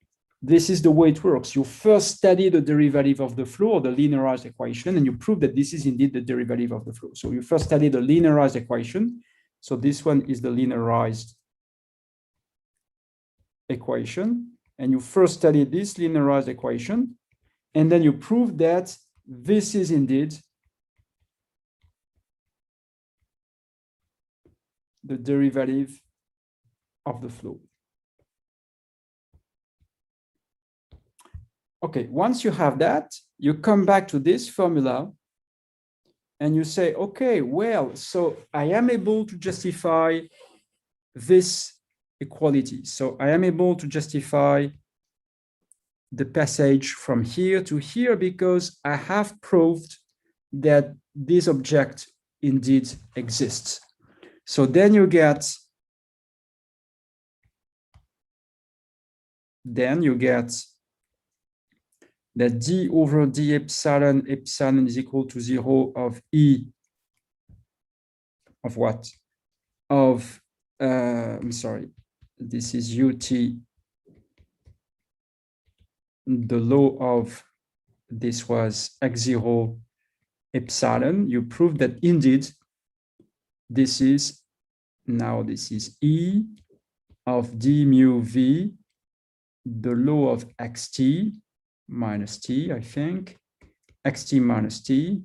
Speaker 1: This is the way it works. You first study the derivative of the flow, or the linearized equation, and you prove that this is indeed the derivative of the flow. So you first study the linearized equation. So this one is the linearized equation. And you first study this linearized equation, and then you prove that this is indeed the derivative of the flow. Okay, once you have that, you come back to this formula and you say, okay, well, so I am able to justify this equality. So I am able to justify the passage from here to here because I have proved that this object indeed exists. So then you get that d over d epsilon is equal to 0 of e of what? Of, I'm sorry, this is ut, the law of, this was x0 epsilon. You prove that indeed this is, now this is e of d mu v, the law of xt minus t, I think, xt minus t,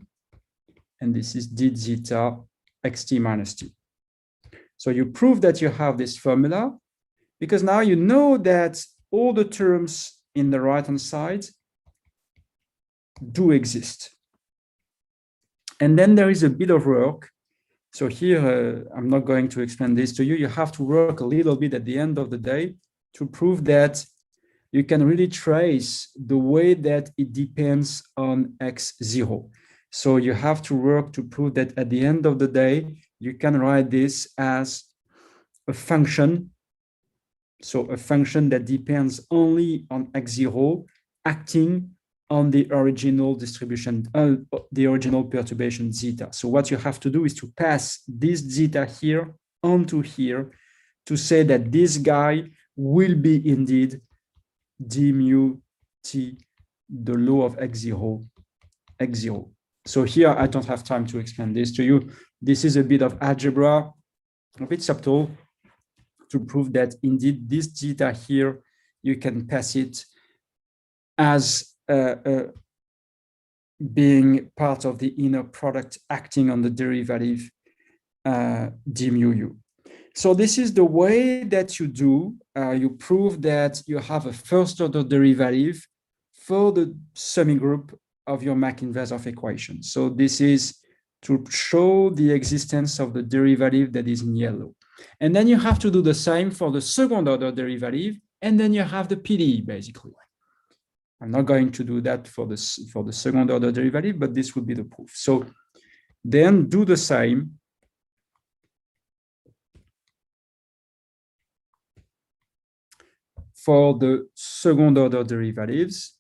Speaker 1: and this is d zeta xt minus t. So you prove that you have this formula, because now you know that all the terms in the right-hand side do exist. And then there is a bit of work. So here, I'm not going to explain this to you. You have to work a little bit at the end of the day to prove that you can really trace the way that it depends on x0. So you have to work to prove that at the end of the day, you can write this as a function. So a function that depends only on x0 acting on the original distribution, the original perturbation zeta. So what you have to do is to pass this zeta here onto here to say that this guy will be indeed d mu t, the law of x0, x0. So here, I don't have time to explain this to you. This is a bit of algebra, a bit subtle, to prove that indeed this zeta here, you can pass it as being part of the inner product acting on the derivative d mu u. So this is the way that you do, you prove that you have a first order derivative for the semigroup of your Mach inverse of equation. So this is to show the existence of the derivative that is in yellow. And then you have to do the same for the second order derivative, and then you have the PDE basically. I'm not going to do that for the second order derivative, but this would be the proof. So then do the same for the second order derivatives.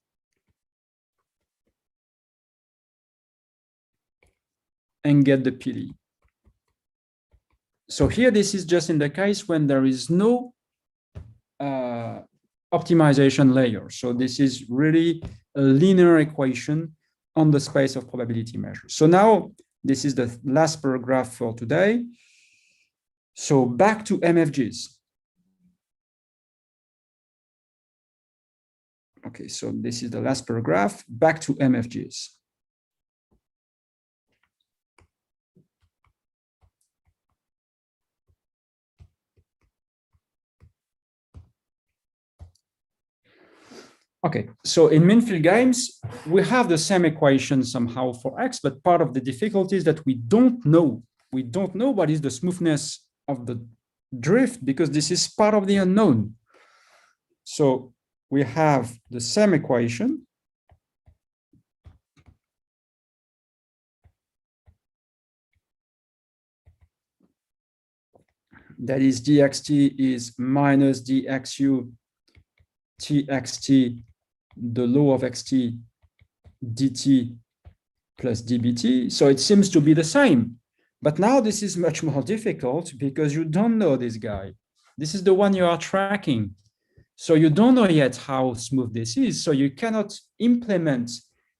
Speaker 1: And get the PDE. So here, this is just in the case when there is no optimization layer. So this is really a linear equation on the space of probability measures. So now this is the last paragraph for today. So back to MFGs. Okay, so this is the last paragraph, back to MFGs. Okay, so in mean-field games, we have the same equation somehow for X, but part of the difficulty is that we don't know. We don't know what is the smoothness of the drift because this is part of the unknown. So we have the same equation. That is dxt is minus dxu txt, the law of xt dt plus dbt. So it seems to be the same. But now this is much more difficult because you don't know this guy. This is the one you are tracking. So you don't know yet how smooth this is. So you cannot implement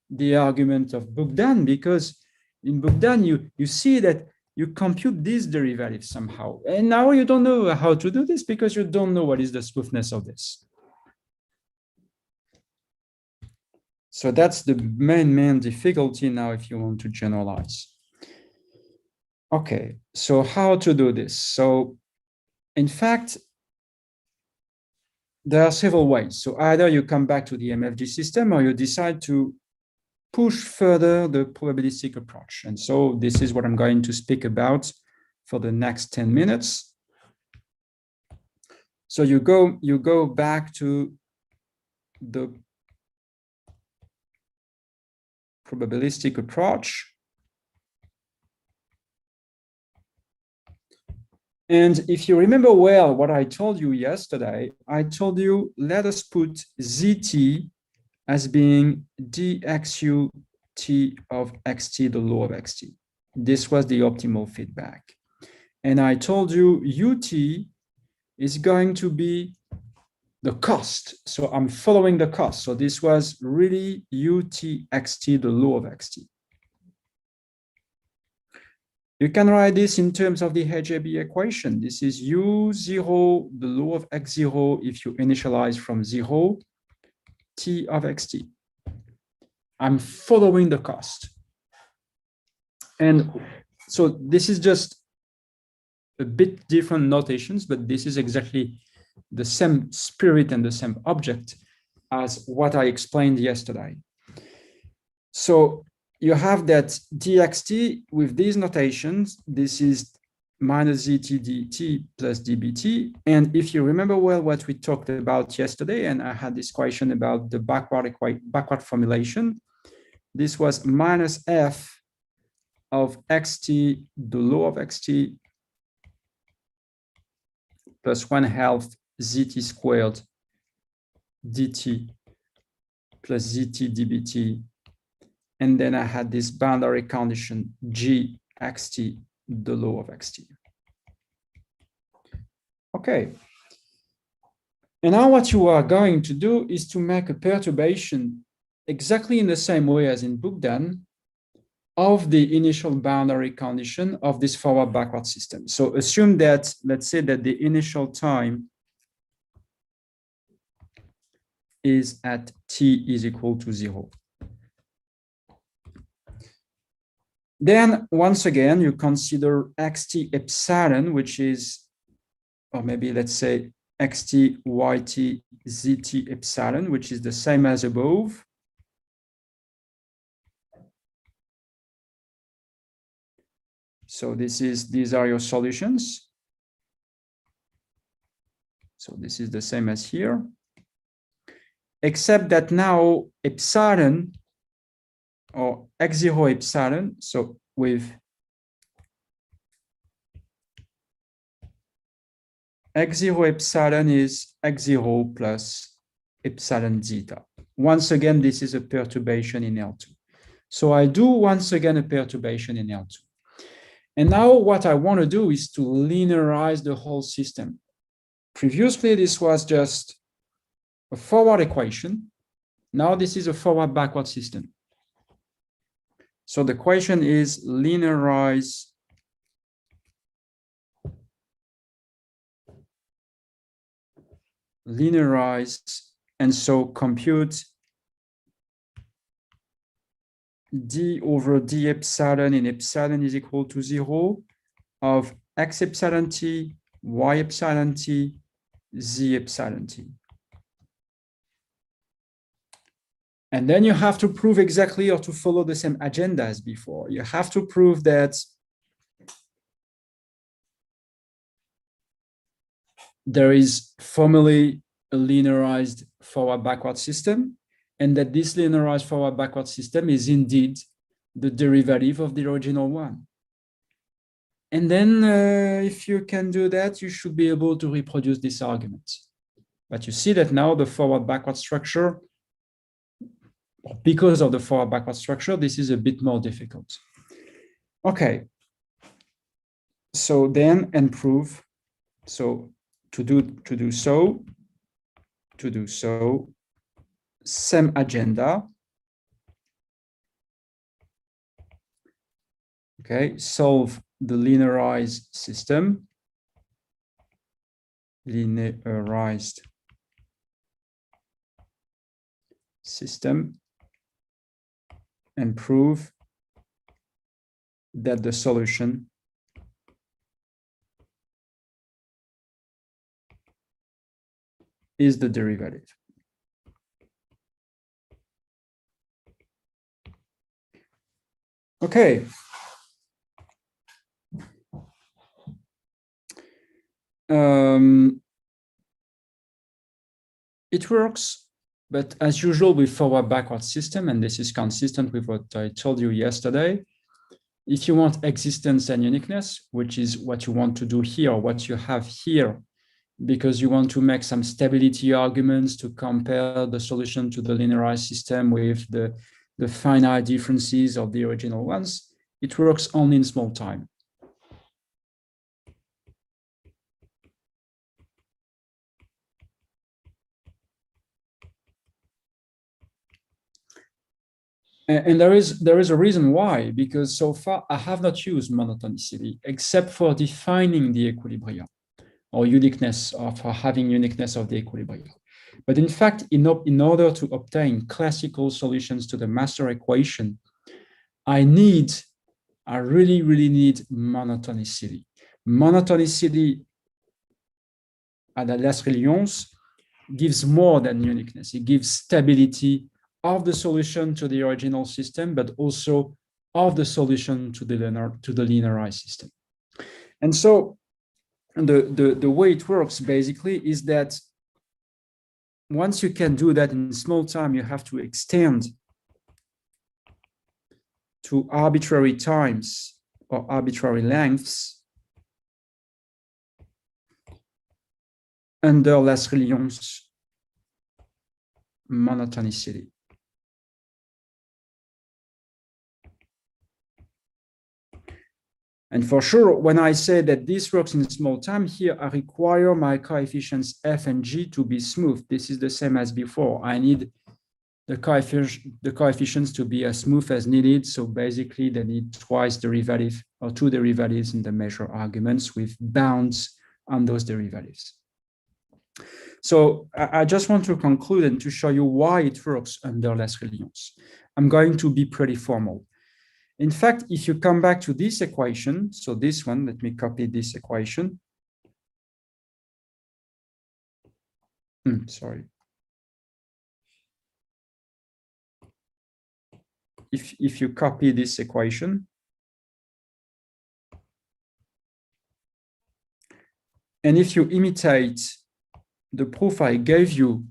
Speaker 1: the argument of Bogdan because in Bogdan, you see that you compute these derivatives somehow. And now you don't know how to do this because you don't know what is the smoothness of this. So that's the main difficulty now if you want to generalize. Okay, so how to do this? So in fact, there are several ways. So either you come back to the MFG system or you decide to push further the probabilistic approach. And so this is what I'm going to speak about for the next 10 minutes. So you go back to the probabilistic approach. And if you remember well what I told you yesterday, I told you, let us put ZT as being dxu t of xt, the law of xt. This was the optimal feedback. And I told you ut is going to be the cost. So I'm following the cost. So this was really utxt, the law of xt. You can write this in terms of the HAB equation. This is u0, the law of x0, if you initialize from 0, t of xt. I'm following the cost. And so this is just a bit different notations, but this is exactly the same spirit and the same object as what I explained yesterday. So you have that dxt with these notations. This is minus zt dt plus dbt. And if you remember well what we talked about yesterday, and I had this question about the backward formulation, this was minus f of xt, the law of xt, plus 1/2 zt squared dt plus zt dbt. And then I had this boundary condition g xt, the law of xt. Okay. And now what you are going to do is to make a perturbation exactly in the same way as in Bookdan of the initial boundary condition of this forward-backward system. So assume that, let's say that the initial time is at t is equal to 0. Then once again, you consider xt epsilon, which is, or maybe let's say xt yt zt epsilon, which is the same as above. So these are your solutions. So this is the same as here, except that now epsilon, or x0 epsilon, so with x0 epsilon is x0 plus epsilon zeta. Once again, this is a perturbation in L2. So I do once again a perturbation in L2. And now what I want to do is to linearize the whole system. Previously, this was just a forward equation. Now this is a forward-backward system. So the question is linearize and so compute d over d epsilon in epsilon is equal to 0 of x epsilon t, y epsilon t, z epsilon t. And then you have to prove exactly, or to follow the same agenda as before. You have to prove that there is formally a linearized forward-backward system, and that this linearized forward-backward system is indeed the derivative of the original one. And then if you can do that, you should be able to reproduce this argument. But you see that now the forward-backward structure, because of the forward-backward structure, this is a bit more difficult. Okay. So then, and prove. So to do so, same agenda. Okay, solve the linearized system. Linearized system. And prove that the solution is the derivative. Okay. It works, but as usual with forward-backward system, and this is consistent with what I told you yesterday, if you want existence and uniqueness, which is what you want to do here, what you have here, because you want to make some stability arguments to compare the solution to the linearized system with the finite differences of the original ones, it works only in small time. And there is a reason why, because so far I have not used monotonicity except for defining the equilibria or uniqueness, or for having uniqueness of the equilibria. But in fact, in order to obtain classical solutions to the master equation, I really need monotonicity. Monotonicity at the Lasry gives more than uniqueness. It gives stability of the solution to the original system, but also of the solution to the linearized system. And so the way it works basically is that once you can do that in small time, you have to extend to arbitrary times or arbitrary lengths under Lasry monotonicity. And for sure, when I say that this works in small time, here I require my coefficients f and g to be smooth. This is the same as before. I need the coefficients to be as smooth as needed. So basically, they need twice derivative or two derivatives in the measure arguments with bounds on those derivatives. So I just want to conclude and to show you why it works under Lasry. I'm going to be pretty formal. In fact, if you come back to this equation, so this one, let me copy this equation. Sorry. If you copy this equation, and if you imitate the proof I gave you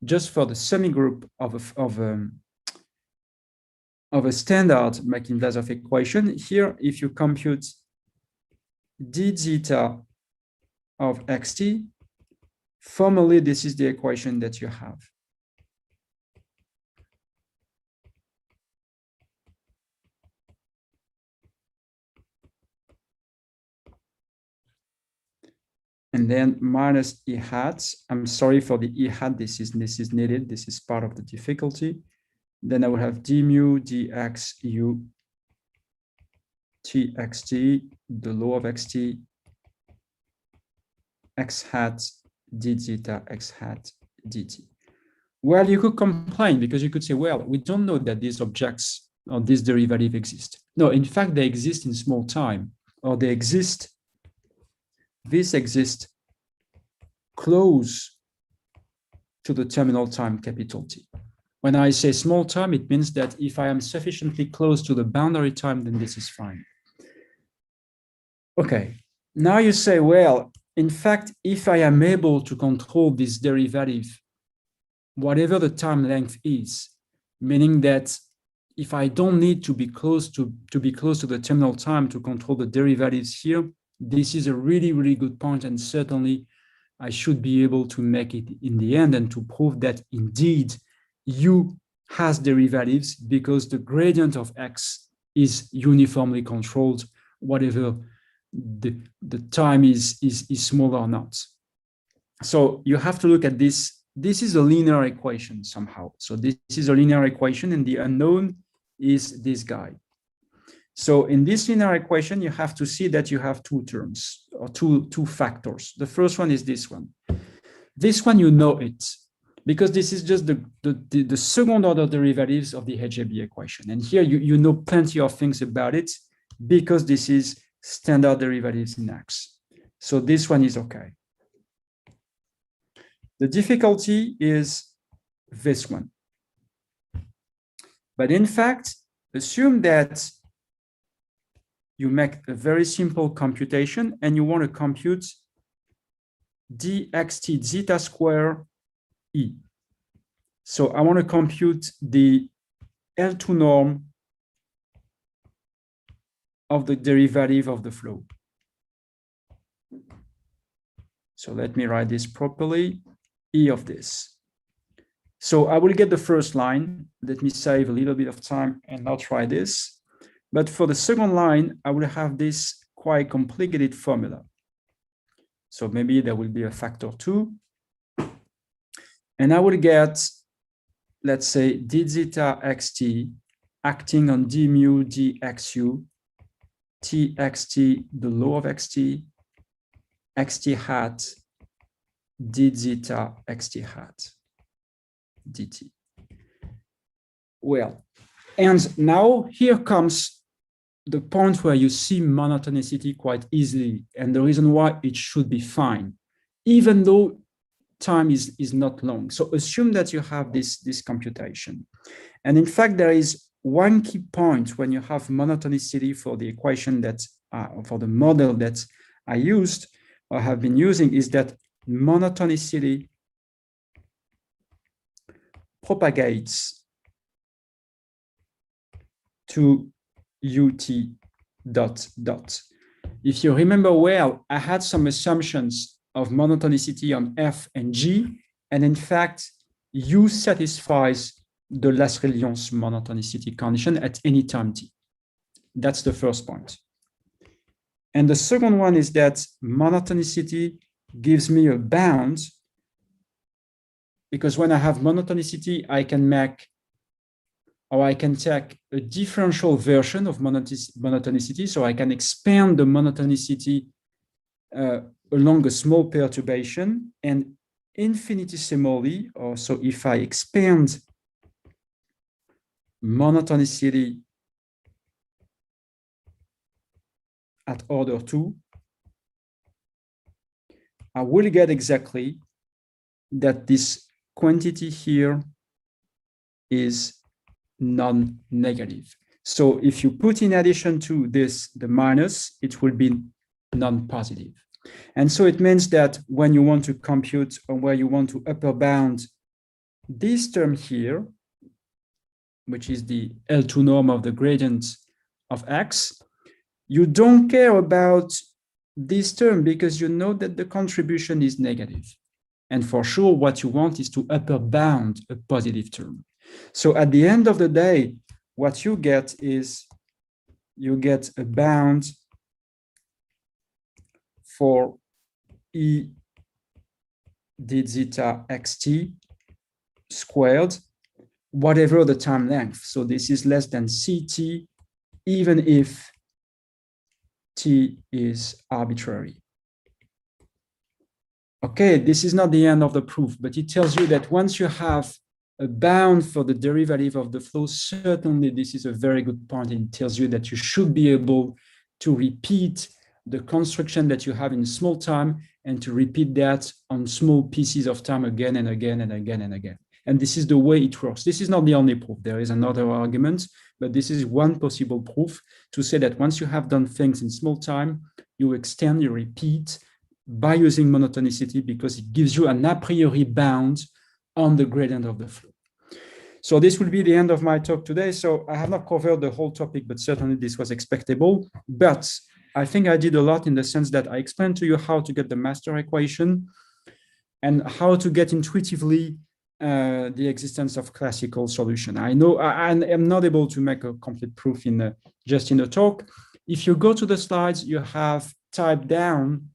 Speaker 1: just for the semigroup of a standard Mac-Blasov equation, here, if you compute d zeta of xt, formally, this is the equation that you have. And then minus e hat. I'm sorry for the e hat. This is needed. This is part of the difficulty. Then I will have d mu dx u t xt, the law of xt, x hat d zeta x hat dt. Well, you could complain because you could say, well, we don't know that these objects or this derivative exist. No, in fact, they exist in small time, or they exist. This exists close to the terminal time capital T. When I say small time, it means that if I am sufficiently close to the boundary time, then this is fine. Okay, now you say, well, in fact, if I am able to control this derivative, whatever the time length is, meaning that if I don't need to be close to the terminal time to control the derivatives here, this is a really, really good point, and certainly I should be able to make it in the end and to prove that indeed U has derivatives because the gradient of X is uniformly controlled, whatever the time is small or not. So you have to look at this. This is a linear equation somehow. So this is a linear equation, and the unknown is this guy. So in this linear equation, you have to see that you have two terms or two factors. The first one is this one. This one, you know it, because this is just the second order derivatives of the HJB equation. And here you know plenty of things about it because this is standard derivatives in X. So this one is okay. The difficulty is this one. But in fact, assume that you make a very simple computation and you want to compute dxt zeta square e. So I want to compute the L2 norm of the derivative of the flow. So let me write this properly, E of this. So I will get the first line. Let me save a little bit of time and not try this. But for the second line, I will have this quite complicated formula. So maybe there will be a factor 2. And I will get, let's say, d zeta xt acting on d mu dxu, txt, the law of xt, xt hat, d zeta xt hat, dt. Well, and now here comes the point where you see monotonicity quite easily, and the reason why it should be fine. even though time is not long. So assume that you have this computation. And in fact, there is one key point when you have monotonicity for the equation that, for the model that I used or have been using, is that monotonicity propagates to ut dot dot. If you remember well, I had some assumptions of monotonicity on F and G, and in fact, U satisfies the Lasry-Lyon's monotonicity condition at any time t. That's the first point. And the second one is that monotonicity gives me a bound, because when I have monotonicity, I can make, or I can take a differential version of monotonicity, so I can expand the monotonicity along a small perturbation, and infinitesimally, or so if I expand monotonicity at order 2, I will get exactly that this quantity here is non-negative. So if you put in addition to this the minus, it will be non-positive. And so it means that when you want to compute, or where you want to upper bound this term here, which is the L2 norm of the gradient of x, you don't care about this term because you know that the contribution is negative. And for sure, what you want is to upper bound a positive term. So at the end of the day, what you get is you get a bound for E d zeta xt squared, whatever the time length. So this is less than ct, even if t is arbitrary. Okay, this is not the end of the proof, but it tells you that once you have a bound for the derivative of the flow, certainly this is a very good point. It tells you that you should be able to repeat the construction that you have in small time and to repeat that on small pieces of time again and again and again and again. And this is the way it works. This is not the only proof. There is another argument, but this is one possible proof to say that once you have done things in small time, you extend, you repeat by using monotonicity because it gives you an a priori bound on the gradient of the flow. So this will be the end of my talk today. So I have not covered the whole topic, but certainly this was expectable. But I think I did a lot in the sense that I explained to you how to get the master equation and how to get intuitively the existence of classical solution. I know I am not able to make a complete proof in just in a talk. If you go to the slides, you have typed down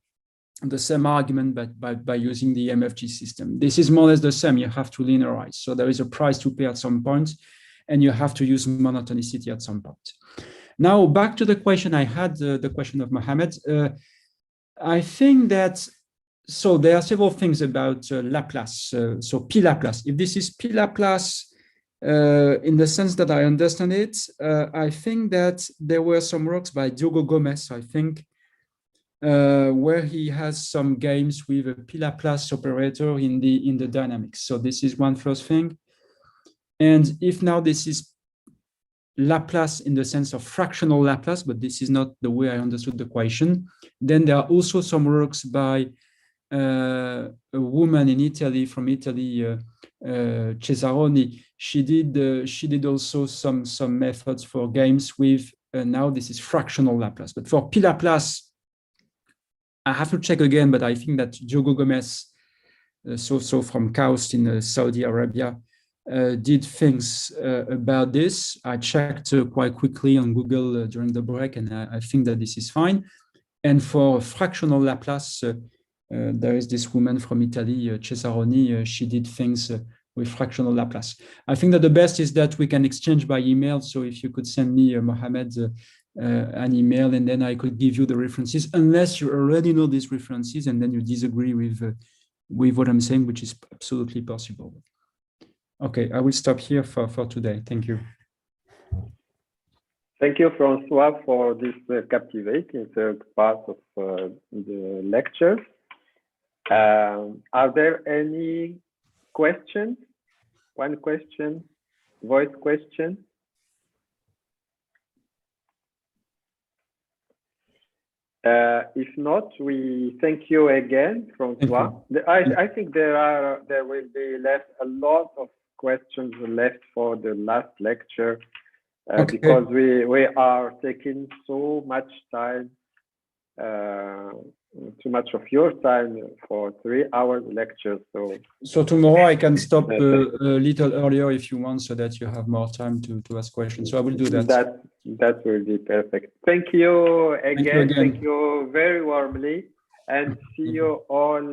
Speaker 1: the same argument by using the MFG system. This is more or less the same. You have to linearize. So there is a price to pay at some point, and you have to use monotonicity at some point. Now, back to the question I had, the question of Mohammed. I think that, so there are several things about Laplace. So P Laplace, if this is P Laplace, in the sense that I understand it, I think that there were some works by Diogo Gomez, I think, where he has some games with a P Laplace operator in the dynamics. So this is one first thing. And if now this is Laplace in the sense of fractional Laplace, but this is not the way I understood the question, then there are also some works by a woman in Italy, from Italy, Cesaroni. She did also some methods for games with, now this is fractional Laplace. But for P Laplace, I have to check again, but I think that Diogo Gomez, so from Caines in Saudi Arabia, did things about this. I checked quite quickly on Google during the break, and I think that this is fine. And for fractional Laplace, there is this woman from Italy, Cesaroni. She did things with fractional Laplace. I think that the best is that we can exchange by email. So if you could send me, Mohammed, an email, and then I could give you the references, unless you already know these references and then you disagree with what I'm saying, which is absolutely possible. Okay, I will stop here for today. Thank you.
Speaker 3: Thank you, Francois, for this captivating part of the lecture. Are there any questions? One question, voice question. If not, we thank you again, Francois. I think there will be left a lot of questions left for the last lecture because we are taking so much time, too much of your time for 3 hours lecture.
Speaker 1: So tomorrow I can stop a little earlier if you want, so that you have more time to ask questions. So I will do that.
Speaker 3: That will be perfect. Thank you again. Thank you very warmly, and see you all